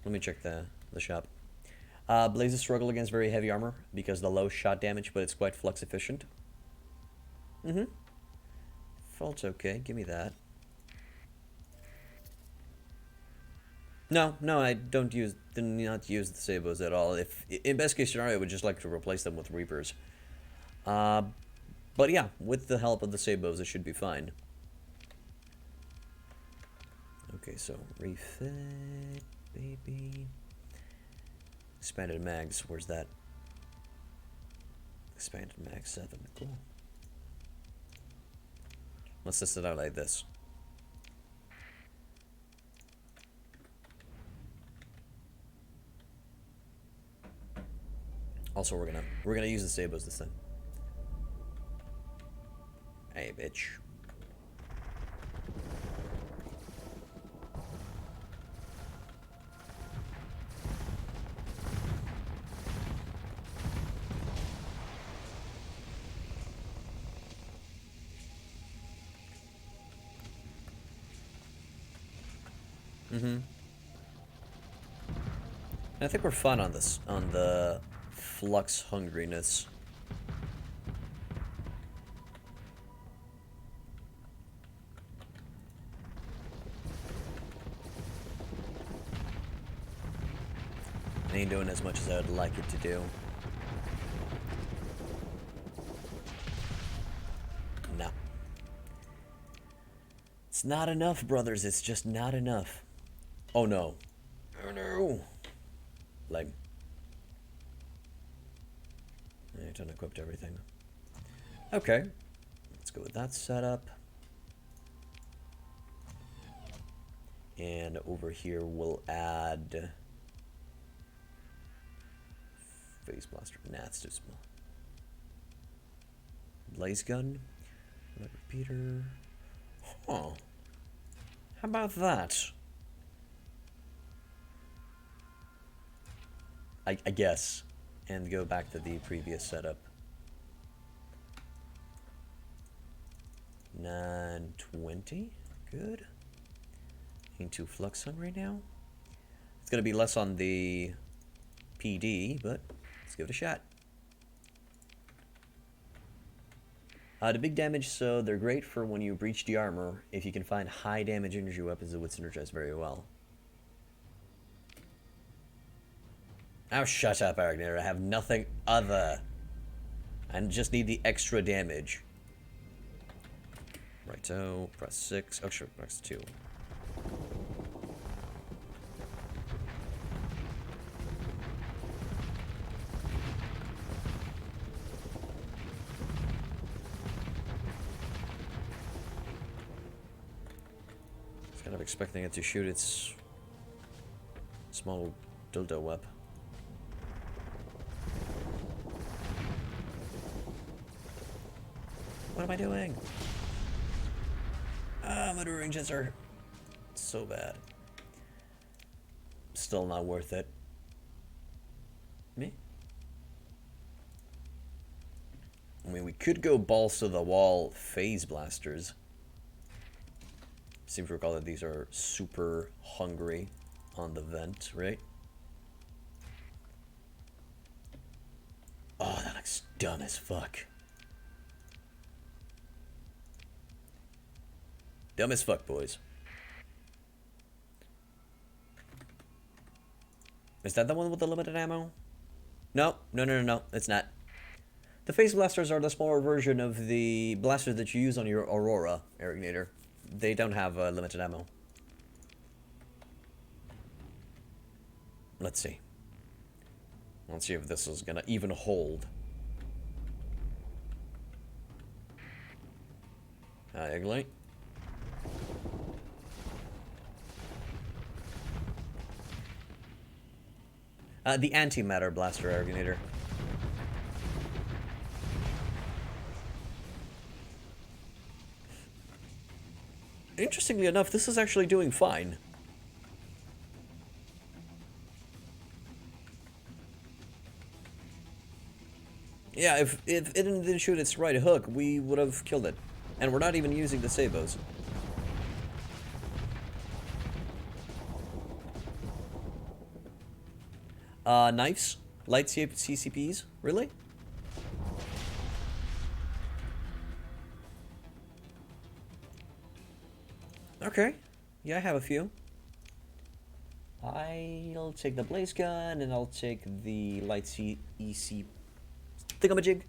Let me check the shop. Blazes struggle against very heavy armor because of the low shot damage, but it's quite flux efficient. Fault's okay. Give me that. No, I did not use the Sabos at all. If in best case scenario, I would just like to replace them with Reapers. But yeah, with the help of the Sabos, it should be fine. Okay, so refit, baby. Expanded mags. Where's that? Expanded mag 7. Cool. Let's test it out like this. Also, we're gonna use the Sabos this time. Hey, bitch. I think we're fine on this, on the flux hungriness. It ain't doing as much as I would like it to do. No. It's not enough, brothers. It's just not enough. Oh no. Oh no. Like, I done equipped everything. Okay. Let's go with that setup. And over here we'll add phase blaster. Nah, it's too small. Blaze gun. Repeater. Huh. How about that? I guess. And go back to the previous setup. 920. Good. Ain't too flux hungry now. It's gonna be less on the PD, but let's give it a shot. The big damage, so they're great for when you breach the armor. If you can find high damage energy weapons, it would synergize very well. Oh, shut up, Aragnair. I have nothing other. I just need the extra damage. Righto, press 6. Oh, sure, press 2. Kind of expecting it to shoot its small dildo web. What am I doing? Ah, my ranges are so bad. Still not worth it. Me? I mean, we could go balls to the wall phase blasters. Seem to recall that these are super hungry on the vent, right? Oh, that looks dumb as fuck. Dumb as fuck, boys. Is that the one with the limited ammo? No, no, it's not. The phase blasters are the smaller version of the blaster that you use on your Aurora, Aragnator. They don't have limited ammo. Let's see. Let's see if this is gonna even hold. Ignite. The antimatter blaster, Aragnator. Interestingly enough, this is actually doing fine. Yeah, if it didn't shoot its right hook, we would have killed it. And we're not even using the sabos. Knives? Light CCPs? Really? Okay. Yeah, I have a few. I'll take the blaze gun, and I'll take the light EC thingamajig.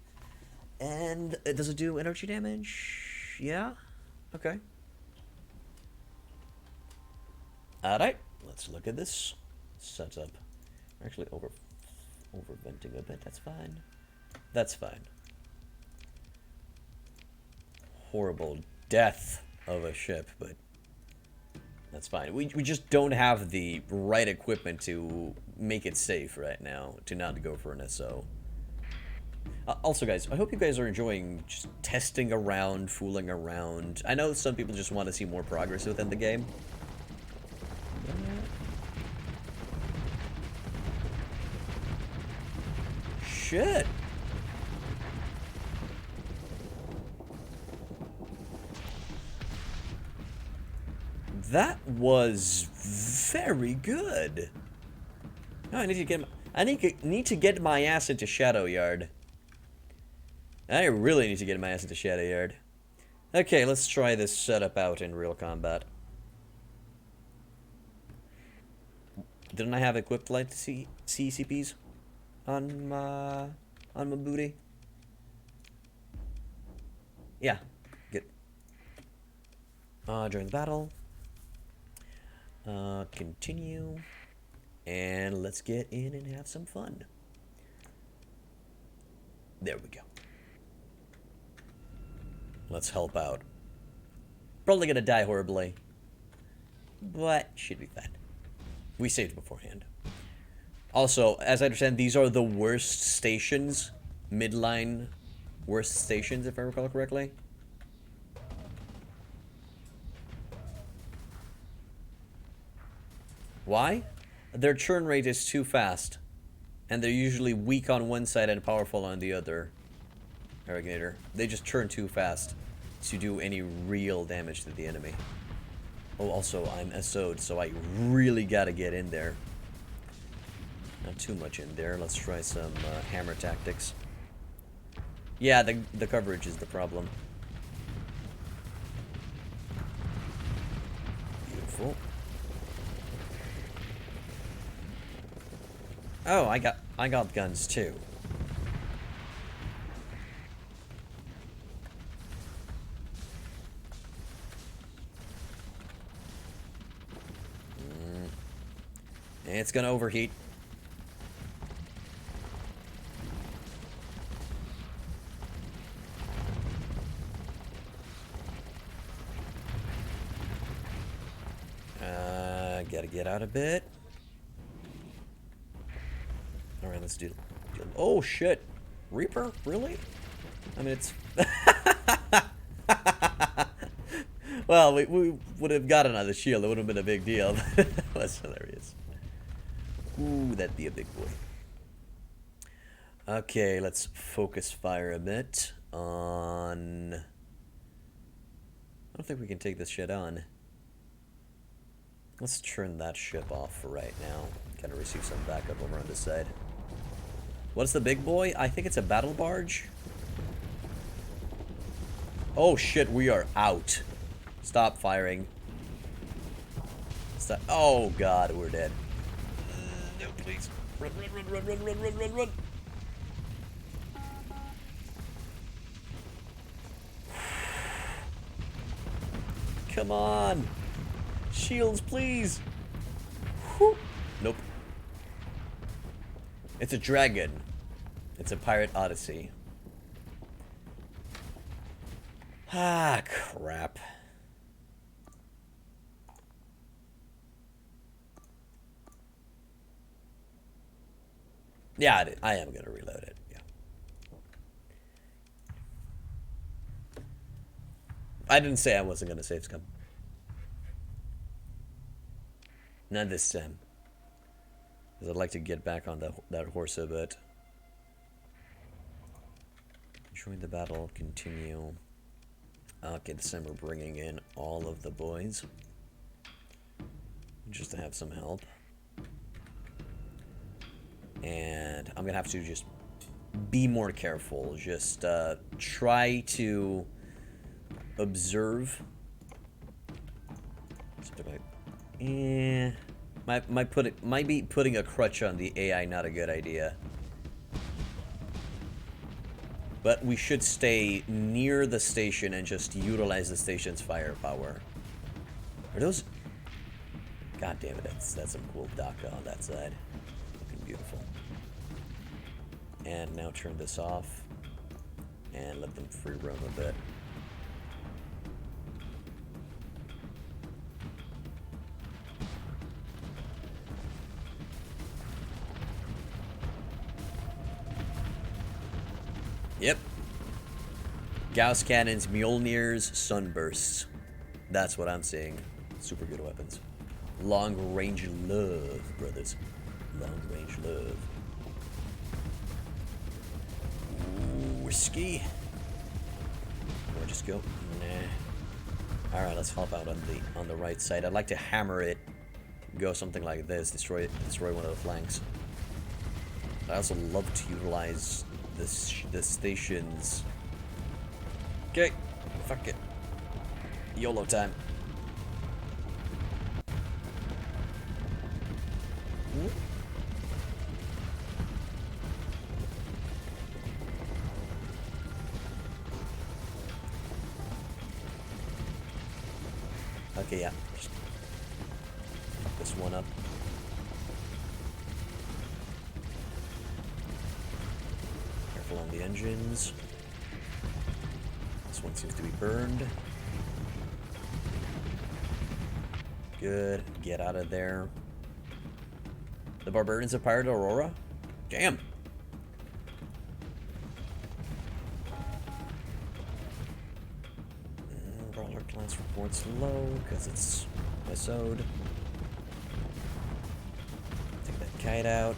And does it do energy damage? Yeah? Okay. Alright, let's look at this setup. We're actually over venting a bit, that's fine. That's fine. Horrible death of a ship, but that's fine. We just don't have the right equipment to make it safe right now, to not go for an SO. Also, guys, I hope you guys are enjoying just testing around, fooling around. I know some people just want to see more progress within the game. Shit! That was very good. No, I need to get need to get my ass into Shadow Yard. I really need to get my ass into Shadow Yard. Okay, let's try this setup out in real combat. Didn't I have equipped light CCPs on my booty? Yeah, good. During the battle. Continue. And let's get in and have some fun. There we go. Let's help out. Probably gonna die horribly, but should be fine. We saved beforehand. Also, as I understand, these are the worst stations. Midline worst stations, if I recall correctly. Why? Their churn rate is too fast. And they're usually weak on one side and powerful on the other. Aragnator. They just churn too fast to do any real damage to the enemy. Oh, also, I'm SO'd, so I really gotta get in there. Not too much in there. Let's try some hammer tactics. Yeah, the coverage is the problem. Beautiful. Oh, I got guns too. It's gonna overheat. Gotta get out a bit. Alright, let's do... Oh, shit. Reaper? Really? I mean, it's... Well, we would have got another shield. It would have been a big deal. That's hilarious. Ooh, that'd be a big boy. Okay, let's focus fire a bit on... I don't think we can take this shit on. Let's turn that ship off for right now. Kind of receive some backup over on this side. What's the big boy? I think it's a battle barge. Oh shit, we are out. Stop firing. Stop. Oh god, we're dead. No, please. Run, run, run, run, run, run, run, run, run. Come on. Shields, please. Whew. Nope. It's a dragon. It's a pirate odyssey. Ah, crap. Yeah, I am gonna reload it. Yeah. I didn't say I wasn't gonna save scum. Not this time. Because I'd like to get back on that horse a bit. Join the battle, continue. Okay, this time we're bringing in all of the boys. Just to have some help. And I'm going to have to just be more careful. Just try to observe. Something like... Might be putting a crutch on the AI not a good idea. But we should stay near the station and just utilize the station's firepower. Are those... God damn it, that's some cool DACA on that side. Looking beautiful. And now turn this off. And let them free roam a bit. Yep. Gauss cannons, Mjolnirs, sunbursts. That's what I'm seeing. Super good weapons. Long range love, brothers. Long range love. Ooh, risky. Or just go. Nah. Alright, let's hop out on the right side. I'd like to hammer it. Go something like this. Destroy one of the flanks. I also love to utilize the stations. Okay, fuck it. YOLO time. Okay, yeah. Just fuck this one up. On the engines. This one seems to be burned. Good. Get out of there. The Barbarians of Pirate Aurora? Damn. Brawler class reports low because it's SO'd. Take that kite out.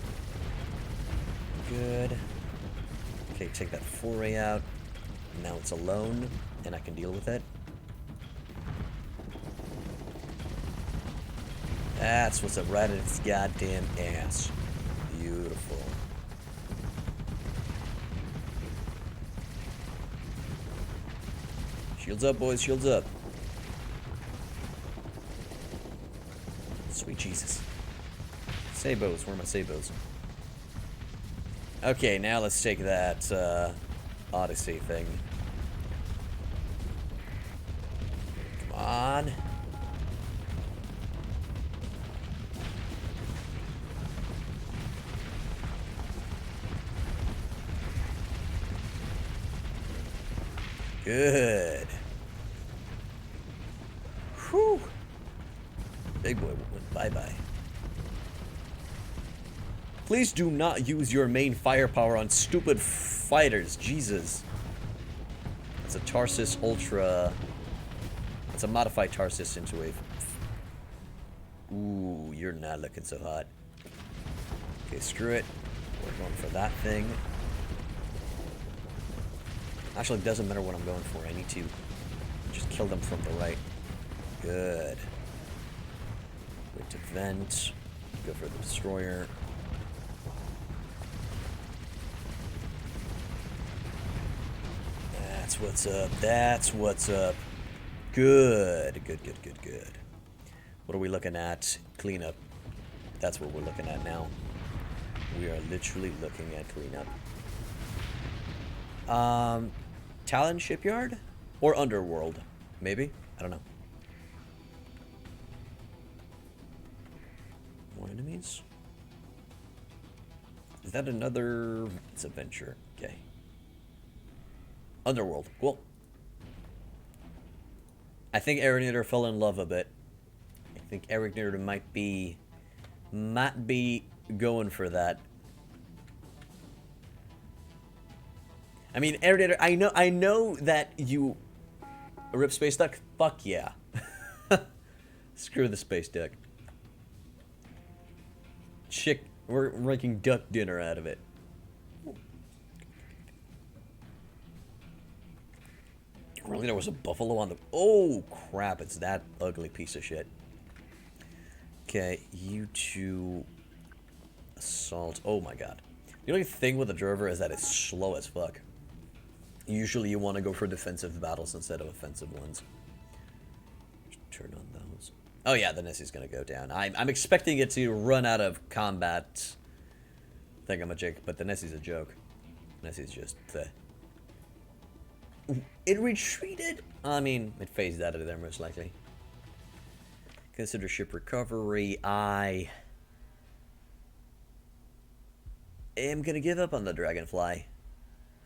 Good. Okay, take that foray out. Now it's alone, and I can deal with it. That's what's up right in its goddamn ass. Beautiful. Shields up, boys, shields up. Sweet Jesus. Sabos, where are my sabos? Okay, now let's take that Odyssey thing. Come on. Good. Whew. Big boy went bye-bye. Please do not use your main firepower on stupid fighters. Jesus. It's a Tarsus Ultra. It's a modified Tarsus into a... Ooh, you're not looking so hot. Okay, screw it. We're going for that thing. Actually, it doesn't matter what I'm going for. I need to just kill them from the right. Good. Wait to vent. Go for the destroyer. That's what's up. That's what's up. Good. Good, good, good, good. What are we looking at? Cleanup. That's what we're looking at now. We are literally looking at cleanup. Talon Shipyard? Or Underworld? Maybe? I don't know. More enemies? Is that another... It's a venture. Okay. Underworld. Cool. I think Aragnator fell in love a bit. I think Aragnator might be going for that. I mean, Aragnator, I know that you... Rip Space Duck? Fuck yeah. Screw the Space Duck. We're making duck dinner out of it. Really, there was a buffalo on the... Oh, crap, it's that ugly piece of shit. Okay, you two... Assault. Oh, my God. The only thing with the Drover is that it's slow as fuck. Usually you want to go for defensive battles instead of offensive ones. Turn on those. Oh, yeah, the Nessie's going to go down. I'm expecting it to run out of combat thingamajig, but the Nessie's a joke. Nessie's just... It retreated? I mean, it phased out of there most likely. Consider ship recovery. I am gonna give up on the Dragonfly.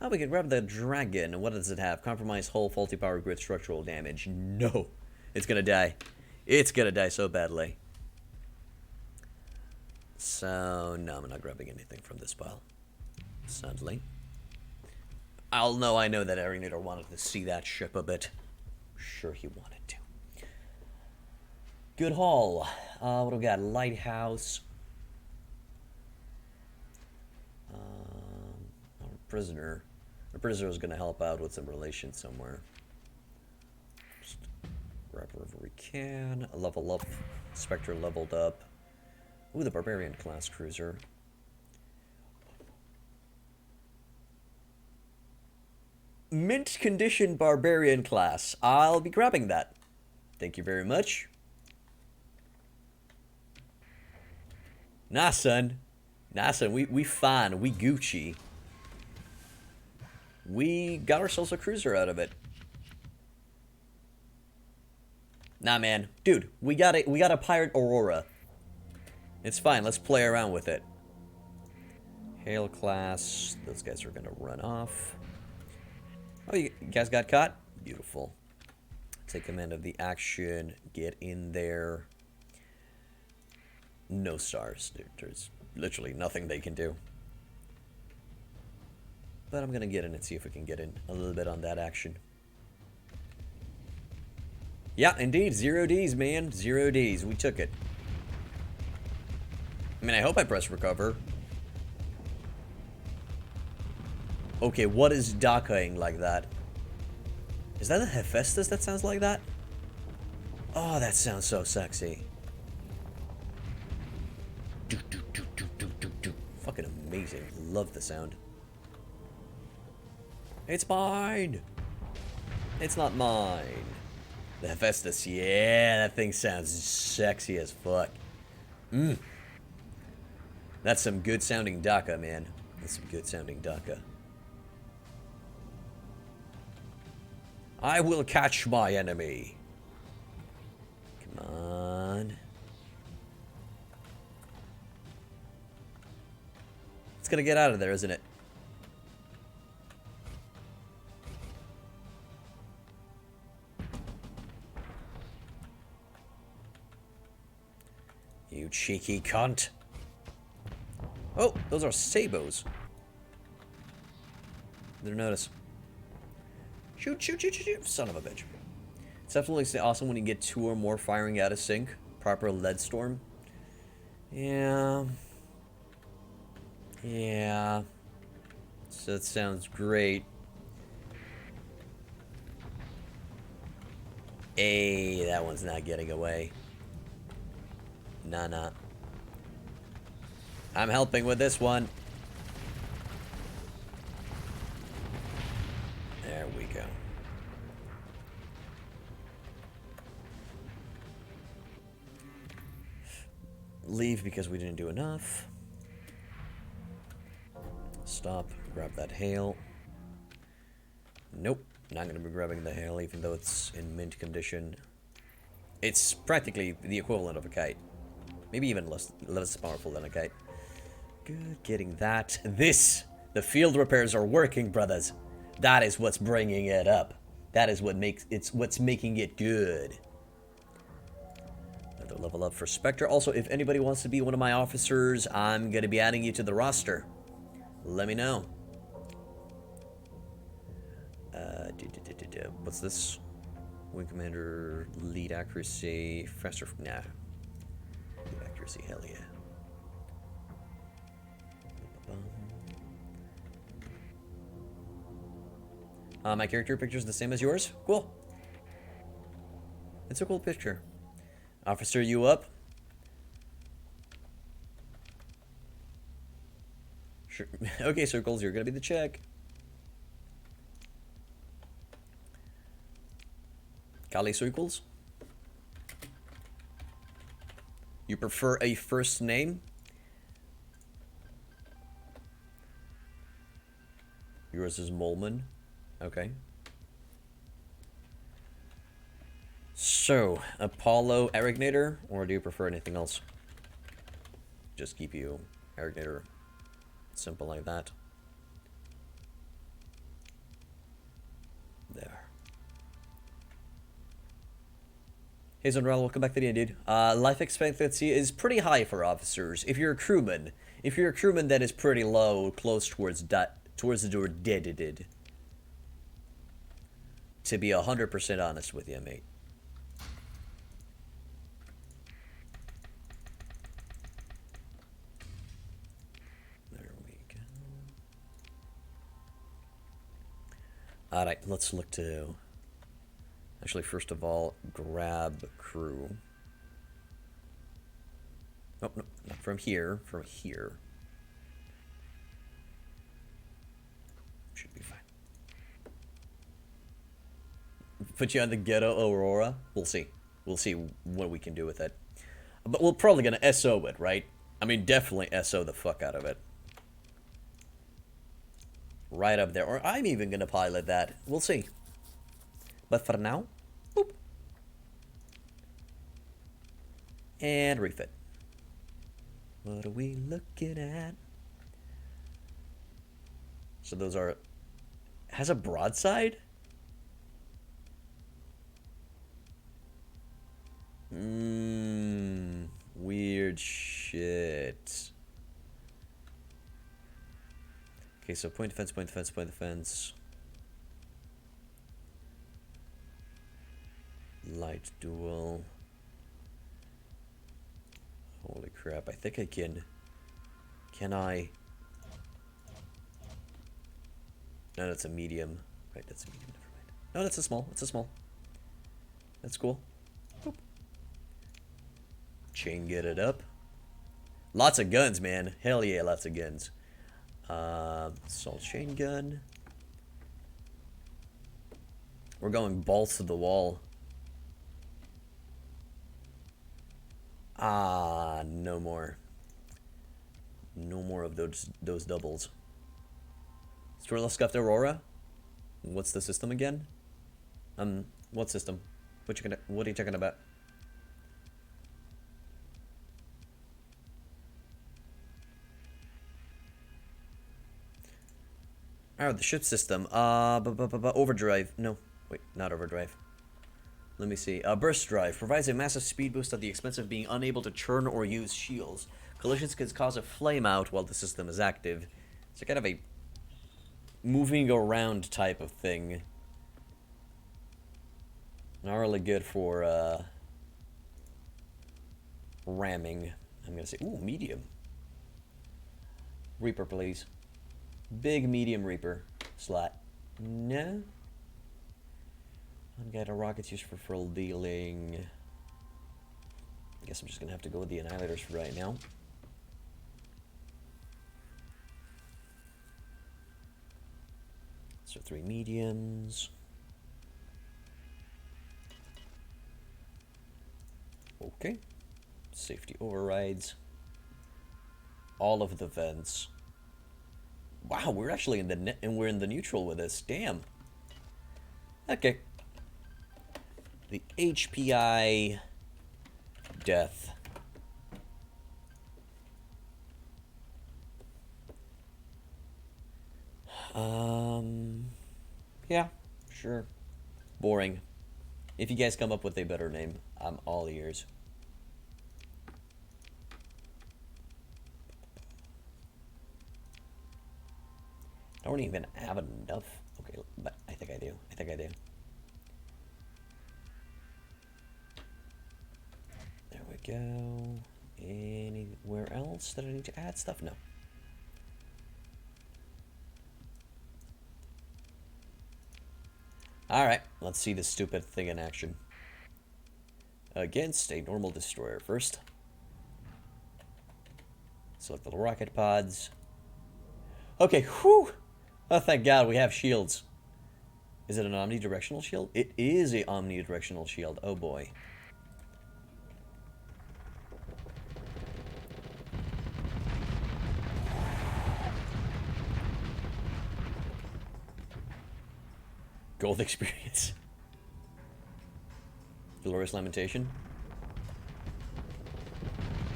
Oh, we can grab the Dragon. What does it have? Compromise hull, faulty power grid, structural damage. No. It's gonna die. It's gonna die so badly. So, no, I'm not grabbing anything from this pile. Sadly. I know that Aragnator wanted to see that ship a bit. Sure he wanted to. Good haul. What do we got? Lighthouse. Our prisoner. Our prisoner is going to help out with some relations somewhere. Just grab wherever we can. A level up. Spectre leveled up. Ooh, the Barbarian class cruiser. Mint condition Barbarian class. I'll be grabbing that. Thank you very much. Nah, son. Nah, son. We fine. We Gucci. We got ourselves a cruiser out of it. Nah, man. Dude, we got a Pirate Aurora. It's fine. Let's play around with it. Hail class. Those guys are going to run off. Oh, you guys got caught? Beautiful. Take command of the action. Get in there. No stars. There's literally nothing they can do. But I'm going to get in and see if we can get in a little bit on that action. Yeah, indeed. 0 Ds, man. 0 Ds. We took it. I mean, I hope I press recover. Okay, what is Dakaing like that? Is that a Hephaestus that sounds like that? Oh, that sounds so sexy. Do, do, do, do, do, do, do. Fucking amazing. Love the sound. It's mine! It's not mine. The Hephaestus, yeah, that thing sounds sexy as fuck. That's some good sounding Daka, man. That's some good sounding Dhaka. I will catch my enemy. Come on. It's gonna get out of there, isn't it? You cheeky cunt. Oh, those are sabos. Didn't notice. Shoot, shoot, shoot, shoot, shoot. Son of a bitch. It's definitely awesome when you get 2 or more firing out of sync. Proper lead storm. Yeah. Yeah. So that sounds great. Hey, that one's not getting away. Nah. I'm helping with this one. There we go. Leave because we didn't do enough. Stop. Grab that hail. Nope. Not going to be grabbing the hail even though it's in mint condition. It's practically the equivalent of a kite. Maybe even less powerful than a kite. Good. Getting that. The field repairs are working, brothers. That is what's bringing it up. That is what's making it good. Another level up for Spectre. Also, if anybody wants to be one of my officers, I'm going to be adding you to the roster. Let me know. What's this? Wing Commander, lead accuracy, faster. Nah. Lead accuracy, hell yeah. My character picture is the same as yours. Cool. It's a cool picture. Officer, you up? Sure. Okay, Circles, you're gonna be the check. Kali Circles? You prefer a first name? Yours is Molman. Okay. So, Apollo Arignator, or do you prefer anything else? Just keep you Arignator. Simple like that. There. Hey Zonral, welcome back to the end, dude. Life expectancy is pretty high for officers. If you're a crewman, that is pretty low, close towards the door dead. To be 100% honest with you, mate. There we go. Alright, let's look to... Actually, first of all, grab crew. Oh, no, not from here, from here. Should be fine. Put you on the Ghetto Aurora? We'll see. We'll see what we can do with it. But we're probably going to SO it, right? I mean, definitely SO the fuck out of it. Right up there. Or I'm even going to pilot that. We'll see. But for now, boop. And refit. What are we looking at? So those are... Has a broadside? Weird shit. Okay, so point defense, point defense, point defense. Light duel. Holy crap, I think I can... Can I... No, that's a medium. Right, that's a medium, never mind. No, that's a small, it's a small. That's cool. Boop. Chain get it up. Lots of guns, man. Hell yeah, lots of guns. Assault chain gun. We're going balls to the wall. Ah, no more. No more of those doubles. Storla scuffed Aurora? What's the system again? What system? What are you talking about? Oh, the ship system. Overdrive. No, wait, not overdrive. Let me see. Burst drive provides a massive speed boost at the expense of being unable to turn or use shields. Collisions can cause a flame out while the system is active. It's kind of a moving around type of thing. Not really good for ramming. I'm gonna say, ooh, medium. Reaper, please. Big medium Reaper slot. No. Unguided rockets used for frill dealing. I guess I'm just gonna have to go with the annihilators for right now. So 3 mediums. Okay. Safety overrides. All of the vents. Wow, we're actually in the we're in the neutral with this. Damn. Okay. The HPI death. Yeah, sure. Boring. If you guys come up with a better name, I'm all ears. I don't even have enough. Okay, but I think I do. I think I do. There we go. Anywhere else that I need to add stuff? No. Alright, let's see this stupid thing in action. Against a normal destroyer first. Select the rocket pods. Okay, whew! Oh, thank God, we have shields. Is it an omnidirectional shield? It is a omnidirectional shield. Oh boy. Gold experience. Glorious Lamentation.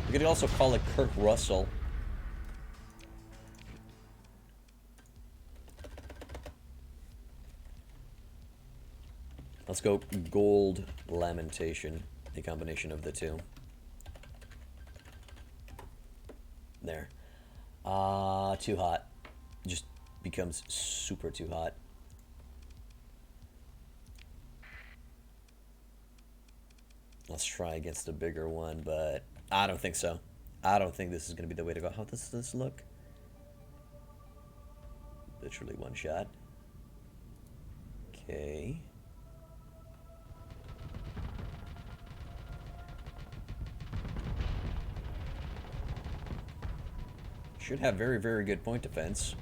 We could also call it Kurt Russell. Let's go Gold Lamentation. The combination of the two. There. Too hot. Just becomes super too hot. Let's try against a bigger one, but I don't think so. I don't think this is going to be the way to go. How does this look? Literally one shot. Okay. Should have very, very good point defense.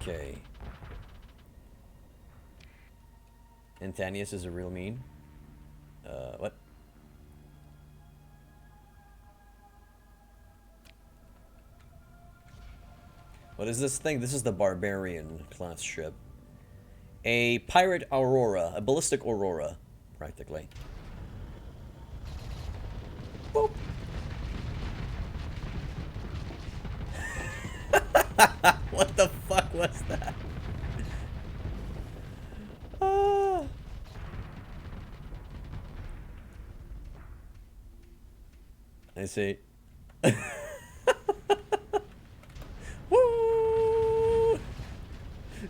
Okay. Anthanius is a real mean. What? What is this thing? This is the Barbarian class ship. A pirate Aurora. A ballistic Aurora, practically. Boop. What the fuck was that? I see. Woo!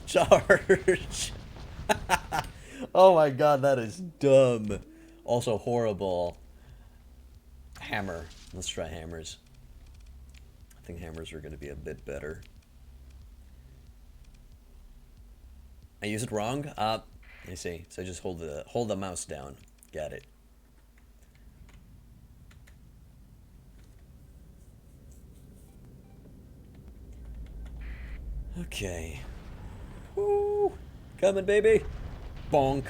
Charge! Oh my god, that is dumb. Also horrible. Hammer. Let's try hammers. I think hammers are going to be a bit better. I use it wrong? I see. So just hold the mouse down. Got it. Okay. Woo! Coming, baby! Bonk.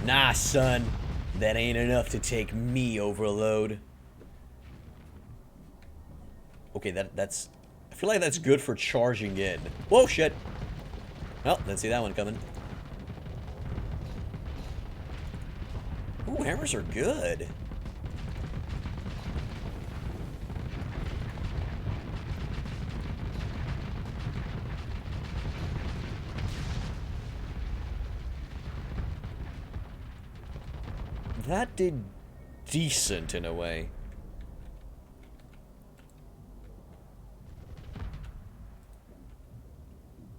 Nah, son. That ain't enough to take me, Overload. Okay, that's... I feel like that's good for charging in. Whoa, shit! Oh, didn't see that one coming. Ooh, hammers are good. That did decent in a way.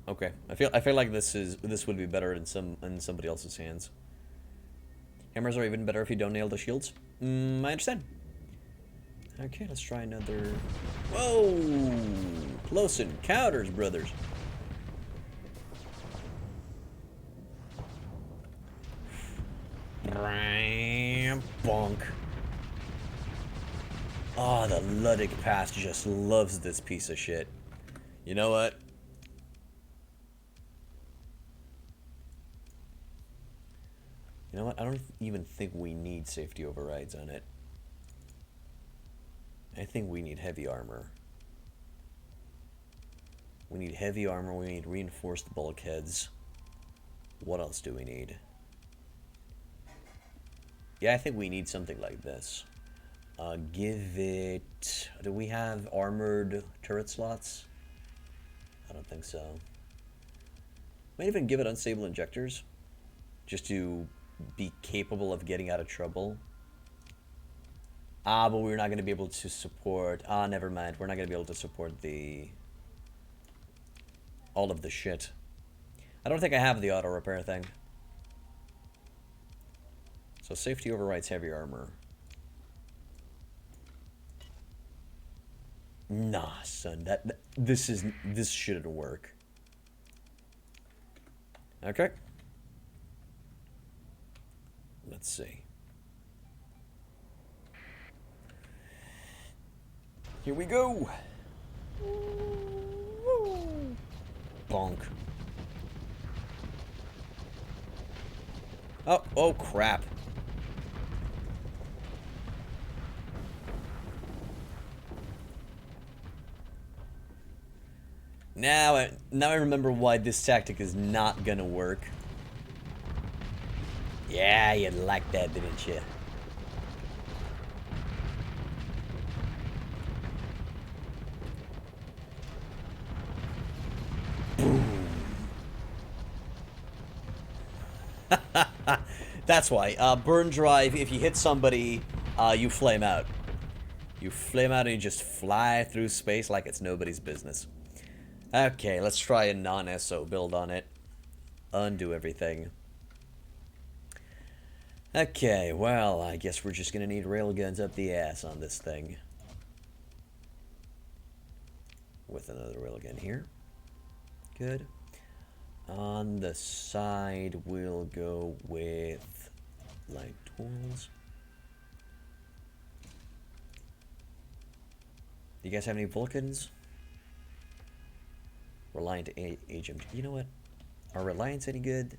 Okay, I feel like this would be better in somebody else's hands. Hammers are even better if you don't nail the shields. I understand. Okay, let's try another. Whoa! Close encounters, brothers. Bonk. Oh, the Luddic Pass just loves this piece of shit. You know what? You know what? I don't even think we need safety overrides on it. I think we need heavy armor. We need heavy armor. We need reinforced bulkheads. What else do we need? Yeah, I think we need something like this. Give it... Do we have armored turret slots? I don't think so. Might even give it unstable injectors. Just to be capable of getting out of trouble. But we're not going to be able to support... never mind. We're not going to be able to support the... all of the shit. I don't think I have the auto repair thing. So safety overrides heavy armor. Nah, son. This shouldn't work. Okay. Let's see. Here we go. Bonk. Oh crap. Now I remember why this tactic is not gonna work. Yeah, you liked that, didn't you? Boom. That's why. Burn drive, if you hit somebody, you flame out. You flame out and you just fly through space like it's nobody's business. Okay, let's try a non-SO build on it. Undo everything. Okay, well, I guess we're just gonna need railguns up the ass on this thing. With another railgun here. Good. On the side, we'll go with light tools. Do you guys have any Vulcans? Reliant agent. You know what? Are Reliants any good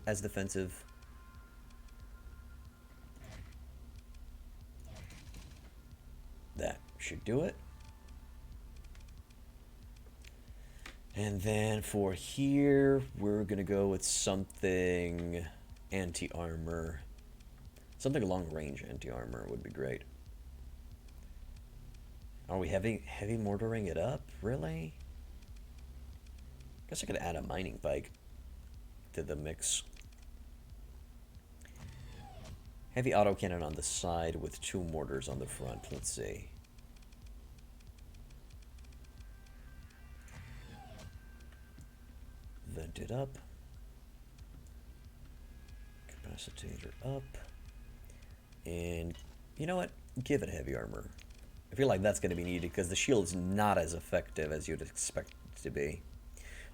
as defensive? That should do it. And then for here, we're gonna go with something anti-armor. Something long-range anti-armor would be great. Are we heavy mortaring it up? Really? Guess I could add a mining pike to the mix. Heavy autocannon on the side with 2 mortars on the front. Let's see. Vent it up. Capacitator up. And you know what? Give it heavy armor. I feel like that's going to be needed because the shield's not as effective as you'd expect it to be.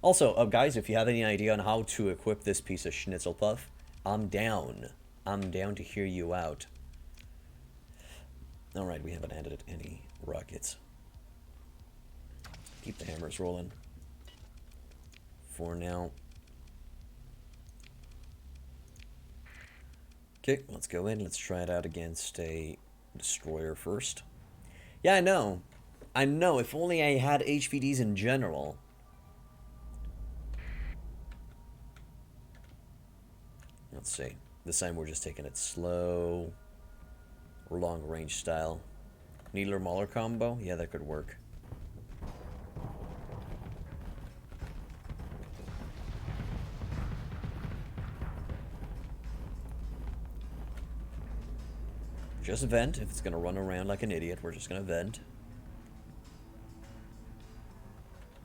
Also, guys, if you have any idea on how to equip this piece of schnitzel puff, I'm down. I'm down to hear you out. Alright, we haven't added any rockets. Keep the hammers rolling. For now. Okay, let's go in. Let's try it out against a destroyer first. Yeah, I know. I know. If only I had HVDs in general. Let's see. This time we're just taking it slow. Long range style. Needler Mauler combo? Yeah, that could work. Just vent. If it's gonna run around like an idiot, we're just gonna vent.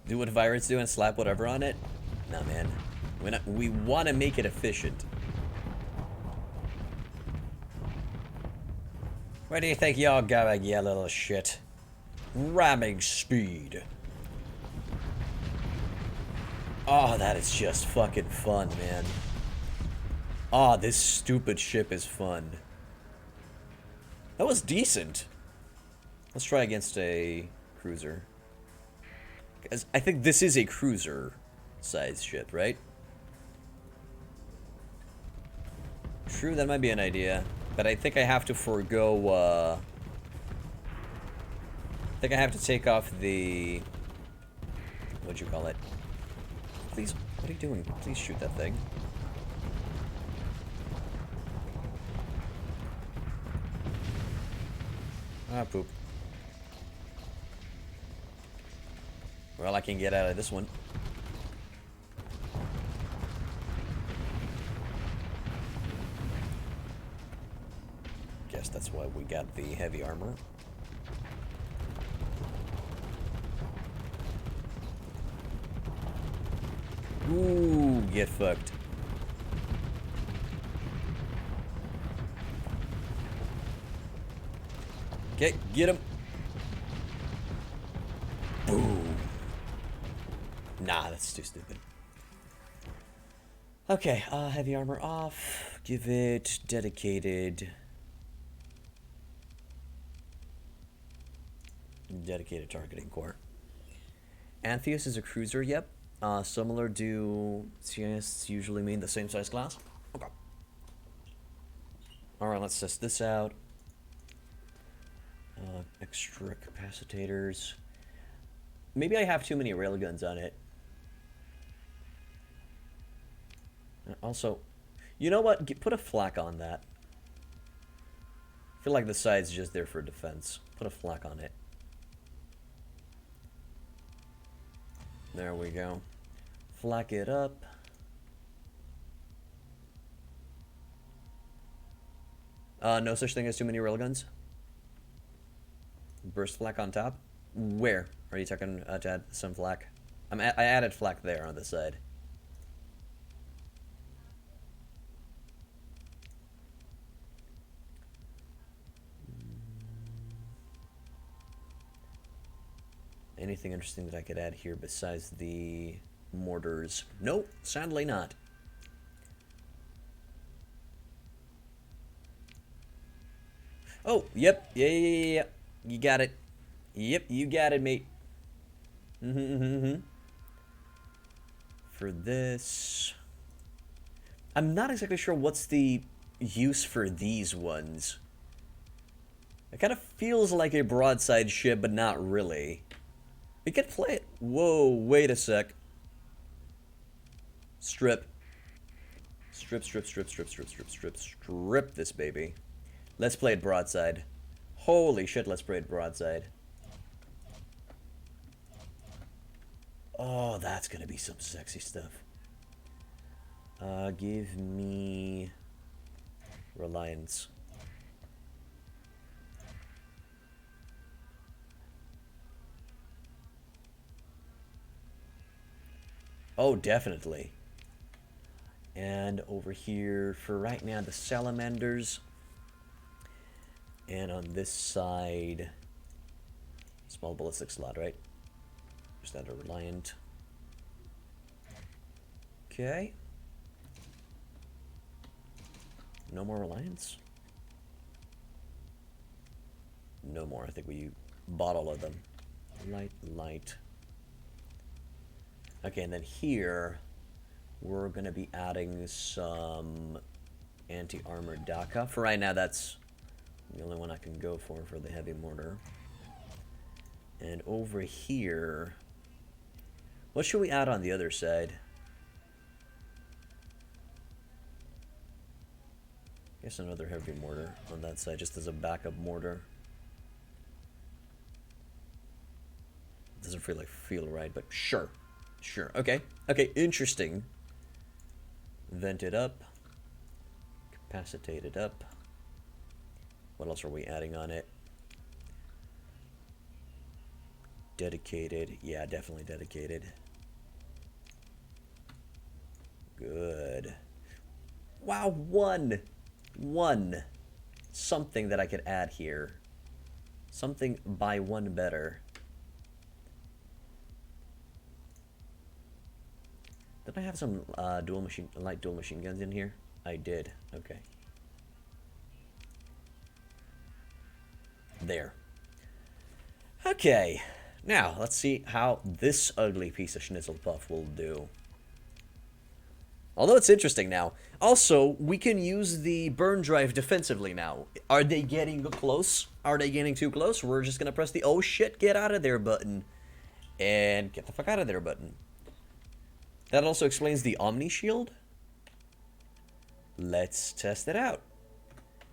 Do what Virus do and slap whatever on it? Nah, man. We want to make it efficient. Where do you think you're going, you little shit? Ramming speed. Oh, that is just fucking fun, man. Oh, this stupid ship is fun. That was decent. Let's try against a cruiser. I think this is a cruiser-sized ship, right? True, that might be an idea. But I think I have to forego, I think I have to take off the... What'd you call it? Please, what are you doing? Please shoot that thing. Ah, poop. Well, I can get out of this one. Guess that's why we got the heavy armor. Ooh, get fucked. Okay, get him. Boom. Nah, that's too stupid. Okay, heavy armor off. Give it dedicated. Dedicated targeting core. Antheus is a cruiser, yep. Similar to CS usually mean the same size class. Okay. Alright, let's test this out. Extra capacitors. Maybe I have too many railguns on it. Also, you know what? Put a flak on that. I feel like the side's just there for defense. Put a flak on it. There we go. Flak it up. No such thing as too many railguns. Burst flak on top. Where are you talking to add some flak? I added flak there on the side. Anything interesting that I could add here besides the mortars? Nope, sadly not. Oh, yep, yeah. You got it. Yep, you got it, mate. For this... I'm not exactly sure what's the use for these ones. It kind of feels like a broadside ship, but not really. We could play it. Whoa, wait a sec. Strip. Strip this baby. Let's play it broadside. Holy shit, let's play it broadside. Oh, that's gonna be some sexy stuff. Give me... Reliance. Oh, definitely. And over here, for right now, the salamanders. And on this side, small ballistic slot, right? Just add a reliant. Okay. No more reliance? no more. I think we bought all of them. Light, light. Okay, and then here, we're going to be adding some anti-armor Daka. For right now, that's the only one I can go for the heavy mortar. And over here, what should we add on the other side? I guess another heavy mortar on that side, just as a backup mortar. Doesn't really feel right, but sure. Sure. Okay. Okay, interesting. Vent it up. Capacitate it up. What else are we adding on it? Dedicated. Yeah, definitely dedicated. Good. Wow, one. Something that I could add here. Something by one better. Did I have some light dual machine guns in here? I did. Okay. There. Okay. Now, let's see how this ugly piece of schnitzel puff will do. Although it's interesting now. Also, we can use the burn drive defensively now. Are they getting close? Are they getting too close? We're just going to press the oh shit, get out of there button. And get the fuck out of there button. That also explains the Omni Shield. Let's test it out.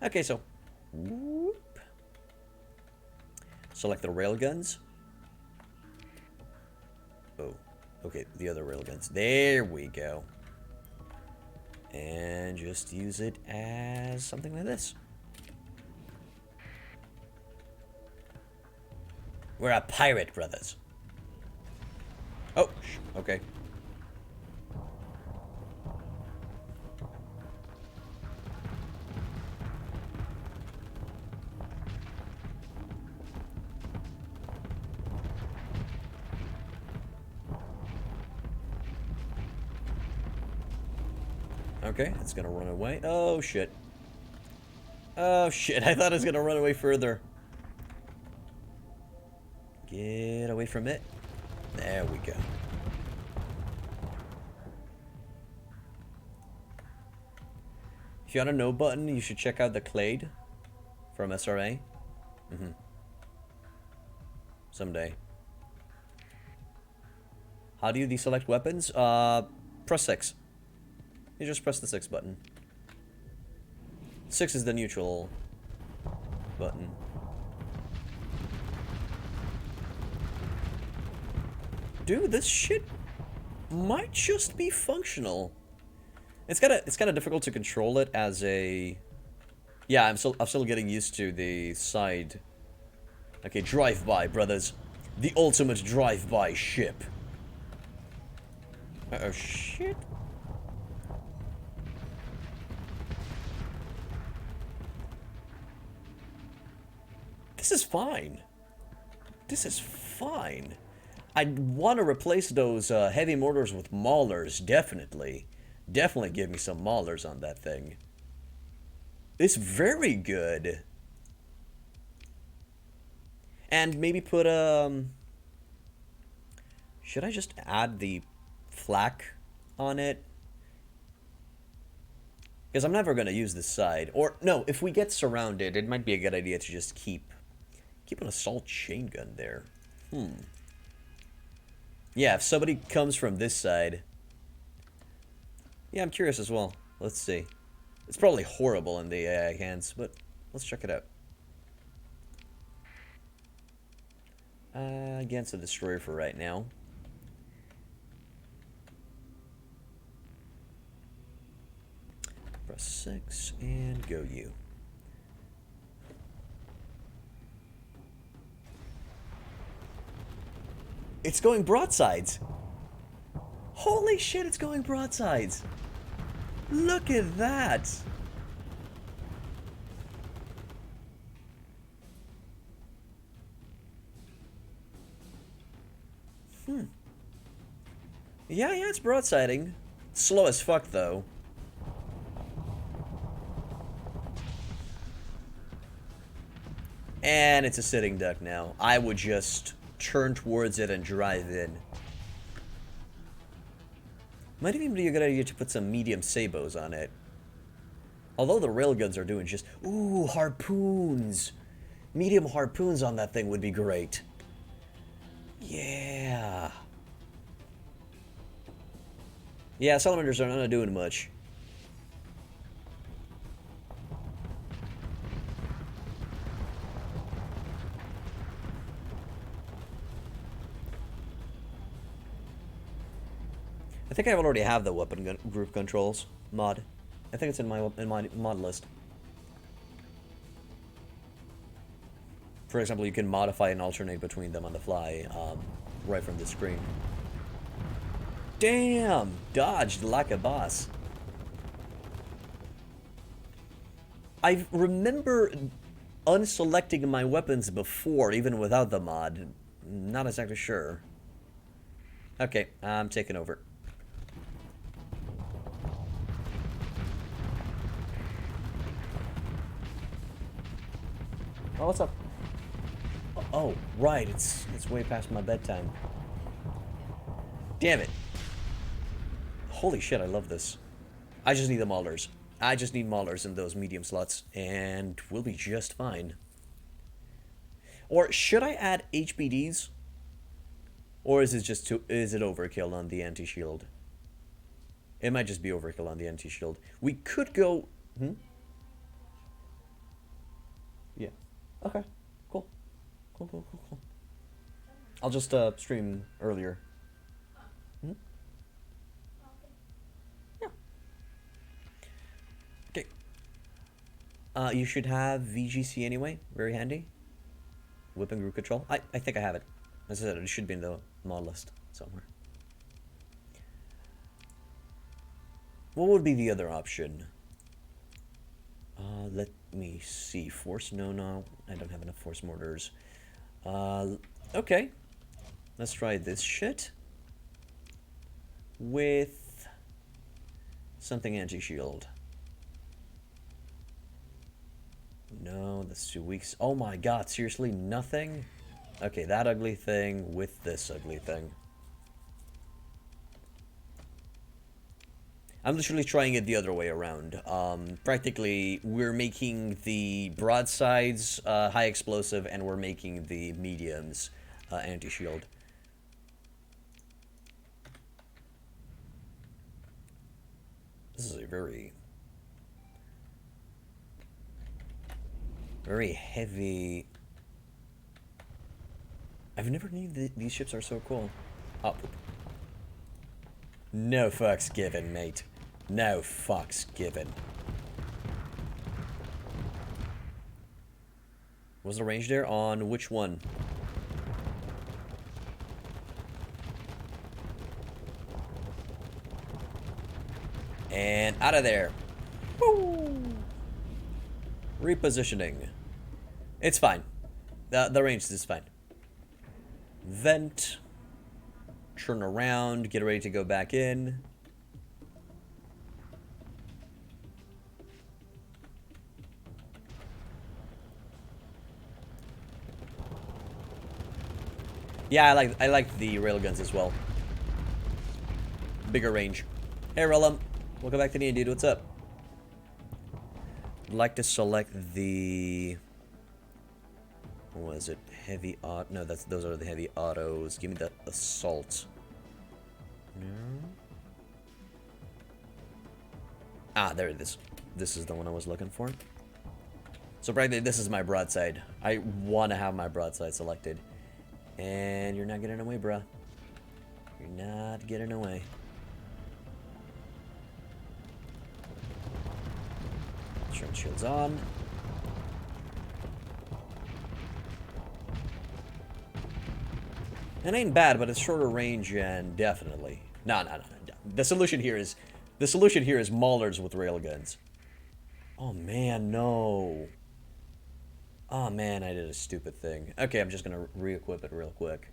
Okay, so whoop. Select the railguns. Oh, okay, the other railguns. There we go. And just use it as something like this. We're a pirate, brothers. Oh, okay. Okay, it's gonna run away. Oh, shit. Oh, shit. I thought it was gonna run away further. Get away from it. There we go. If you want a no button, you should check out the Clade from SRA. Someday. How do you deselect weapons? Press 6. You just press the 6 button. 6 is the neutral button. Dude, this shit might just be functional. It's kind of difficult to control it as a. Yeah, I'm still getting used to the side. Okay, drive-by, brothers. The ultimate drive-by ship. Uh-oh, shit. This is fine. This is fine. I'd want to replace those heavy mortars with maulers, definitely. Definitely give me some maulers on that thing. It's very good. And maybe put should I just add the flak on it? Because I'm never going to use this side. Or, no, if we get surrounded, it might be a good idea to just keep an assault chain gun there. Yeah, if somebody comes from this side. Yeah, I'm curious as well. Let's see. It's probably horrible in the AI hands, but let's check it out. Against the destroyer for right now. Press 6 and go you. It's going broadsides. Holy shit, it's going broadsides. Look at that. Yeah, it's broadsiding. Slow as fuck, though. And it's a sitting duck now. I would just turn towards it and drive in. Might even be a good idea to put some medium sabos on it. Although the railguns are doing just... Ooh, harpoons! Medium harpoons on that thing would be great. Yeah. Yeah, salamanders are not doing much. I think I already have the weapon group controls mod. I think it's in my mod list. For example, you can modify and alternate between them on the fly, right from the screen. Damn! Dodged like a boss. I remember unselecting my weapons before, even without the mod. Not exactly sure. Okay, I'm taking over. Oh, what's up? Oh, right, it's way past my bedtime. Damn it. Holy shit, I love this. I just need the maulers. I just need maulers in those medium slots, and we'll be just fine. Or should I add HBDs? Or is it just is it overkill on the anti-shield? It might just be overkill on the anti-shield. We could go... Yeah. Okay. Cool. Cool. I'll just stream earlier. Yeah. Okay. You should have VGC anyway. Very handy. Whipping group control. I think I have it. As I said, it should be in the mod list somewhere. What would be the other option? Let me see. Force? No. I don't have enough force mortars. Okay. Let's try this shit. With something anti-shield. No, that's too weak. Oh my god, seriously? Nothing? Okay, that ugly thing with this ugly thing. I'm literally trying it the other way around. Practically, we're making the broadsides high explosive, and we're making the mediums anti-shield. This is a very heavy... I've never knew that these ships are so cool. Oh. No fucks given, mate. No fucks given. Was the range there on which one? And out of there. Woo! Repositioning. It's fine. The range is fine. Vent. Turn around. Get ready to go back in. Yeah, I like the railguns as well. Bigger range. Hey, Relum. Welcome back to the dude. What's up? I'd like to select the... What was it? Heavy auto... No, those are the heavy autos. Give me the assault. No. Ah, there it is. This is the one I was looking for. So practically, this is my broadside. I want to have my broadside selected. And you're not getting away, bruh. You're not getting away. Turn shields on. It ain't bad, but it's shorter range and definitely... No. The solution here is maulers with railguns. Oh man, no. Oh man, I did a stupid thing. Okay, I'm just gonna re-equip it real quick.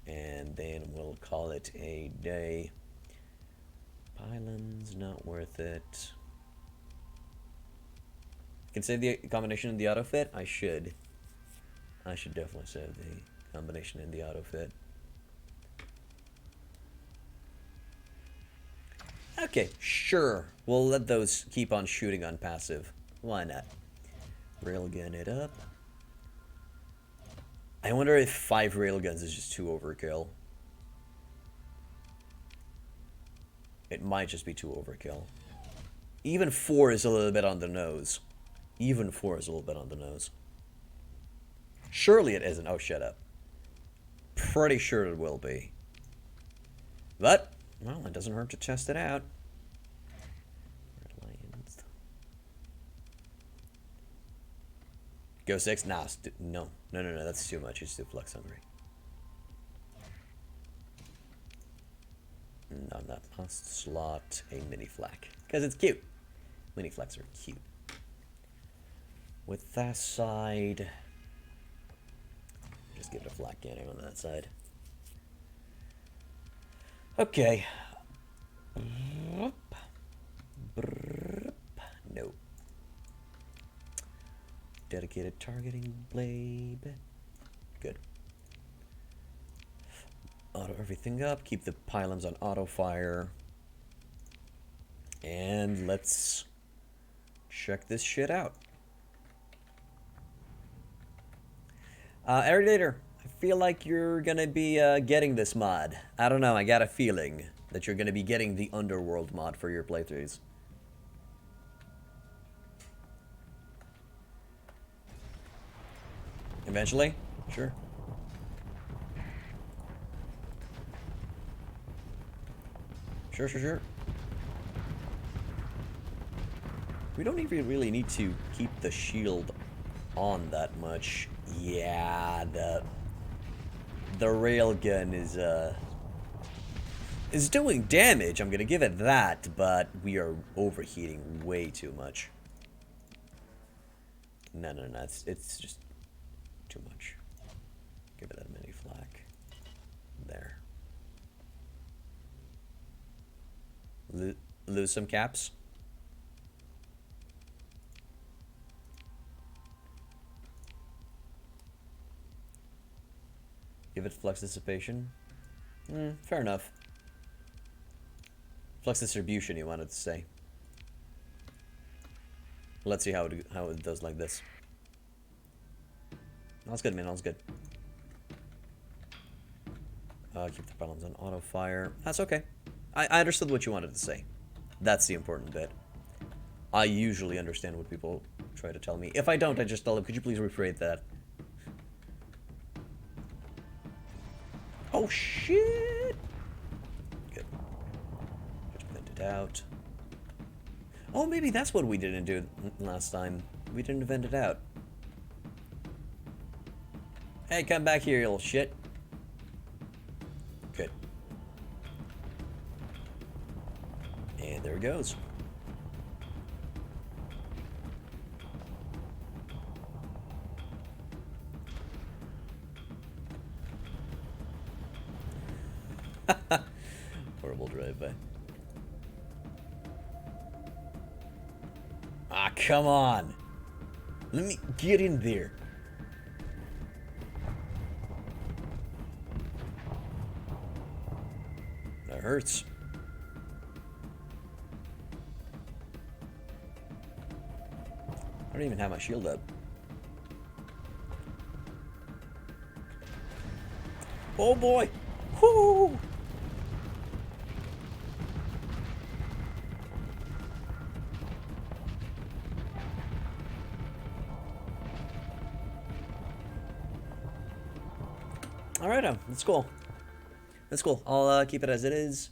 And then we'll call it a day. Pylons, not worth it. I can save the combination of the auto fit? I should. I should definitely save the combination in the auto fit. Okay, sure. We'll let those keep on shooting on passive. Why not? Railgun it up. I wonder if 5 railguns is just too overkill. It might just be too overkill. Even 4 is a little bit on the nose. Even 4 is a little bit on the nose. Surely it isn't. Oh, shut up. Pretty sure it will be. But, well, it doesn't hurt to test it out. Go 6? Nah, no. No, that's too much. He's too flex hungry. On that last slot, a mini flak. Because it's cute. Mini flaks are cute. With that side, just give it a flak cannon on that side. Okay. No. Dedicated targeting blade. Good. Auto everything up. Keep the pylons on auto fire. And let's check this shit out. Aerodator, I feel like you're gonna be getting this mod. I don't know, I got a feeling that you're gonna be getting the Underworld mod for your playthroughs. Eventually? Sure. Sure. We don't even really need to keep the shield on that much. Yeah, the railgun is doing damage. I'm gonna give it that, but we are overheating way too much. No, it's just too much. Give it a mini flak. There. Lose some caps. Give it flux dissipation. Fair enough. Flux distribution, you wanted to say. Let's see how it does like this. That's good, man. That's good. Keep the pylons on auto fire. That's okay. I understood what you wanted to say. That's the important bit. I usually understand what people try to tell me. If I don't, I just tell them, could you please rephrase that? Oh, shit! Good. Just vent it out. Oh, maybe that's what we didn't do last time. We didn't vent it out. Hey, come back here, you little shit. Good. And there it goes. Horrible drive-by. Ah, come on. Let me get in there. That hurts. I don't even have my shield up. Oh boy. Whoo! Alright, that's cool. That's cool. I'll keep it as it is.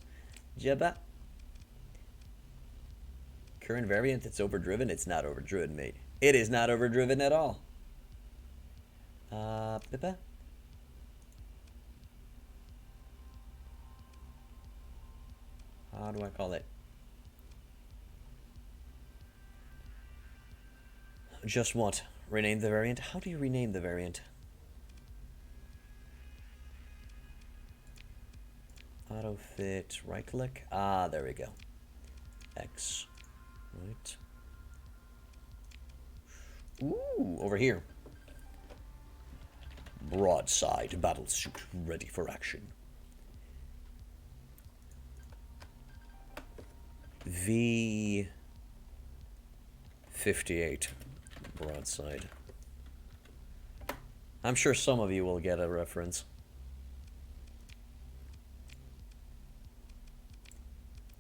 Jabba. Current variant, it's overdriven. It's not overdriven, mate. It is not overdriven at all. Pippa? How do I call it? Just what? Rename the variant? How do you rename the variant? Auto fit, right click. Ah, there we go. X. Right. Ooh, over here. Broadside battlesuit ready for action. V58 broadside. I'm sure some of you will get a reference.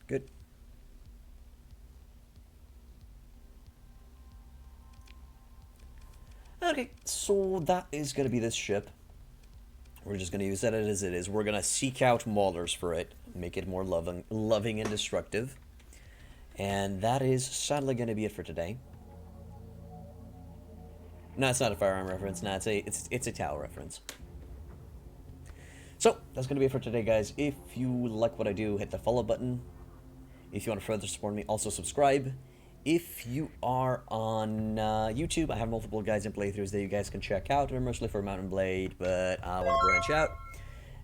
Good. Okay, so that is going to be this ship. We're just going to use that as it is. We're going to seek out maulers for it, make it more loving and destructive. And that is sadly going to be it for today. No, it's not a firearm reference. No, it's a Tau reference. So, that's going to be it for today, guys. If you like what I do, hit the follow button. If you want to further support me, also subscribe. If you are on YouTube, I have multiple guides and playthroughs that you guys can check out. They're mostly for Mountain Blade, but I want to branch out.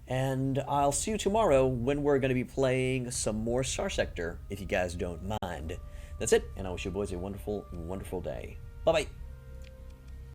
And I'll see you tomorrow when we're going to be playing some more Starsector, if you guys don't mind. That's it, and I wish you boys a wonderful, wonderful day. Bye-bye.